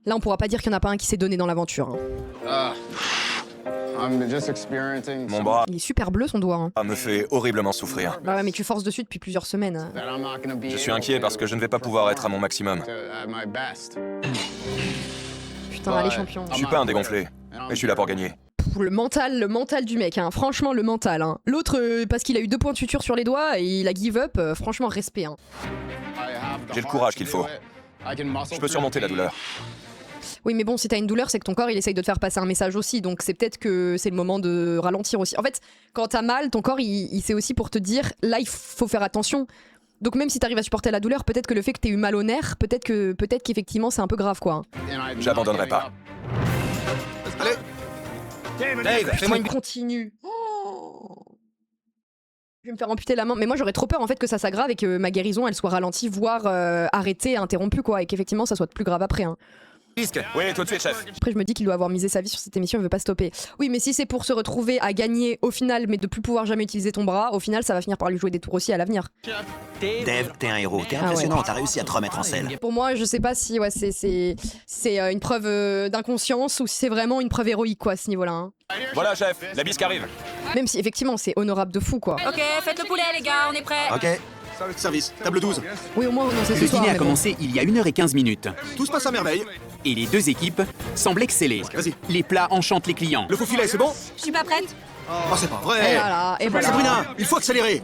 Là, on pourra pas dire qu'il y en a pas un qui s'est donné dans l'aventure. Hein. Mon bras Il est super bleu, son doigt. Hein. me fait horriblement souffrir. Bah ouais, mais tu forces dessus depuis plusieurs semaines. Hein. Je suis inquiet parce que je ne vais pas pouvoir être à mon maximum. Putain, allez, champion. Je suis pas un dégonflé, mais je suis là pour gagner. Pff, le mental du mec, hein. Franchement, le mental. Hein. L'autre, parce qu'il a eu 2 points de suture sur les doigts et il a give up, franchement, respect. Hein. J'ai le courage qu'il faut. Je peux surmonter la douleur. Oui, mais bon, si t'as une douleur, c'est que ton corps, il essaye de te faire passer un message aussi. Donc c'est peut-être que c'est le moment de ralentir aussi. En fait, quand t'as mal, ton corps, il sait aussi pour te dire, là, il faut faire attention. Donc même si t'arrives à supporter la douleur, peut-être que le fait que t'aies eu mal au nerf, peut-être qu'effectivement, c'est un peu grave, quoi. J'abandonnerai pas. Allez. Dave, Fais-moi une continue. Oh. Je vais me faire amputer la main. Mais moi, j'aurais trop peur, en fait, que ça s'aggrave et que ma guérison, elle soit ralentie, voire arrêtée, interrompue, quoi. Et qu'effectivement, ça soit plus grave après, hein. Oui, tout de suite, chef. Après, je me dis qu'il doit avoir misé sa vie sur cette émission, il veut pas stopper. Oui, mais si c'est pour se retrouver à gagner au final, mais de plus pouvoir jamais utiliser ton bras, au final, ça va finir par lui jouer des tours aussi à l'avenir. Dave, t'es un héros. T'es Ah ouais. impressionnant. T'as réussi à te remettre en selle. Pour moi, je sais pas si ouais, c'est une preuve d'inconscience ou si c'est vraiment une preuve héroïque, quoi, à ce niveau-là. Hein. Voilà, chef, la bisque arrive. Même si, effectivement, c'est honorable de fou, quoi. Ok, faites le poulet, les gars, on est prêts. Ok. Service. Table 12. Oui, au moins, non, c'est ce Le soir. dîner a mais bon. commencé il y a 1h15. Tout se passe à merveille. Et les deux équipes semblent exceller. Vas-y. Les plats enchantent les clients. Le faux filet, c'est bon? Je suis pas prête. Oh, c'est pas Et vrai. voilà, et voilà. Sabrina, il faut accélérer.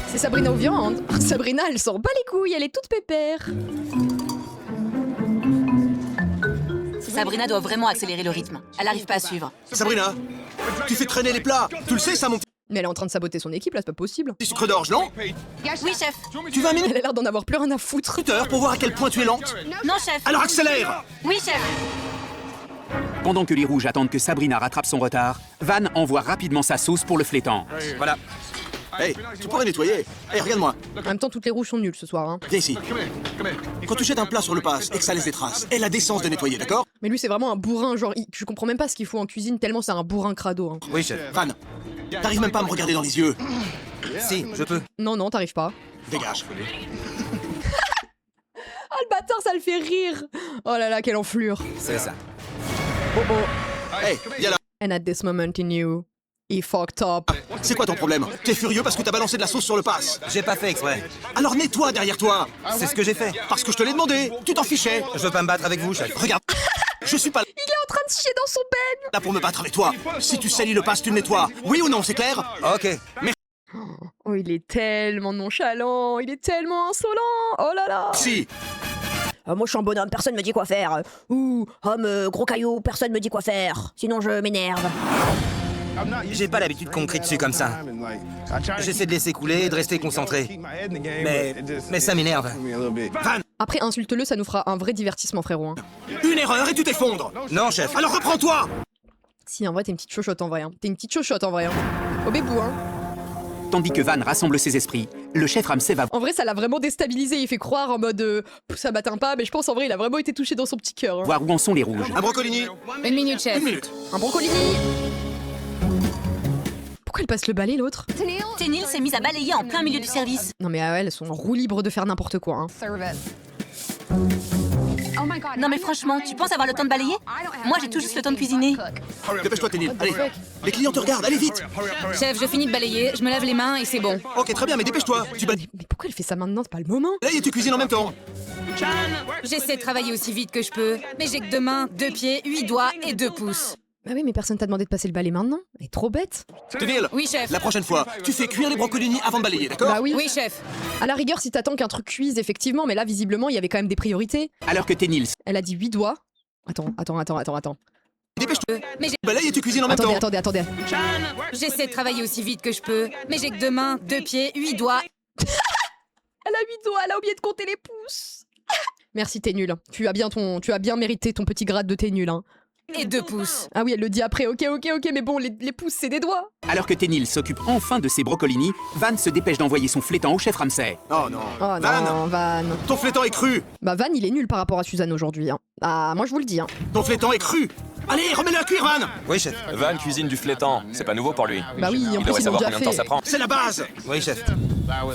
C'est Sabrina aux viandes. Sabrina, elle s'en bat les couilles, elle est toute pépère. Sabrina doit vraiment accélérer le rythme. Elle arrive pas à suivre. Sabrina, tu fais traîner les plats. Tu le sais, ça, mon Mais elle est en train de saboter son équipe, là, c'est pas possible. petit sucre d'orge, non? Oui, chef. Tu vas Elle a l'air d'en avoir plus rien à foutre. heure pour voir à quel point tu es lente. Non, chef. Alors accélère. Oui, chef. Pendant que les rouges attendent que Sabrina rattrape son retard, Van envoie rapidement sa sauce pour le flétan. Voilà. Hey, tu pourrais nettoyer. Hey, regarde-moi. En même temps, toutes les rouges sont nulles ce soir. Hein. Viens ici. Quand tu jettes un plat sur le passe et que ça laisse des traces, aie la décence de nettoyer, d'accord? Mais lui, c'est vraiment un bourrin. Genre, je comprends même pas ce qu'il faut en cuisine, tellement c'est un bourrin crado. Hein. Oui, chef. Van, t'arrives même pas à me regarder dans les yeux. Si, je peux. Non, non, t'arrives pas. Dégage. Ah, le bâtard, ça le fait rire. Oh là là, quelle enflure. C'est ça. Oh oh. Hey, viens là. And at this moment he knew. He fucked up. C'est quoi ton problème? T'es furieux parce que t'as balancé de la sauce sur le pass. J'ai pas fait exprès. Alors nettoie derrière toi. C'est ce que j'ai fait. Parce que je te l'ai demandé. Tu t'en fichais. Je veux pas me battre avec vous, chef. Regarde. Je suis pas Il est en train de chier dans son ben. là pour me battre avec toi. Si tu salis le pass, tu le nettoies. Oui ou non, c'est clair? Ok. Oh, il est tellement nonchalant. Il est tellement insolent. Oh là là. Si. Moi je suis un bonhomme, personne me dit quoi faire. Ou homme gros caillou, personne me dit quoi faire. Sinon je m'énerve. J'ai pas l'habitude qu'on me crie dessus comme ça. J'essaie de laisser couler et de rester concentré. Mais ça m'énerve. Van, Après, insulte-le, ça nous fera un vrai divertissement, frérot. Hein. une erreur et tu t'effondres. Non, chef. Alors reprends-toi. Si, en vrai, t'es une petite chochotte en vrai. Hein. T'es une petite chochotte en vrai. Hein. Au bébou, hein. Tandis que Van rassemble ses esprits, le chef Ramsay va En vrai, ça l'a vraiment déstabilisé. Il fait croire en mode ça m'atteint pas, mais je pense en vrai, il a vraiment été touché dans son petit cœur. Hein. voir où en sont les rouges. Un brocolini. Une minute, chef. Une minute. Un brocolini. Pourquoi elle passe le balai, l'autre? Ténil s'est mise à balayer en plein milieu du service. Non, mais elles sont en roue libre de faire n'importe quoi. Hein. Non mais franchement, tu penses avoir le temps de balayer? Moi j'ai tout juste le temps de cuisiner. Dépêche-toi, Ténil. Allez. Les clients te regardent. Allez vite. Chef, je finis de balayer, je me lave les mains et c'est bon. Ok, très bien, mais dépêche-toi. Tu balayes Mais pourquoi elle fait ça maintenant? C'est pas le moment. et tu cuisines en même temps. J'essaie de travailler aussi vite que je peux, mais j'ai que 2 mains, 2 pieds, 8 doigts et 2 pouces. Bah oui, mais personne t'a demandé de passer le balai maintenant. Elle est trop bête. Ténil. Oui, chef. La prochaine fois, tu fais cuire les brocolini avant de balayer, d'accord? Bah oui. Oui, chef. À la rigueur, si t'attends qu'un truc cuise, effectivement, mais là, visiblement, il y avait quand même des priorités. Alors que Ténil Elle a dit 8 doigts. Attends. Dépêche-toi. Mais j'ai... Balaye et tu cuisines en même temps. Attendez. J'essaie de travailler aussi vite que je peux, mais j'ai que 2 mains, 2 pieds, 8 doigts. Elle a 8 doigts, elle a oublié de compter les pouces. Merci, t'es nul. Tu as bien mérité ton petit grade de t'es nul. Hein. Et 2 pouces. Ah oui, elle le dit après. Ok, mais bon, les pouces, c'est des doigts. Alors que Ténil s'occupe enfin de ses brocolini, Van se dépêche d'envoyer son flétan au chef Ramsay. Oh non. Oh non, Van. Ton flétan est cru. Bah, Van, il est nul par rapport à Suzanne aujourd'hui. Hein. Ah, moi, je vous le dis. Hein. Ton flétan est cru. Allez, remets-le à cuire, Van. Oui, chef. Van cuisine du flétan, c'est pas nouveau pour lui. Bah oui, en Il plus, devrait ils l'ont savoir déjà combien de temps fait. ça prend. C'est la base. Oui, chef.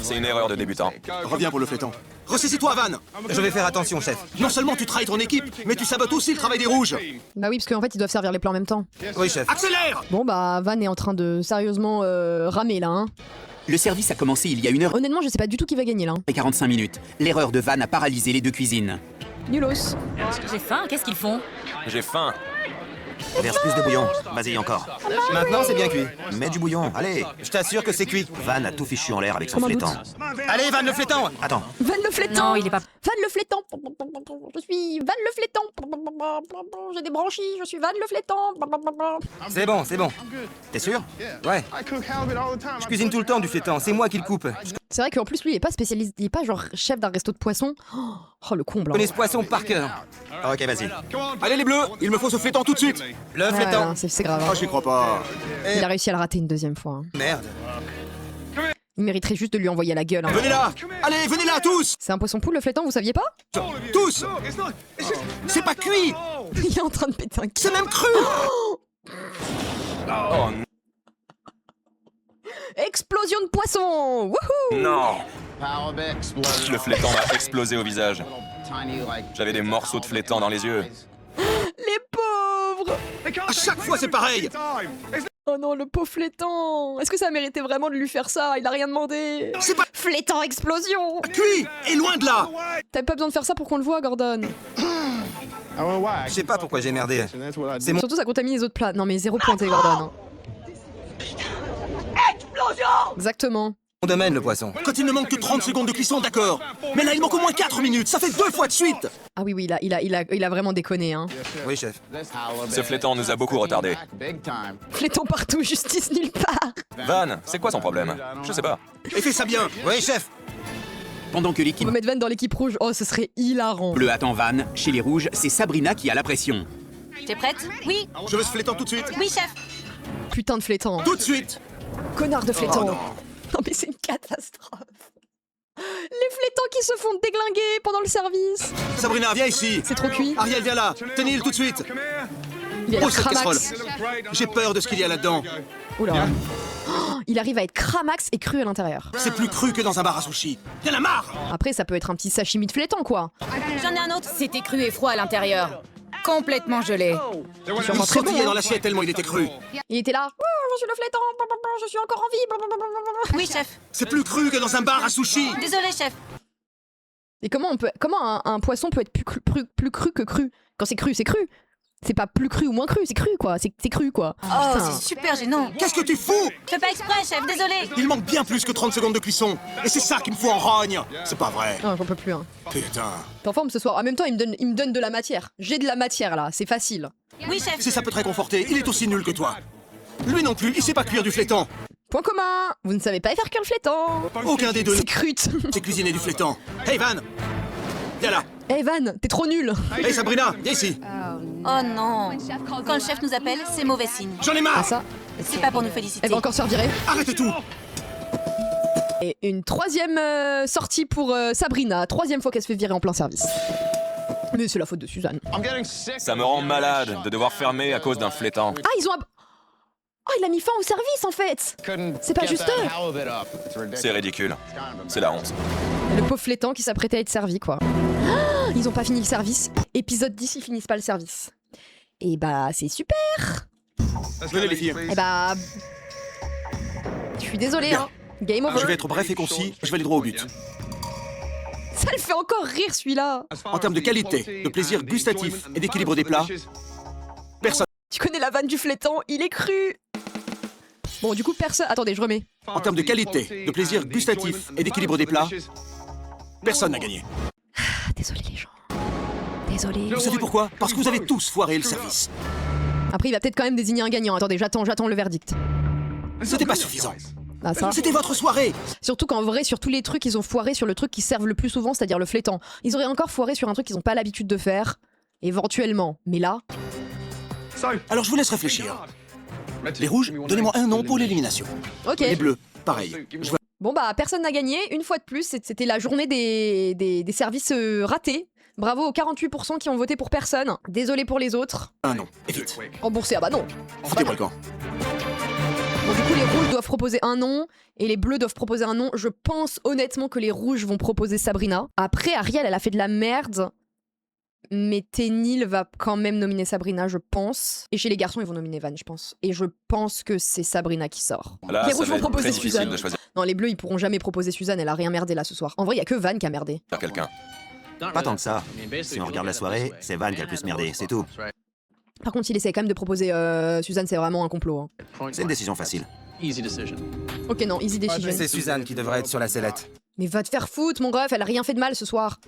C'est une erreur de débutant. Reviens pour le flétan. Ressaisis-toi, Van. Je vais faire attention, chef. Non seulement tu trahis ton équipe, mais tu sabotes aussi le travail des rouges. Bah oui, parce qu'en fait, ils doivent servir les plats en même temps. Oui, chef. Accélère. Bon, bah, Van est en train de sérieusement ramer, là. Hein. Le service a commencé il y a 1h45. Honnêtement, je sais pas du tout qui va gagner, là. Hein. 45 minutes. L'erreur de Van a paralysé les deux cuisines. Nulos. J'ai faim, qu'est-ce qu'ils font? J'ai faim. Verse plus de bouillon. Vas-y, encore. Maintenant, c'est bien cuit. Mets du bouillon. Allez, je t'assure que c'est cuit. Van a tout fichu en l'air avec son Comme un flétan. Allez, Van, le flétan. Attends. Van le flétan. Non, il est pas... Van le flétan. Je suis Van le flétan. J'ai des branchies, je suis Van le flétan. C'est bon, c'est bon. T'es sûr? Ouais. Je cuisine tout le temps du flétan. C'est moi qui le coupe. Je C'est vrai qu'en plus, lui, il est pas spécialiste, il est pas genre chef d'un resto de poisson. Oh, le comble. hein. connais ce poisson par cœur. Ok, vas-y. Allez, les bleus, il me faut ce flétan tout de suite. Le Ouais, flétan. non, c'est grave. Oh, hein. j'y crois pas. Il a réussi à le rater une deuxième fois. Hein. Merde. Il mériterait juste de lui envoyer à la gueule. Hein. Venez là. Allez, venez là, tous. C'est un poisson poule, le flétan, vous saviez pas? Tous. C'est pas cuit. Il est en train de péter un câble. C'est même cru. Oh Explosion de poisson. Wouhou. non! Le flétan m'a explosé au visage. J'avais des morceaux de flétan dans les yeux. Les pauvres. À chaque fois, c'est pareil. Oh non, le pauvre flétan. Est-ce que ça méritait vraiment de lui faire ça? Il a rien demandé. C'est pas Flétan explosion. cuit. Et loin de là. T'avais pas besoin de faire ça pour qu'on le voit, Gordon. Je sais pas pourquoi j'ai merdé. C'est mon... Surtout, ça contamine les autres plats. Non, mais zéro pointé, Gordon. hein. Exactement. domaine, le poisson. Quand il ne manque que 30 secondes de cuisson, d'accord. Mais là, il manque au moins 4 minutes. Ça fait 2 fois de suite. Ah oui, il a vraiment déconné, hein. Oui, chef. Ce flétan nous a beaucoup retardés. Fléton partout, justice nulle part. Van, c'est quoi son problème? Je sais pas. Et fais ça bien. Oui, chef. Pendant que On l'équipe va mettre Van dans l'équipe rouge. Oh, ce serait hilarant. bleue attend Van, chez les rouges, c'est Sabrina qui a la pression. T'es prête? Oui, Je veux ce flétan tout de suite. oui, chef. Putain de flétan. Tout de suite. Connard de flétan. Oh non. Non mais c'est une catastrophe. Les flétans qui se font déglinguer pendant le service. Sabrina, viens ici. C'est trop cuit. Ariel, viens là. Tenil, tout de suite. Il y a la Oh, cette cramax. casserole. J'ai peur de ce qu'il y a là-dedans. Oula. Oh, il arrive à être cramax et cru à l'intérieur. C'est plus cru que dans un bar à sushi. Y'en a marre! Après, ça peut être un petit sashimi de flétan, quoi. J'en ai un autre. C'était cru et froid à l'intérieur. Complètement gelé. Sûrement Il très bon, sautillait hein. dans l'assiette tellement il était cru. Il était là. Oh, je suis le flétan, je suis encore en vie. Oui, chef. C'est plus cru que dans un bar à sushi. Désolé, chef. Et comment un poisson peut être plus cru que cru? Quand c'est cru, c'est cru. C'est pas plus cru ou moins cru, c'est cru quoi. C'est cru quoi. Oh, Putain. c'est super gênant. Qu'est-ce que tu fous? Je fais pas exprès, chef, désolé. Il manque bien plus que 30 secondes de cuisson. Et c'est ça qui me fout en rogne. C'est pas vrai. Non, j'en peux plus. Hein. Putain. T'es en forme ce soir. En même temps, il me donne de la matière. J'ai de la matière là, c'est facile. Oui, chef. Si ça peut te réconforter, il est aussi nul que toi. Lui non plus, il sait pas cuire du flétan. Point commun, vous ne savez pas faire cuire le flétan. Aucun des deux C'est crute. c'est cuisiner du flétan. Hey Van, viens là. Hey Van, t'es trop nul. Hey Sabrina, viens ici. Oh non. Quand le chef nous appelle, c'est mauvais signe. J'en ai Ah marre. ça, C'est pas pour nous féliciter. elle va encore se faire virer. Arrête tout. Et une troisième sortie pour Sabrina. Troisième fois qu'elle se fait virer en plein service. Mais c'est la faute de Suzanne. Ça me rend malade de devoir fermer à cause d'un flétan. Ah, ils ont... Oh, il a mis fin au service en fait. C'est pas juste eux. C'est ridicule. C'est la honte. Le pauvre flétan qui s'apprêtait à être servi quoi. Ah, ils ont pas fini le service. Épisode 10, ils finissent pas le service. Et bah c'est super. Venez les filles. Et bah... Je suis désolée hein. Game over. Je vais être bref et concis, je vais aller droit au but. Ça le fait encore rire celui-là. En termes de qualité, de plaisir gustatif et d'équilibre des plats, personne. Tu connais la vanne du flétan, il est cru. Bon du coup personne... Attendez, je remets. En termes de qualité, de plaisir gustatif et d'équilibre des plats, personne n'a gagné. Ah, désolé les gens. Désolé. Vous savez pourquoi? Parce que vous avez tous foiré le service. Après il va peut-être quand même désigner un gagnant. Attendez, j'attends le verdict. C'était pas suffisant. Ah, ça. C'était votre soirée. Surtout qu'en vrai, sur tous les trucs, ils ont foiré sur le truc qu'ils servent le plus souvent, c'est-à-dire le flétan. Ils auraient encore foiré sur un truc qu'ils n'ont pas l'habitude de faire, éventuellement. Mais là... Alors je vous laisse réfléchir. Les rouges, donnez-moi un nom pour l'élimination. Ok. Les bleus, pareil. Je vois Bon bah, personne n'a gagné. Une fois de plus, c'était la journée des services ratés. Bravo aux 48% qui ont voté pour personne. Désolé pour les autres. un nom. Et vite. Remboursé, ah bah non. Foutez-moi le camp. Bon, du coup, les rouges doivent proposer un nom et les bleus doivent proposer un nom. Je pense honnêtement que les rouges vont proposer Sabrina. Après, Ariel, elle a fait de la merde. Mais Ténil va quand même nominer Sabrina, je pense. Et chez les garçons, ils vont nominer Van, je pense. Et je pense que c'est Sabrina qui sort. Là, les ça rouges va vont être proposer très difficile Suzanne. de choisir Non, les bleus, ils pourront jamais proposer Suzanne, elle a rien merdé là ce soir. En vrai, il y a que Van qui a merdé. quelqu'un. Pas tant que ça. Si on regarde la soirée, c'est Van qui a le plus merdé, c'est tout. Par contre, il essaie quand même de proposer Suzanne, c'est vraiment un complot. Hein. C'est une décision facile. Ok, non, easy decision. C'est Suzanne qui devrait être sur la sellette. Mais va te faire foutre, mon ref, elle a rien fait de mal ce soir.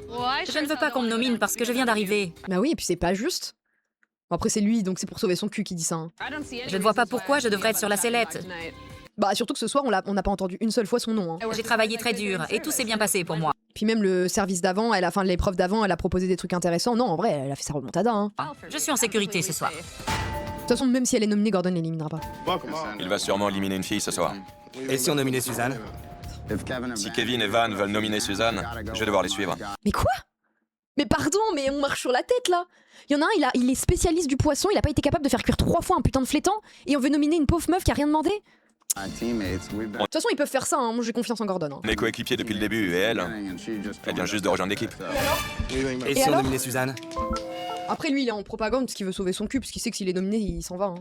Je ne veux pas qu'on me nomine parce que je viens d'arriver. Bah oui, et puis c'est pas juste. Bon, après, c'est lui, donc c'est pour sauver son cul qui dit ça. Hein. Je ne vois pas pourquoi je devrais être sur la sellette. Bah, surtout que ce soir, on n'a pas entendu une seule fois son nom. Hein. J'ai travaillé très dur et tout s'est bien passé pour moi. Puis même le service d'avant, l'épreuve d'avant, elle a proposé des trucs intéressants. Non, en vrai, elle a fait sa remontada. Hein. Je suis en sécurité ce soir. De toute façon, même si elle est nominée, Gordon l'éliminera pas. Il va sûrement éliminer une fille ce soir. Et si on nominait Suzanne? Si Kevin et Van veulent nominer Suzanne, je vais devoir les suivre. Mais quoi? Mais pardon, mais on marche sur la tête là. Il y en a un, il est spécialiste du poisson, il a pas été capable de faire cuire 3 fois un putain de flétan, et on veut nominer une pauvre meuf qui a rien demandé. De toute façon, ils peuvent faire ça, hein. Moi j'ai confiance en Gordon. Hein. On est coéquipiers depuis le début et elle vient juste de rejoindre l'équipe. Et si on alors nominait Suzanne? Après, lui, il est en propagande parce qu'il veut sauver son cul, parce qu'il sait que s'il est nominé, il s'en va. Hein.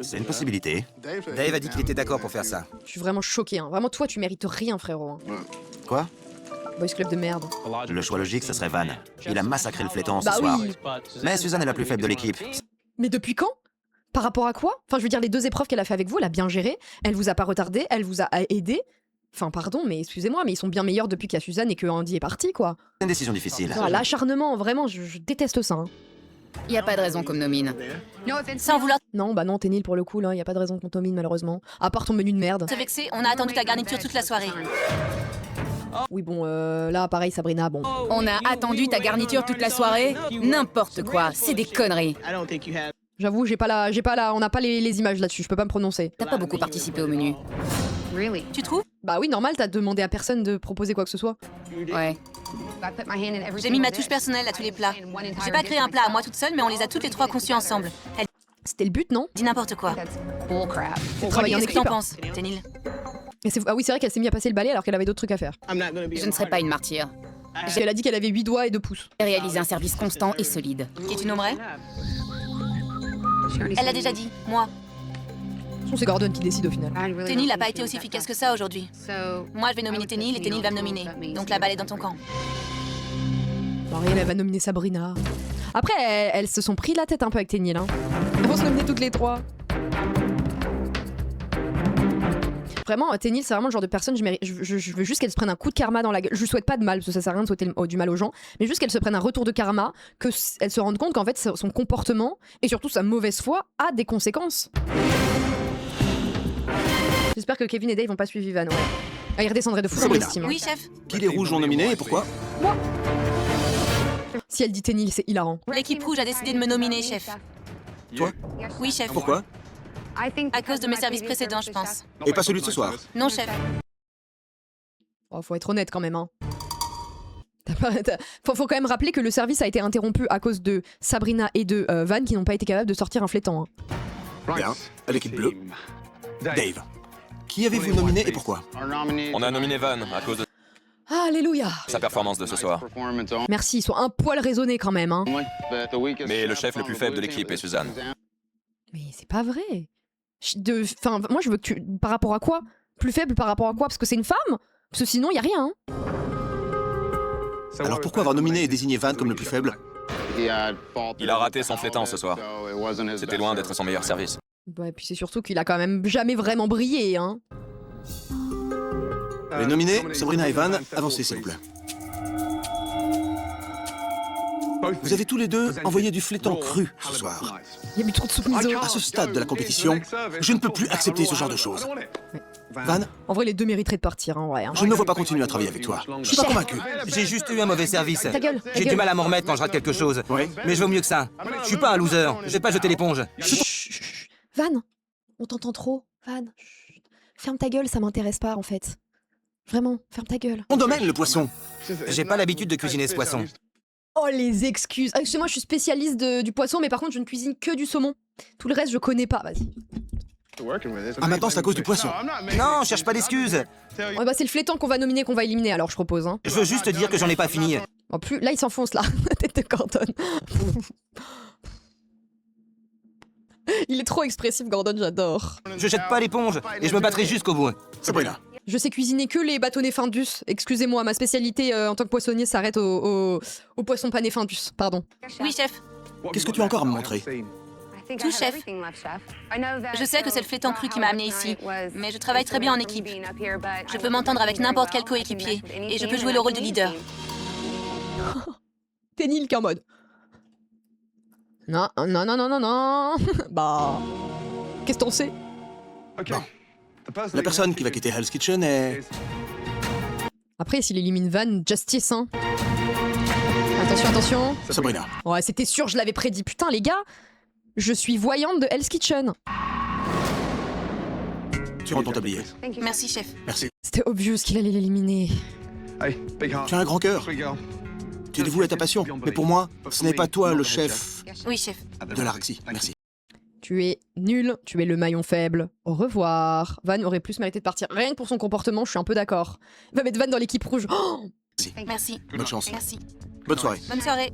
C'est une possibilité. Dave a dit qu'il était d'accord pour faire ça. Je suis vraiment choquée. Hein. Vraiment, toi, tu mérites rien, frérot. Hein. Quoi? Boys Club de merde. Le choix logique, ce serait Van. Il a massacré le flétan ce Bah soir. oui. Mais Suzanne est la plus faible de l'équipe. Mais depuis quand? Par rapport à quoi? Enfin, je veux dire, les 2 épreuves qu'elle a fait avec vous, elle a bien géré. Elle vous a pas retardé, elle vous a aidé. Enfin, pardon, mais excusez-moi, mais ils sont bien meilleurs depuis qu'il y a Suzanne et que Andy est parti, quoi. C'est une décision difficile. Ah, l'acharnement, vraiment, je déteste ça. Hein. Y a pas de raison qu'on me nomine. Sans vouloir Non, bah non, t'es nul pour le coup, là. Y a pas de raison qu'on domine, malheureusement. À part ton menu de merde. te vexer, on a attendu ta garniture toute la soirée. Oui, bon, là, pareil, Sabrina, bon. On a attendu ta garniture toute la soirée? N'importe quoi, c'est des conneries. J'avoue, on n'a pas les images là-dessus, je peux pas me prononcer. T'as pas beaucoup participé au menu. Tu trouves? Bah oui, normal, t'as demandé à personne de proposer quoi que ce soit. Ouais. J'ai mis ma touche personnelle à tous les plats. J'ai pas créé un plat à moi toute seule, mais on les a toutes les 3 conçus ensemble. Elle C'était le but, non? dit n'importe quoi. Travailler en Qu'est-ce que t'en équipe. penses, Ténil? Ah oui, c'est vrai qu'elle s'est mise à passer le balai alors qu'elle avait d'autres trucs à faire. Je ne serai pas une martyre. Parce qu'elle a dit qu'elle avait 8 doigts et 2 pouces. J'ai réalisé un service constant et solide. Qui tu nommerais? Elle l'a déjà dit, moi. De toute façon, c'est Gordon qui décide au final. Ténil n'a pas été aussi efficace que ça aujourd'hui. Moi, je vais nominer Ténil et Ténil va me nominer. Donc la balle est dans ton camp. Ariel, elle va nominer Sabrina. Après, elles se sont pris la tête un peu avec Ténil. Hein. Elles vont se nominer toutes les 3. Vraiment, Ténil, c'est vraiment le genre de personne, je veux juste qu'elle se prenne un coup de karma dans la gueule. Je lui souhaite pas de mal, parce que ça sert à rien de souhaiter du mal aux gens, mais juste qu'elle se prenne un retour de karma, qu'elle se rende compte qu'en fait, son comportement, et surtout sa mauvaise foi, a des conséquences. J'espère que Kevin et Dave vont pas suivre Van, ouais. Ah, ils redescendraient de fou dans l'estime. Oui, chef. Qui les rouges ont nominés et pourquoi? Si elle dit Ténil, c'est hilarant. L'équipe rouge a décidé de me nominer, chef. Toi? Oui, chef. Pourquoi? À cause de mes services précédents, je pense. Et pas celui de ce soir? Non, chef. Oh, faut être honnête quand même, hein. Faut quand même rappeler que le service a été interrompu à cause de Sabrina et de Van qui n'ont pas été capables de sortir un flétan. Hein. Bien. À l'équipe bleue. Dave. Qui avez-vous nominé et pourquoi? On a nominé Van à cause de Alléluia. sa performance de ce soir. Merci, ils sont un poil raisonnés quand même. Hein. Mais le chef le plus faible de l'équipe est Suzanne. Mais c'est pas vrai. Enfin, moi je veux que tu... Par rapport à quoi? Plus faible par rapport à quoi? Parce que c'est une femme? Parce que sinon, y a rien. Hein. Alors pourquoi avoir nominé et désigné Van comme le plus faible? Il a raté son flétan ce soir. C'était loin d'être son meilleur service. Ouais, puis c'est surtout qu'il a quand même jamais vraiment brillé. Hein. Les nominés, Sabrina et Van, avancez s'il vous plaît. Vous avez tous les deux envoyé du flétan cru ce soir. Il y a eu trop de soupe miso. À ce stade de la compétition, je ne peux plus accepter ce genre de choses. Van, En vrai, les deux mériteraient de partir, en vrai. Hein. je ne me vois pas continuer à travailler avec toi. Je suis pas convaincu. J'ai juste eu un mauvais service. Ta gueule, ta J'ai gueule. du mal à m'en remettre quand je rate quelque chose. Oui. Mais je vaux mieux que ça. Je suis pas un loser. Je vais pas jeter l'éponge. Chut, chut, chut. Van, on t'entend trop. Van, chut. Ferme ta gueule, ça m'intéresse pas en fait. Vraiment, ferme ta gueule. Mon domaine, le poisson. J'ai pas l'habitude de cuisiner ce poisson. Oh les excuses. Ah, excusez-moi, je suis spécialiste du poisson, mais par contre, je ne cuisine que du saumon. Tout le reste, je connais pas. Vas-y. Ah, maintenant, c'est à cause du poisson. Non, cherche pas d'excuses. Ouais, bah c'est le flétan qu'on va nominer, qu'on va éliminer. Alors, je propose. Hein. Je veux juste dire que j'en ai pas fini. En plus, là, il s'enfonce là. La tête de Gordon. Il est trop expressif, Gordon. J'adore. Je jette pas l'éponge et je me battrai jusqu'au bout. Sabrina. Je sais cuisiner que les bâtonnets Findus. Excusez-moi, ma spécialité en tant que poissonnier s'arrête au poisson pané Findus. Pardon. Oui, chef. Qu'est-ce que tu as encore à me montrer? Tout, chef. Je sais que c'est le flétan cru qui m'a amené ici, mais je travaille très bien en équipe. Je peux m'entendre avec n'importe quel coéquipier, et je peux jouer le rôle de leader. Ténil qui est en mode. Non, non, non, non, non, non. Bah. Qu'est-ce que t'en sais? Bon. La personne qui va quitter Hell's Kitchen est... Après, s'il élimine Van, justice, hein. Attention, attention. Sabrina. Ouais, c'était sûr, je l'avais prédit. Putain, les gars, je suis voyante de Hell's Kitchen. Tu rends ton tablier. Merci, chef. Merci. C'était obvious qu'il allait l'éliminer. Tu as un grand cœur. Tu es dévoué à ta passion. Mais pour moi, ce n'est pas toi le chef Oui, chef. de l'Araxie. Merci. Tu es nul, tu es le maillon faible. Au revoir. Van aurait plus mérité de partir. Rien que pour son comportement, je suis un peu d'accord. Il va mettre Van dans l'équipe rouge. Oh Merci. Bonne chance. Merci. Bonne soirée. Bonne soirée.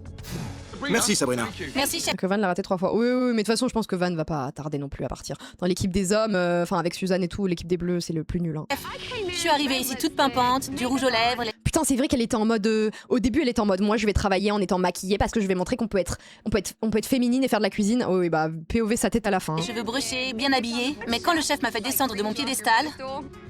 Merci Sabrina. Merci, chef. que Van l'a raté 3 fois. Oui, oui, oui, mais de toute façon, je pense que Van va pas tarder non plus à partir. Dans l'équipe des hommes, enfin avec Suzanne et tout, l'équipe des bleus, c'est le plus nul. Hein. Je suis arrivée ici toute pimpante, du rouge aux lèvres. Putain, c'est vrai qu'elle était en mode. Au début, elle était en mode moi, je vais travailler en étant maquillée parce que je vais montrer qu'on peut être féminine et faire de la cuisine. Oh oui, bah POV sa tête à la fin. Hein. Je veux brocher, bien habillée, mais quand le chef m'a fait descendre de mon piédestal.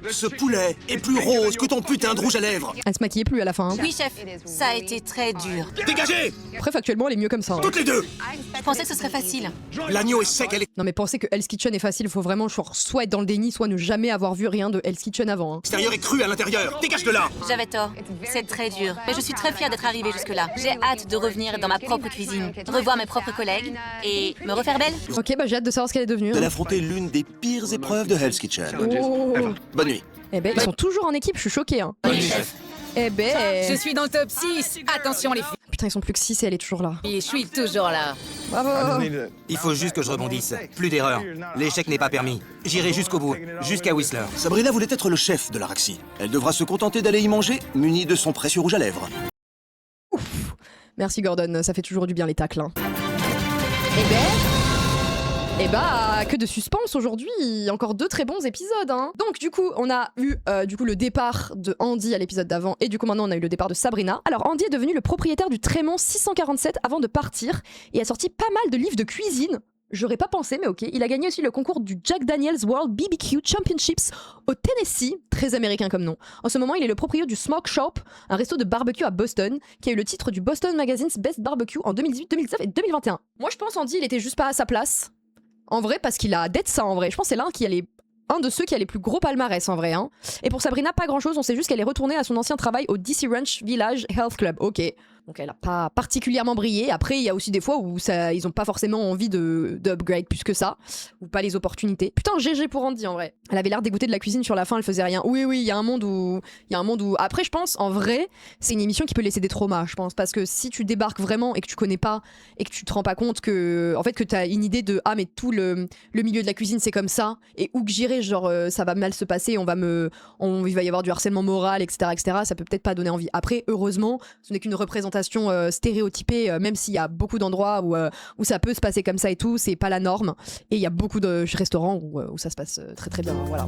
Ce poulet est plus rose que ton putain de rouge à lèvres. Elle se maquillait plus à la fin. Hein. Oui, chef, ça a été très dur. Dégagez. Après, factuellement, elle est mieux comme ça. Hein. Toutes les deux. Je pensais que ce serait facile. L'agneau est sec, elle est... Non, mais penser que Hell's Kitchen est facile, faut vraiment soit être dans le déni, soit ne jamais avoir vu rien de Hell's Kitchen avant. Hein. L'extérieur est cru à l'intérieur. Dégage de là. J'avais tort. C'est très dur. Mais je suis très fière d'être arrivée jusque-là. J'ai hâte de revenir dans ma propre cuisine, revoir mes propres collègues et me refaire belle. Ok, bah j'ai hâte de savoir ce qu'elle est devenue. Elle Hein. a affronté l'une des pires épreuves de Hell's Kitchen. Oh. Bonne nuit. Eh ben, ils sont toujours en équipe, je suis choquée. Hein. Oui, chef. Eh ben. Je suis dans le top 6. Attention les filles. putain, ils sont plus que 6 et elle est toujours là. Et je suis toujours là. Bravo. Il faut juste que je rebondisse. Plus d'erreur. L'échec n'est pas permis. J'irai jusqu'au bout, jusqu'à Whistler. Sabrina voulait être le chef de l'Araxie. Elle devra se contenter d'aller y manger, munie de son précieux rouge à lèvres. Merci Gordon, ça fait toujours du bien les tacles. Hein. Et bah, que de suspense aujourd'hui, encore 2 très bons épisodes. Hein. Donc du coup, on a eu le départ de Andy à l'épisode d'avant, et du coup maintenant on a eu le départ de Sabrina. Alors Andy est devenu le propriétaire du Trémont 647 avant de partir, et a sorti pas mal de livres de cuisine. J'aurais pas pensé, mais ok. Il a gagné aussi le concours du Jack Daniels World BBQ Championships au Tennessee, très américain comme nom. En ce moment, il est le propriétaire du Smoke Shop, un resto de barbecue à Boston, qui a eu le titre du Boston Magazine's Best Barbecue en 2018, 2019 et 2021. Moi, je pense Andy, il était juste pas à sa place. En vrai, parce qu'il a d'être ça en vrai. Je pense que c'est un de ceux qui a les plus gros palmarès en vrai. Hein. Et pour Sabrina, pas grand chose. On sait juste qu'elle est retournée à son ancien travail au DC Ranch Village Health Club. Ok. Donc elle a pas particulièrement brillé. Après, il y a aussi des fois où ils ont pas forcément envie d'upgrade plus que ça. Ou pas les opportunités. Putain, GG pour Andy en vrai. Elle avait l'air dégoûtée de la cuisine sur la fin, elle faisait rien. Oui, il y a un monde où... Après, je pense, en vrai, c'est une émission qui peut laisser des traumas, je pense. Parce que si tu débarques vraiment et que tu connais pas, et que tu te rends pas compte que... En fait, que t'as une idée de... Ah, mais tout le milieu de la cuisine, c'est comme ça. Et où que j'irai, genre, ça va mal se passer, il va y avoir du harcèlement moral, etc., etc. Ça peut peut-être pas donner envie. Après, heureusement, ce n'est qu'une représentation stéréotypée, même s'il y a beaucoup d'endroits où ça peut se passer comme ça et tout, c'est pas la norme. Et il y a beaucoup de restaurants où ça se passe très très bien. Voilà.